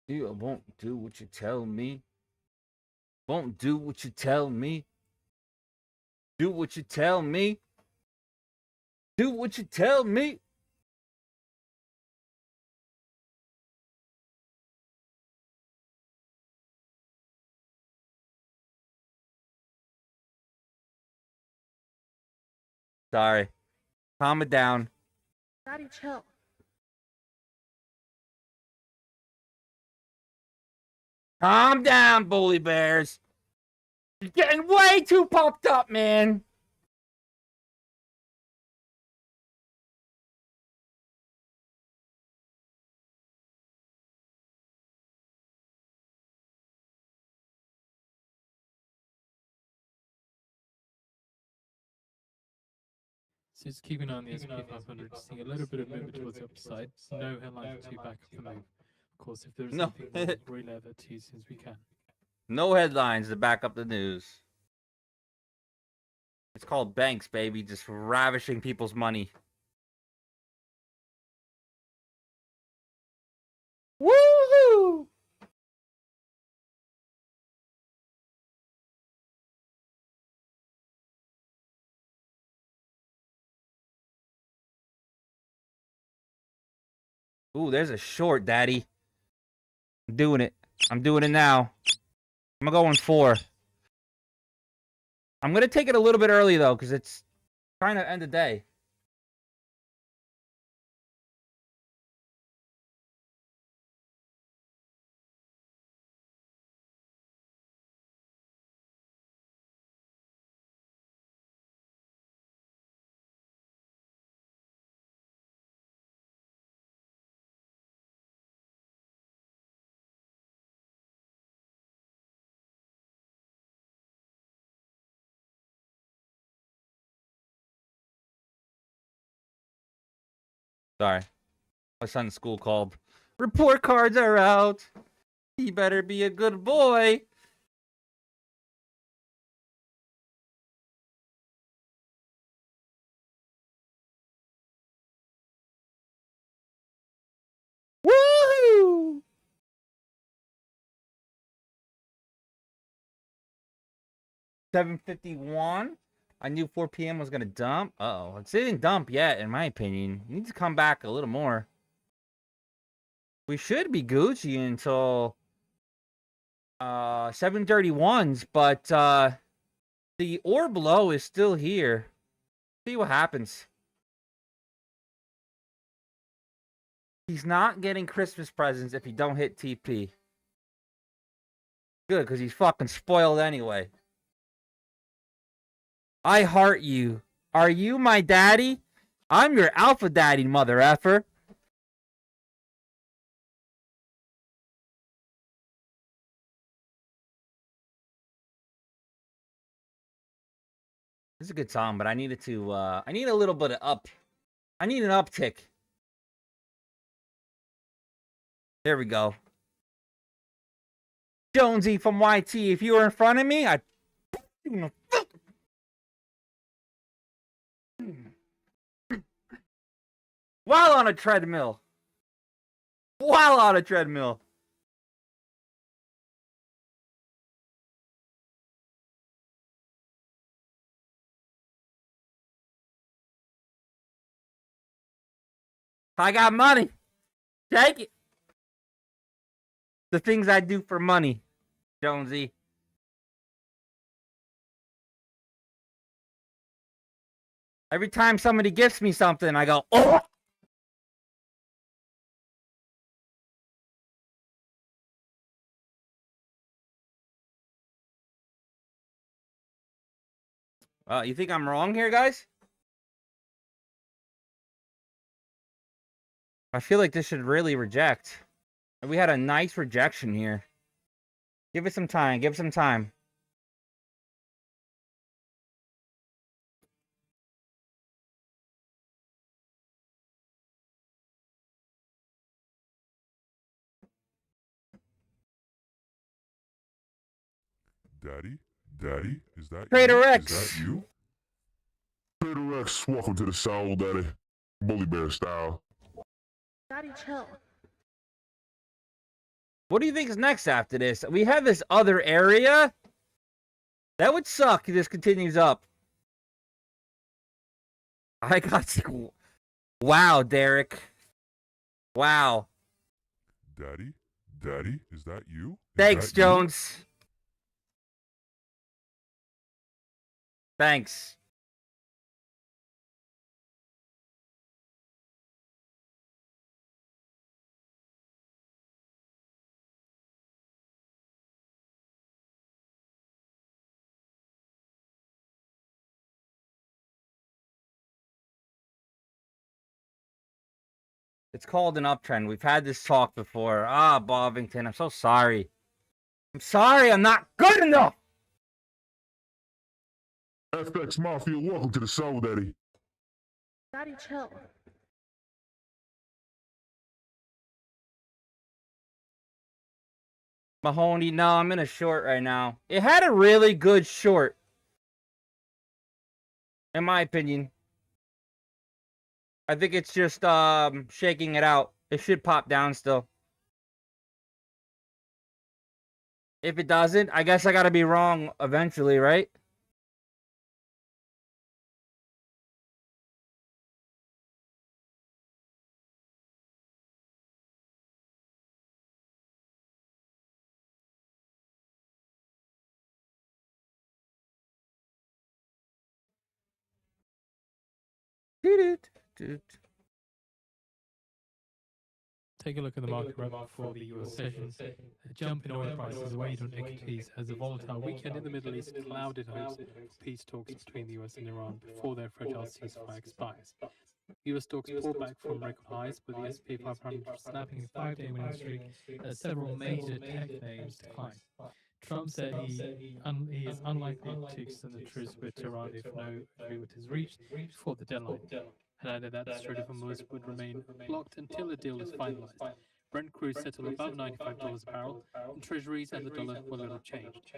You won't do what you tell me. Won't do what you tell me. Do what you tell me. Do what you tell me. Sorry. Calm it down. Daddy, chill. Calm down, bully bears. You're getting way too pumped up, man. So just keep an eye on the S&P 500, seeing a little bit of movement towards the upside. No headlines to back up the move. Of course, if there's No. anything more, we'll relay that to you as soon as we can. No headlines to back up the news. It's called banks, baby, just ravishing people's money. Woohoo! Ooh, there's a short, daddy. I'm doing it. I'm doing it now. I'm going 4. I'm going to take it a little bit early, though, because it's trying to end the day. Sorry. My son's school called. Report cards are out. He better be a good boy. Woohoo! $7.51. I knew 4 p.m. was gonna dump. Uh-oh. It didn't dump yet, in my opinion. It needs to come back a little more. We should be Gucci until 7:31s, but the orb low is still here. See what happens. He's not getting Christmas presents if he don't hit TP. Good, because he's fucking spoiled anyway. I heart you. Are you my daddy? I'm your alpha daddy, mother effer. This is a good song, but I needed to, I need a little bit of up. I need an uptick. There we go. Jonesy from YT, if you were in front of me, I'd... While on a treadmill. While on a treadmill. I got money. Take it. The things I do for money, Jonesy. Every time somebody gifts me something, I go, oh! You think I'm wrong here, guys? I feel like this should really reject. We had a nice rejection here. Give it some time. Give it some time. Daddy, is that Trader you? X. Is that you? Trader X, welcome to the Soul Daddy. Bully Bear style. Daddy, chill. What do you think is next after this? We have this other area. That would suck if this continues up. I got you. Wow, Derek. Wow. Daddy, is that you? Is Thanks, that you? Jones. Thanks. It's called an uptrend. We've had this talk before. Ah, Bovington, I'm so sorry. I'm sorry, I'm not good enough. FX Mafia, welcome to the Soul Daddy. Daddy, chill. Mahoney, no, I'm in a short right now. It had a really good short, in my opinion. I think it's just shaking it out. It should pop down still. If it doesn't, I guess I gotta be wrong eventually, right? Take a look at the market right before the US session. A jump in oil prices weighed on equities as a volatile weekend in the Middle East clouded hopes for peace talks between the US and Iran before their fragile ceasefire expires. US stocks pulled back from record highs, with the S&P 500 snapping a 5-day winning streak as several major tech names declined. Trump said he is unlikely to extend the truce with Tehran if no agreement is reached before the deadline, and added that the Strait of Hormuz would remain blocked until a deal is finalized. Brent crude settled above $95 a barrel, and treasuries and the dollar were little changed.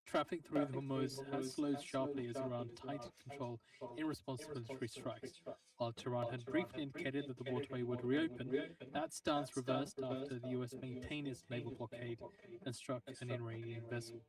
Traffic through the Hormuz has slowed sharply as Iran tightened control in response to military strikes. While Tehran had briefly indicated that the waterway would reopen, that stance reversed after the US maintained its naval blockade and struck an Iranian vessel.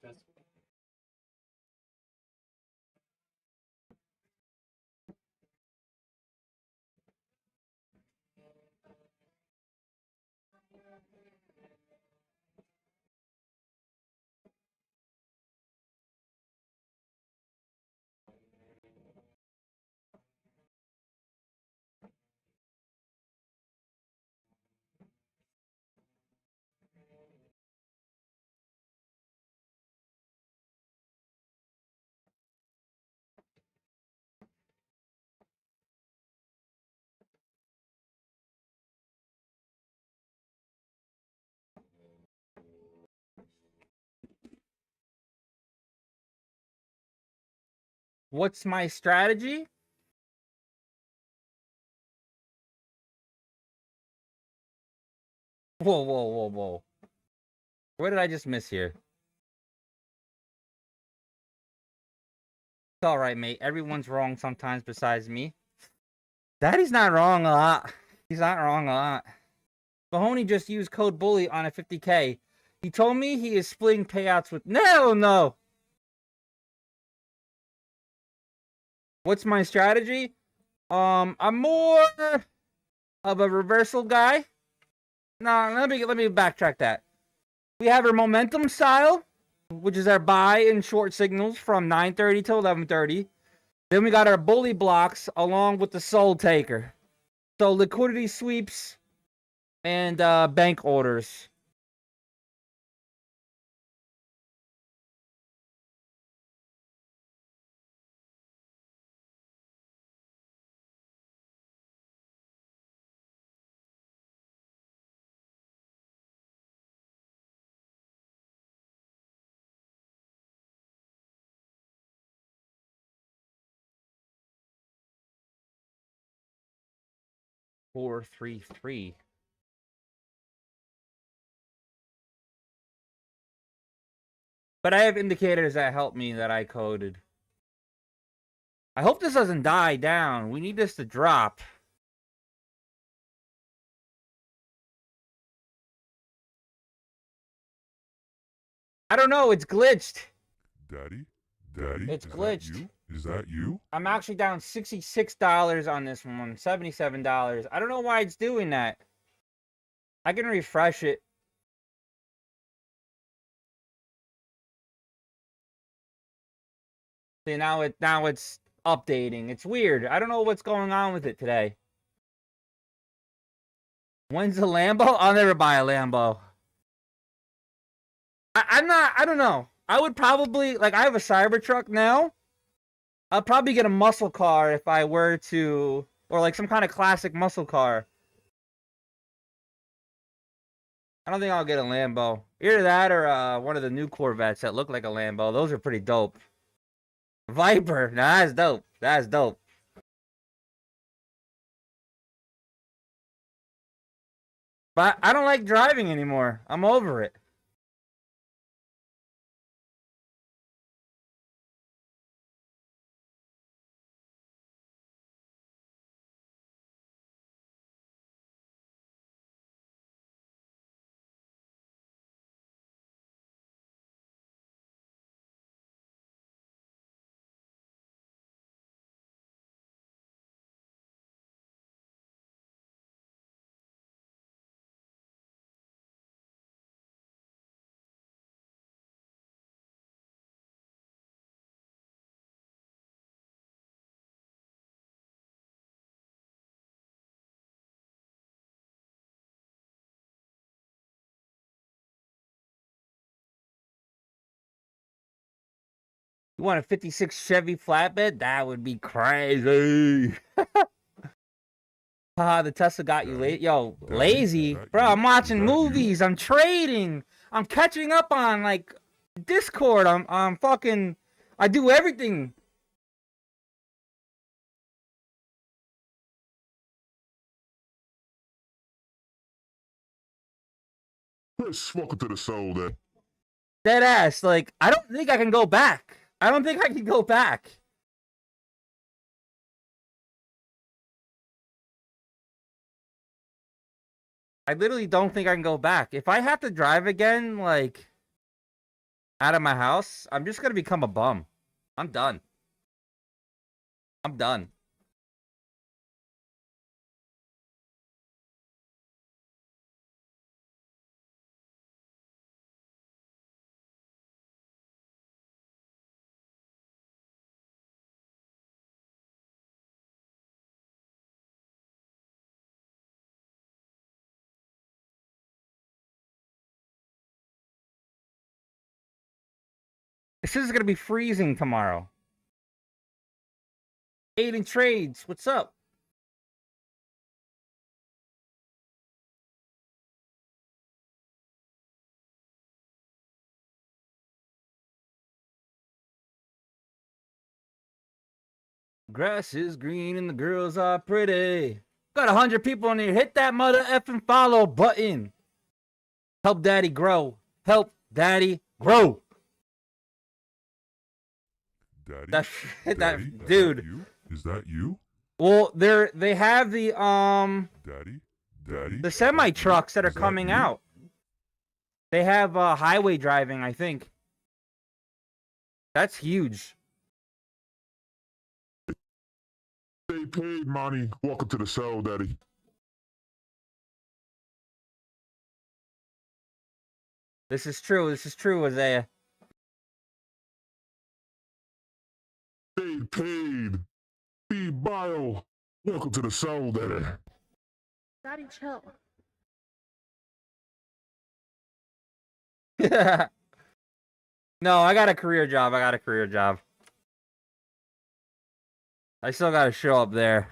What's my strategy? Whoa, whoa, whoa, whoa. What did I just miss here? It's alright, mate. Everyone's wrong sometimes besides me. Daddy's not wrong a lot. He's not wrong a lot. Mahoney just used code bully on a 50K. He told me he is splitting payouts with... No! What's my strategy? I'm more of a reversal guy. No, let me backtrack that. We have our momentum style, which is our buy and short signals from 9:30 to 11:30. Then we got our bully blocks along with the soul taker. So liquidity sweeps and bank orders. Four, three, three. But I have indicators that help me that I coded. I hope this doesn't die down. We need this to drop. I don't know. It's glitched. Daddy? It's Is glitched. That you? Is that you? I'm actually down $66 on this one. $77. I don't know why it's doing that. I can refresh it. See, now it's updating. It's weird. I don't know what's going on with it today. When's the Lambo? I'll never buy a Lambo. I don't know. I would probably, like, I have a Cybertruck now. I'll probably get a muscle car if I were to, or like some kind of classic muscle car. I don't think I'll get a Lambo. Either that or one of the new Corvettes that look like a Lambo. Those are pretty dope. Viper. Nah, that's dope. That's dope. But I don't like driving anymore. I'm over it. You want a 56 Chevy flatbed? That would be crazy. Haha, the Tesla got you late. Yo, lazy? Bro, I'm watching movies. I'm trading. I'm catching up on, like, Discord. I'm fucking... I do everything. Chris, welcome to the soul that. Dead ass. Like, I don't think I can go back. I don't think I can go back. I literally don't think I can go back. If I have to drive again, like, out of my house, I'm just gonna become a bum. I'm done. I'm done. This is gonna be freezing tomorrow. Aiden Trades, what's up? Grass is green and the girls are pretty. Got 100 people in here. Hit that mother effing follow button. Help daddy grow. Help daddy grow. Daddy? That dude. Is that you? Well, they have the Daddy? the semi trucks that are coming out. They have highway driving, I think. That's huge. Stay paid, Monty. Welcome to the cell, Daddy. This is true. This is true, Isaiah. Stay paid. Be bio. Welcome to the cell, Daddy. Daddy, chill. No, I got a career job. I got a career job. I still got to show up there.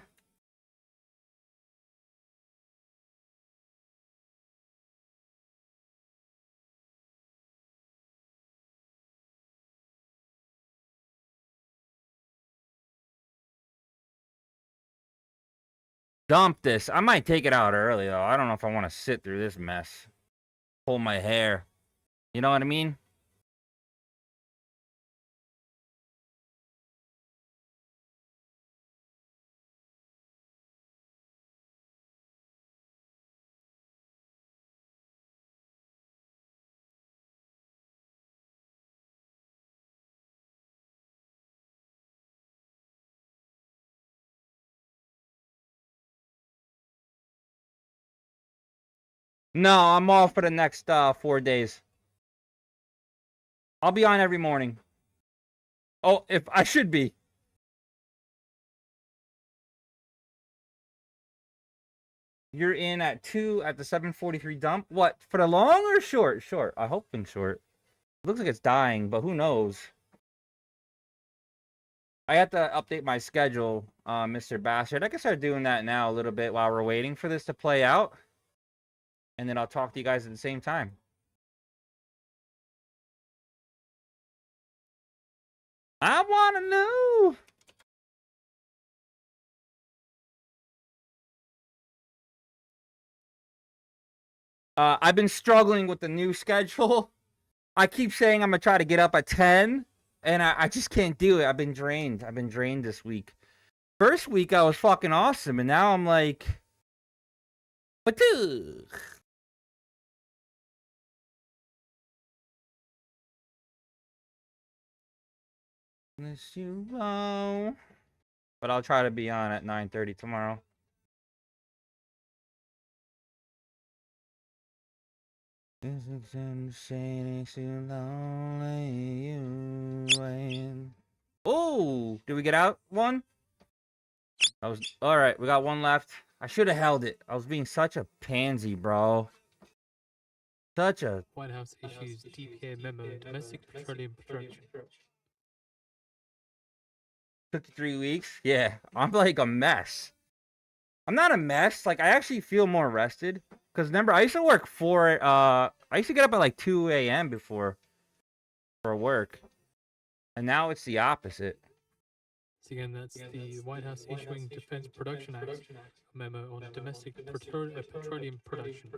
Dump this. I might take it out early, though. I don't know if I want to sit through this mess. Pull my hair. You know what I mean? No, I'm off for the next 4 days. I'll be on every morning. Oh, if I should be. You're in at 2 at the 7:43 dump. What, for the long or short? Short. I'm hoping short. It looks like it's dying, but who knows? I have to update my schedule, Mr. Bastard. I can start doing that now a little bit while we're waiting for this to play out. And then I'll talk to you guys at the same time. I want to know. I've been struggling with the new schedule. I keep saying I'm going to try to get up at 10, and I just can't do it. I've been drained. I've been drained this week. First week, I was fucking awesome, and now I'm like, what the? Miss you, oh. But I'll try to be on at 9:30 tomorrow. This is insane, too lonely, you win. Oh, did we get out one? That was all right. We got one left. I should have held it. I was being such a pansy, bro. Such a White House issues DPA memo on domestic petroleum production. took 3 weeks. Yeah, I'm like a mess. I'm not a mess. Like I actually feel more rested. Cause remember, I used to work I used to get up at like 2 a.m. before for work, and now it's the opposite. So again, that's the White House issuing Defense Production Act memo on domestic petroleum production.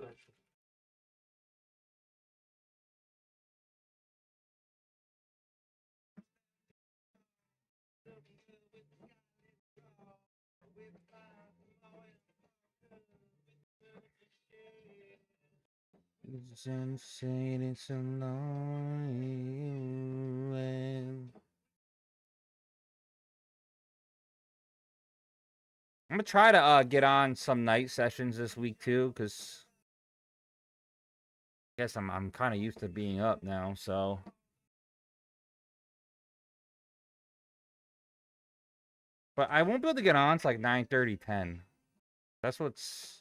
It's insane, it's so lonely. I'm gonna try to get on some night sessions this week too, cause I guess I'm kind of used to being up now, so. But I won't be able to get on to like 9:30, 10. That's what's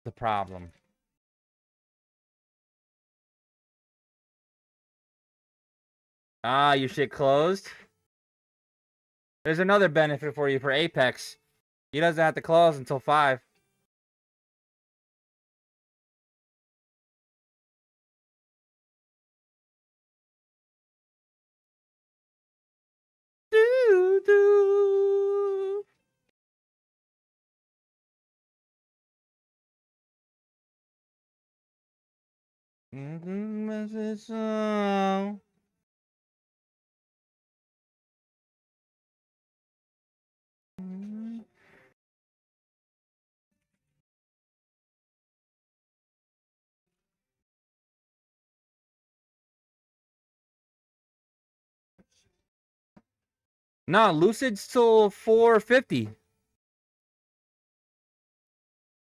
the problem. Ah, your shit closed? There's another benefit for you for Apex. He doesn't have to close until 5. Do, do. Message song. No, Lucid's till 4:50.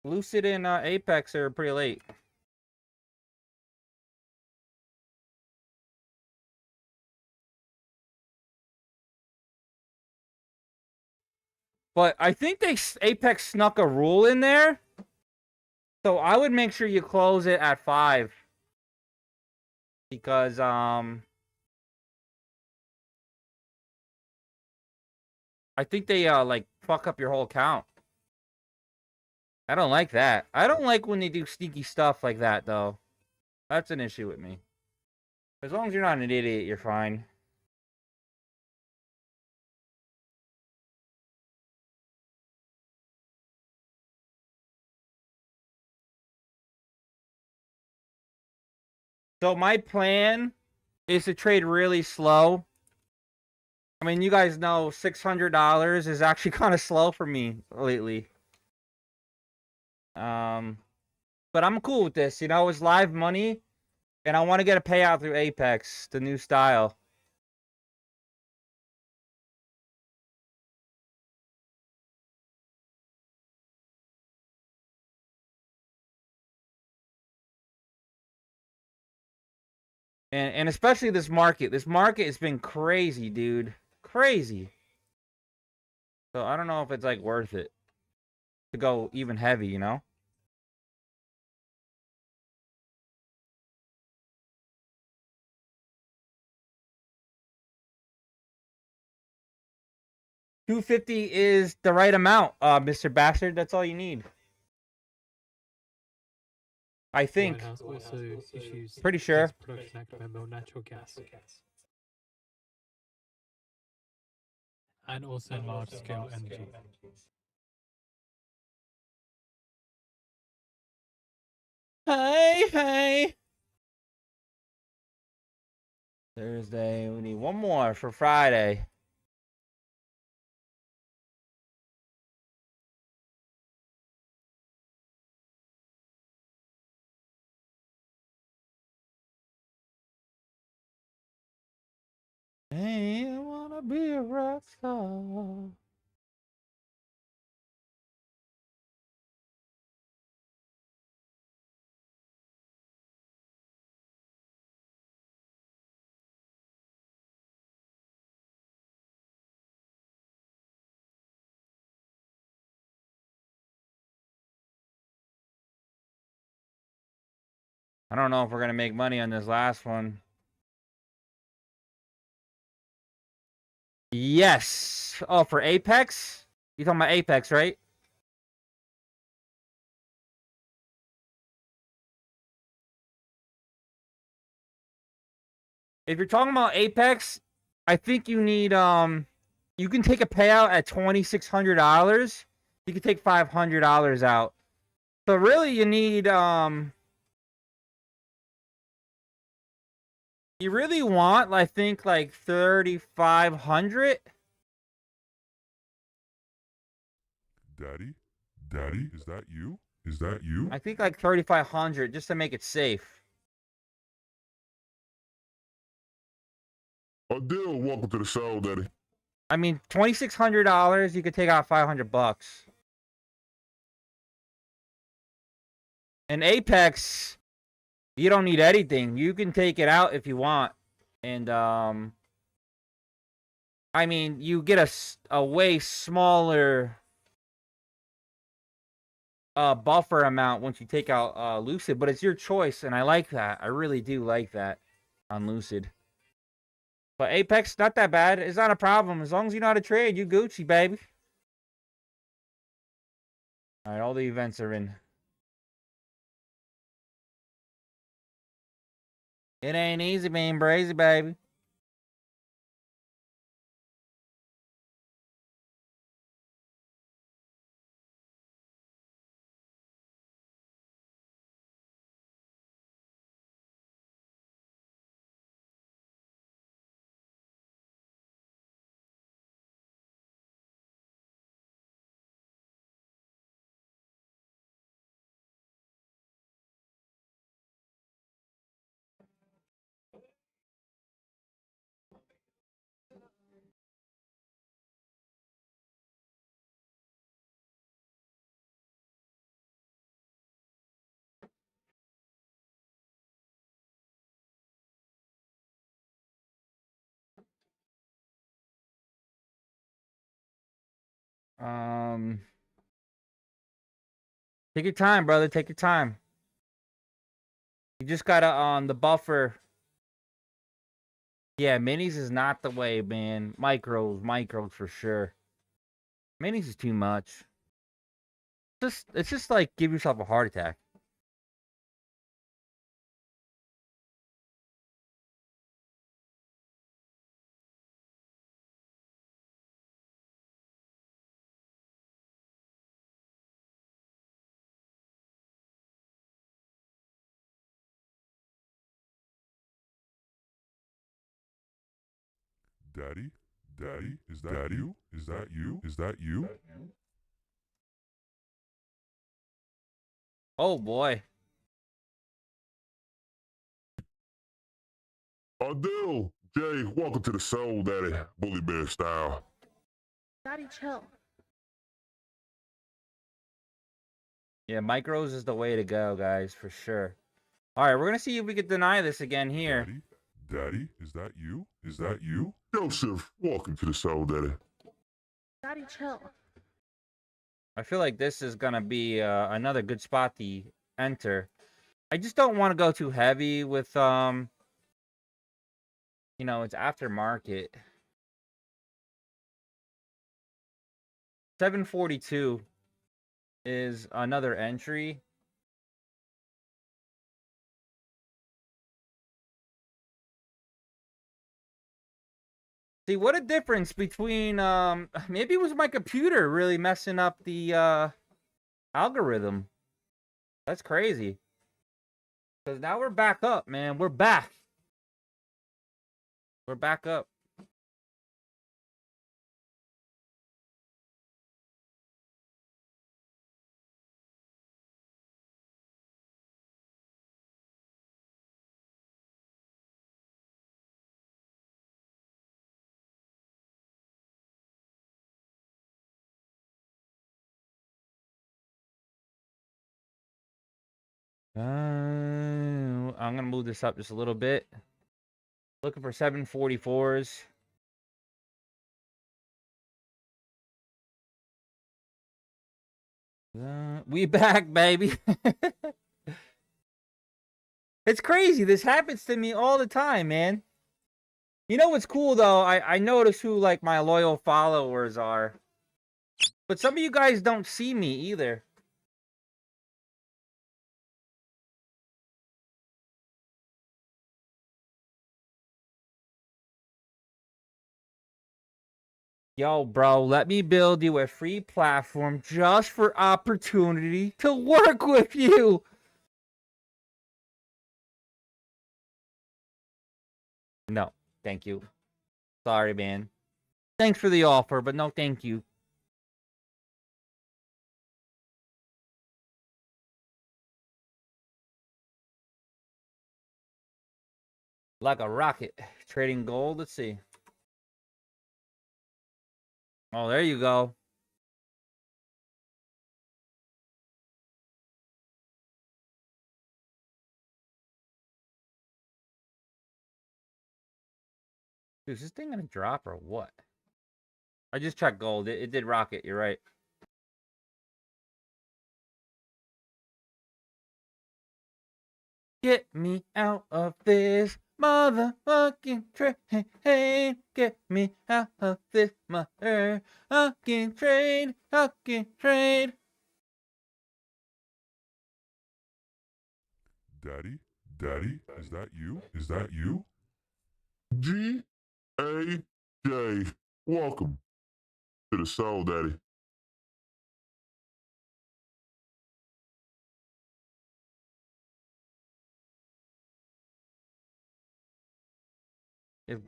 Lucid and Apex are pretty late. But I think Apex snuck a rule in there. So I would make sure you close it at 5. Because I think they like fuck up your whole account. I don't like that. I don't like when they do sneaky stuff like that though. That's an issue with me. As long as you're not an idiot, you're fine. So my plan is to trade really slow. I mean, you guys know $600 is actually kind of slow for me lately. But I'm cool with this. You know, it's live money, and I want to get a payout through Apex, the new style. And especially this market. This market has been crazy, dude. Crazy. So I don't know if it's like worth it to go even heavy, you know? $250 is the right amount, Mr. Bastard. That's all you need. I think. White House also issues Pretty sure. Gas Production Act member on natural gas. And also large-scale energy. Hey, hey. Thursday. We need one more for Friday. Hey, I wanna be a rock star. I don't know if we're gonna make money on this last one. Yes. Oh, for Apex? You talking about Apex, right? If you're talking about Apex, I think you need you can take a payout at $2,600. You can take $500 out. So really you need you really want I think like 3,500. Daddy? Daddy? Is that you? Is that you? I think like 3,500 just to make it safe. Adele, welcome to the show, Daddy. I mean, $2,600, you could take out $500. And Apex, you don't need anything. You can take it out if you want. And I mean, you get a way smaller buffer amount once you take out Lucid, but it's your choice, and I like that. I really do like that on Lucid. But Apex, not that bad. It's not a problem. As long as you know how to trade, you Gucci, baby. All right, all the events are in. It ain't easy being brazy, baby. Take your time, brother. Take your time. You just gotta the buffer. Yeah, minis is not the way, man. Micros for sure. Minis is too much. It's just like give yourself a heart attack. Daddy? Daddy? Is that you? Is that you? Is that you? Oh boy. Adele! Jay, welcome to the show, Daddy. Bully Bear style. Daddy, chill. Yeah, micros is the way to go, guys, for sure. All right, we're gonna see if we can deny this again here. Daddy? Daddy, is that you? Is that you? Joseph, welcome to the Soul Daddy. Daddy, chill. I feel like this is gonna be another good spot to enter. I just don't want to go too heavy with it's aftermarket. 742 is another entry. See, what a difference between maybe it was my computer really messing up the algorithm. That's crazy. Because now we're back up, man. We're back. We're back up. I'm gonna move this up just a little bit. Looking for 744s. We back, baby. It's crazy. This happens to me all the time, man. You know what's cool though? I notice who like my loyal followers are. But some of you guys don't see me either. Yo, bro, let me build you a free platform just for opportunity to work with you. No, thank you. Sorry, man. Thanks for the offer, but no thank you. Like a rocket. Trading gold, let's see. Oh, there you go. Dude, is this thing gonna drop or what? I just checked gold. It did rocket, you're right. Get me out of this motherfucking train. Get me out of this motherfucking train. Fucking train. Daddy? Daddy, is that you? Is that you? G-A-J. Welcome to the Soul Daddy.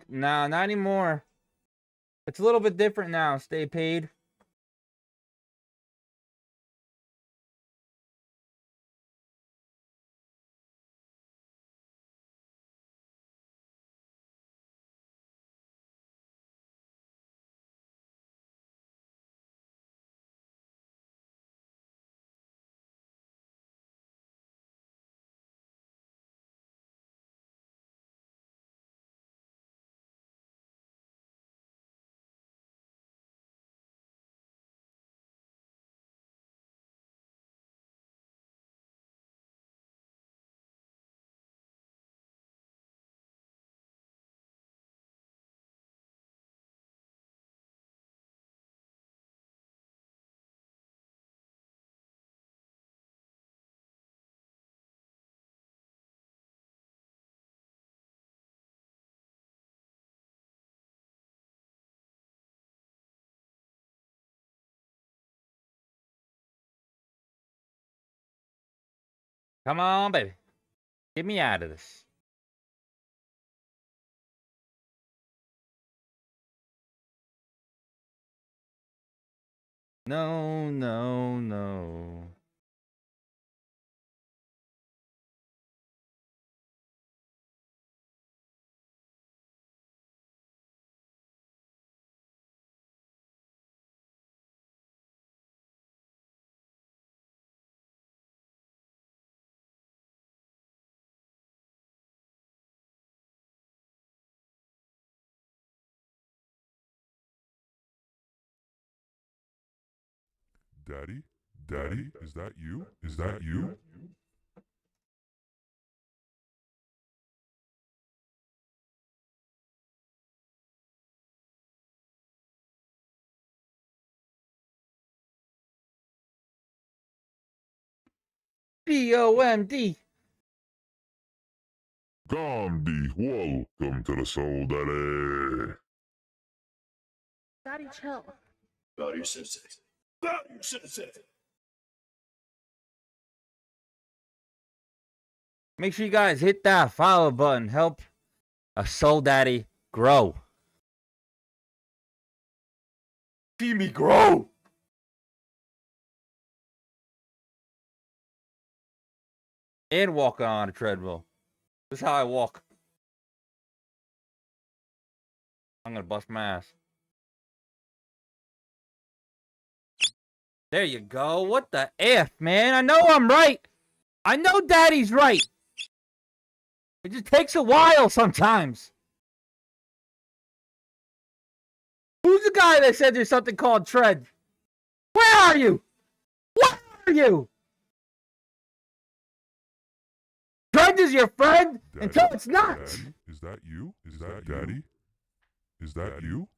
Nah, not anymore. It's a little bit different now. Stay paid. Come on, baby. Get me out of this. No, no, no. Daddy? Daddy? Is that you? Is that you? BOMD. Gandhi, welcome to the Soul Daddy. Daddy, chill. Value Sensei. Value Sensei. Make sure you guys hit that follow button. Help a Soul Daddy grow. See me grow. And walking on a treadmill. This is how I walk. I'm gonna bust my ass. There you go. What the F, man? I know I'm right. I know Daddy's right. It just takes a while sometimes. Who's the guy that said there's something called tread? Where are you? Where are you? Tread is your friend Daddy, until it's not. Daddy? Is that you? Is that Daddy? Is that you?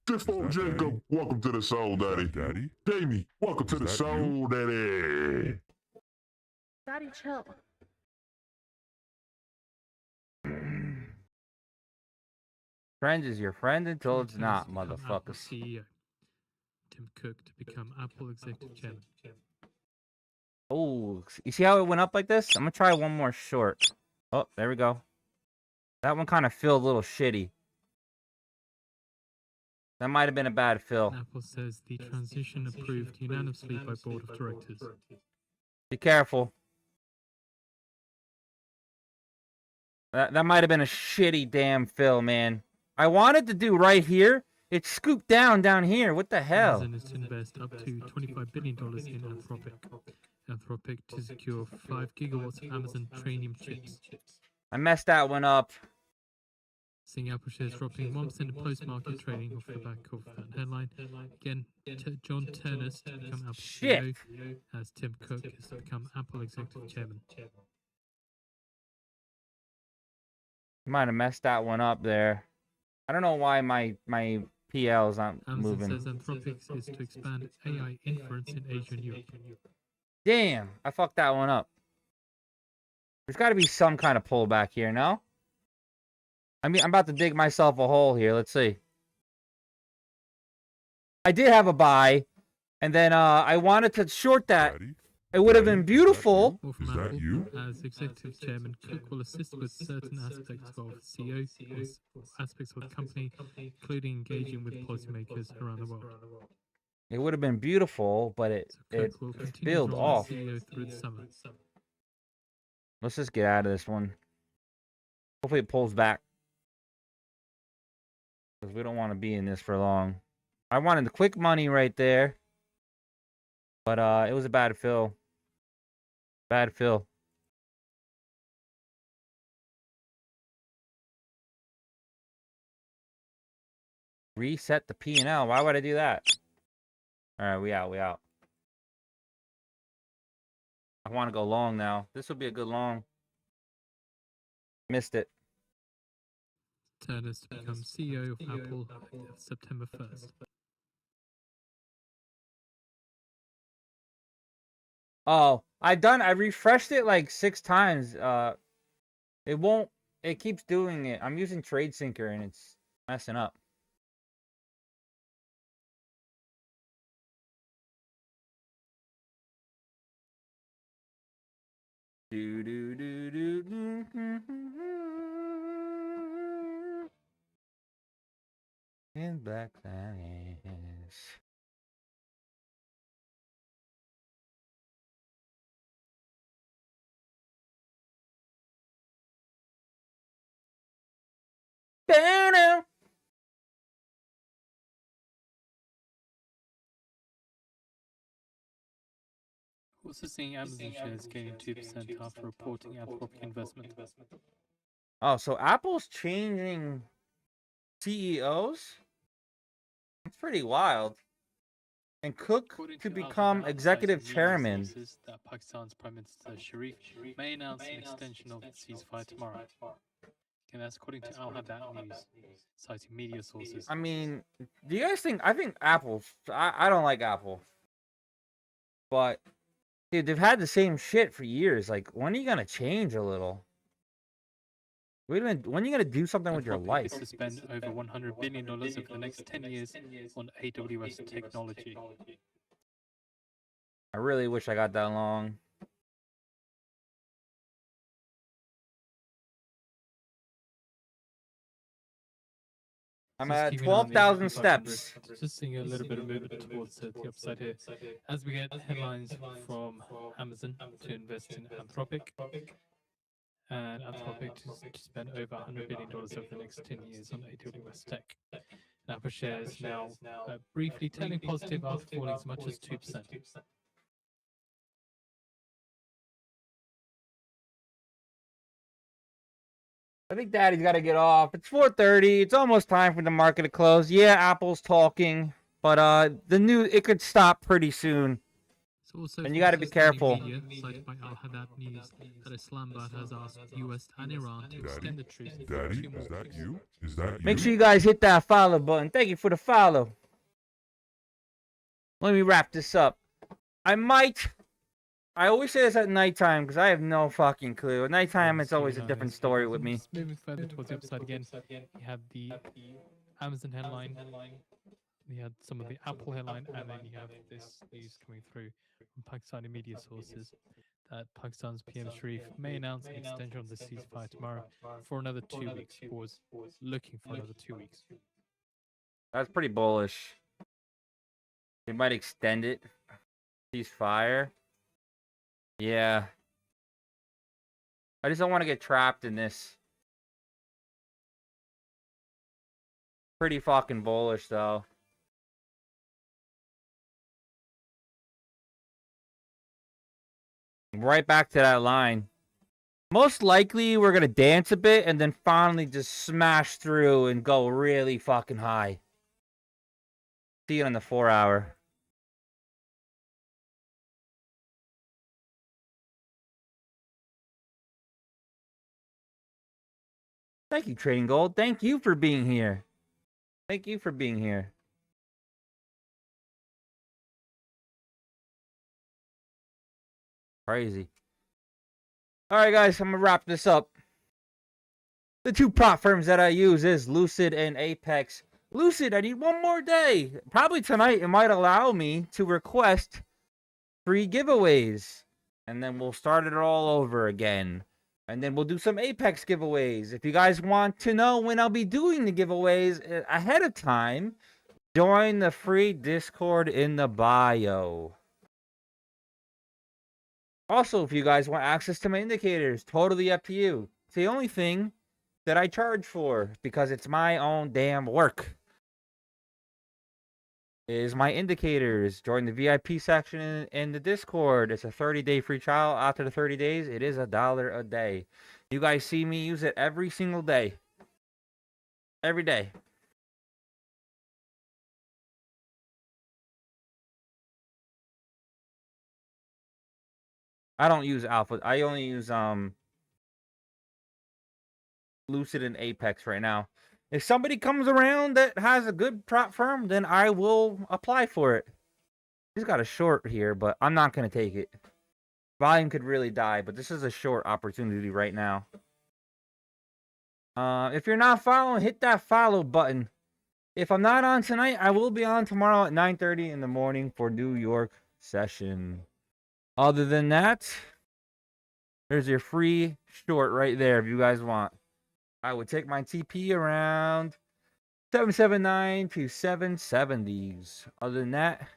Default Jacob, welcome to the Soul Daddy. Daddy? Jamie, welcome to the that Soul Daddy. Daddy, chill. Friend is your friend until it's not, Become Apple motherfuckers. CEO. Tim Cook to become Apple Executive Chairman. Oh, you see how it went up like this? I'm gonna try one more short. Oh, there we go. That one kind of feel a little shitty. That might have been a bad fill. Apple says the transition approved unanimously by Board of Directors. Be careful. That might have been a shitty damn fill, man. I wanted to do right here. It's scooped down here. What the hell? Amazon is to invest up to $25 billion in Anthropic. Anthropic to secure 5 gigawatts of Amazon Trainium chips. I messed that one up. Seeing Apple shares dropping 1% in post-market trading off the back of that headline. Again, John Turner's to become Apple Shit. CEO, as Tim Cook is to become Apple Executive Chairman. Might have messed that one up there. I don't know why my PL's not Amazon moving. says Anthropic is to expand AI inference in Asia and Europe. Damn, I fucked that one up. There's got to be some kind of pullback here, no? I mean, I'm about to dig myself a hole here. Let's see. I did have a buy, and then I wanted to short that. Daddy? It would have Daddy? been beautiful. More from Is that Apple. you? As Executive Chairman, Cook will assist with certain aspects of CEO aspects of the company, including engaging with policymakers around the world. It would have been beautiful, but it Cook will continue spilled his role off. as CEO through the summer. Let's just get out of this one. Hopefully it pulls back. Because we don't want to be in this for long. I wanted the quick money right there. But it was a bad fill. Bad fill. Reset the P&L. Why would I do that? Alright, we out. I want to go long now. This will be a good long. Missed it. Turner's to become CEO of Apple September 1st. Oh, I refreshed it like 6 times. It keeps doing it. I'm using Trade Sinker and it's messing up. Do do do do do. In black sands. Down. Also seeing Amazon shares gaining 2% after reporting Anthropic investment. Oh, so Apple's changing CEOs? It's pretty wild. and Cook According to Al become Haddad, executive citing media chairman. sources that Pakistan's Prime Minister Sharif may announce an extension of the ceasefire tomorrow. And that's according to Al Haddad News, citing media sources. I mean, do you guys think? I think Apple. I don't like Apple, but dude, they've had the same shit for years. Like, when are you gonna change a little? Wait a minute. When are you gonna do something with your Anthropic is life? to spend over $100 billion over the next 10 years on AWS technology. I really wish I got that long. I'm Just at keeping an eye on the 12,000 S&P 500. steps. Just seeing a little bit of movement towards the upside here. As we get headlines from Amazon to invest in Anthropic, and Anthropic to spend over $100 billion over the next 10 years on AWS tech. And Apple shares now briefly turning positive after falling as much as 2%. I think Daddy's got to get off. It's 4:30. It's almost time for the market to close. Yeah, Apple's talking, but it could stop pretty soon. And you got to be careful. Media, cited by Al Haddad News, that Islamabad has asked the US and Iran to extend the truce for Daddy, 2 more is that weeks. you? Is that you? Make sure you guys hit that follow button. Thank you for the follow. Let me wrap this up. I always say this at nighttime because I have no fucking clue. At nighttime, it's always a different story with me. Just moving further towards the upside again, you have the Amazon headline, you had some of the Apple headline, and then you have this news coming through from Pakistani media sources that Pakistan's PM Sharif may announce an extension of the ceasefire tomorrow for another 2 weeks, or was looking for another 2 weeks. That's pretty bullish. They might extend it. Ceasefire. Yeah. I just don't want to get trapped in this. Pretty fucking bullish, though. Right back to that line. Most likely, we're going to dance a bit and then finally just smash through and go really fucking high. See it on the 4-hour. Thank you, Trading Gold. Thank you for being here. Thank you for being here. Crazy. Alright, guys, I'm going to wrap this up. The two prop firms that I use is Lucid and Apex. Lucid, I need one more day. Probably tonight it might allow me to request free giveaways. And then we'll start it all over again. And then we'll do some Apex giveaways. If you guys want to know when I'll be doing the giveaways ahead of time, join the free Discord in the bio. Also, if you guys want access to my indicators, totally up to you. It's the only thing that I charge for because it's my own damn work. Is my indicators. Join the VIP section in the Discord. It's a 30-day free trial. After the 30 days, it is $1 a day. You guys see me use it every single day. Every day. I don't use Alpha. I only use Lucid and Apex right now. If somebody comes around that has a good prop firm, then I will apply for it. He's got a short here, but I'm not going to take it. Volume could really die, but this is a short opportunity right now. If you're not following, hit that follow button. If I'm not on tonight, I will be on tomorrow at 9:30 in the morning for New York session. Other than that, there's your free short right there if you guys want. I would take my TP around 779 to 770s. Other than that,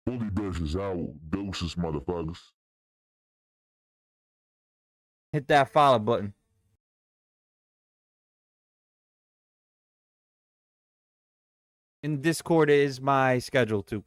Bully Dash is out. Doses, motherfuckers. hit that follow button. In Discord is my schedule too.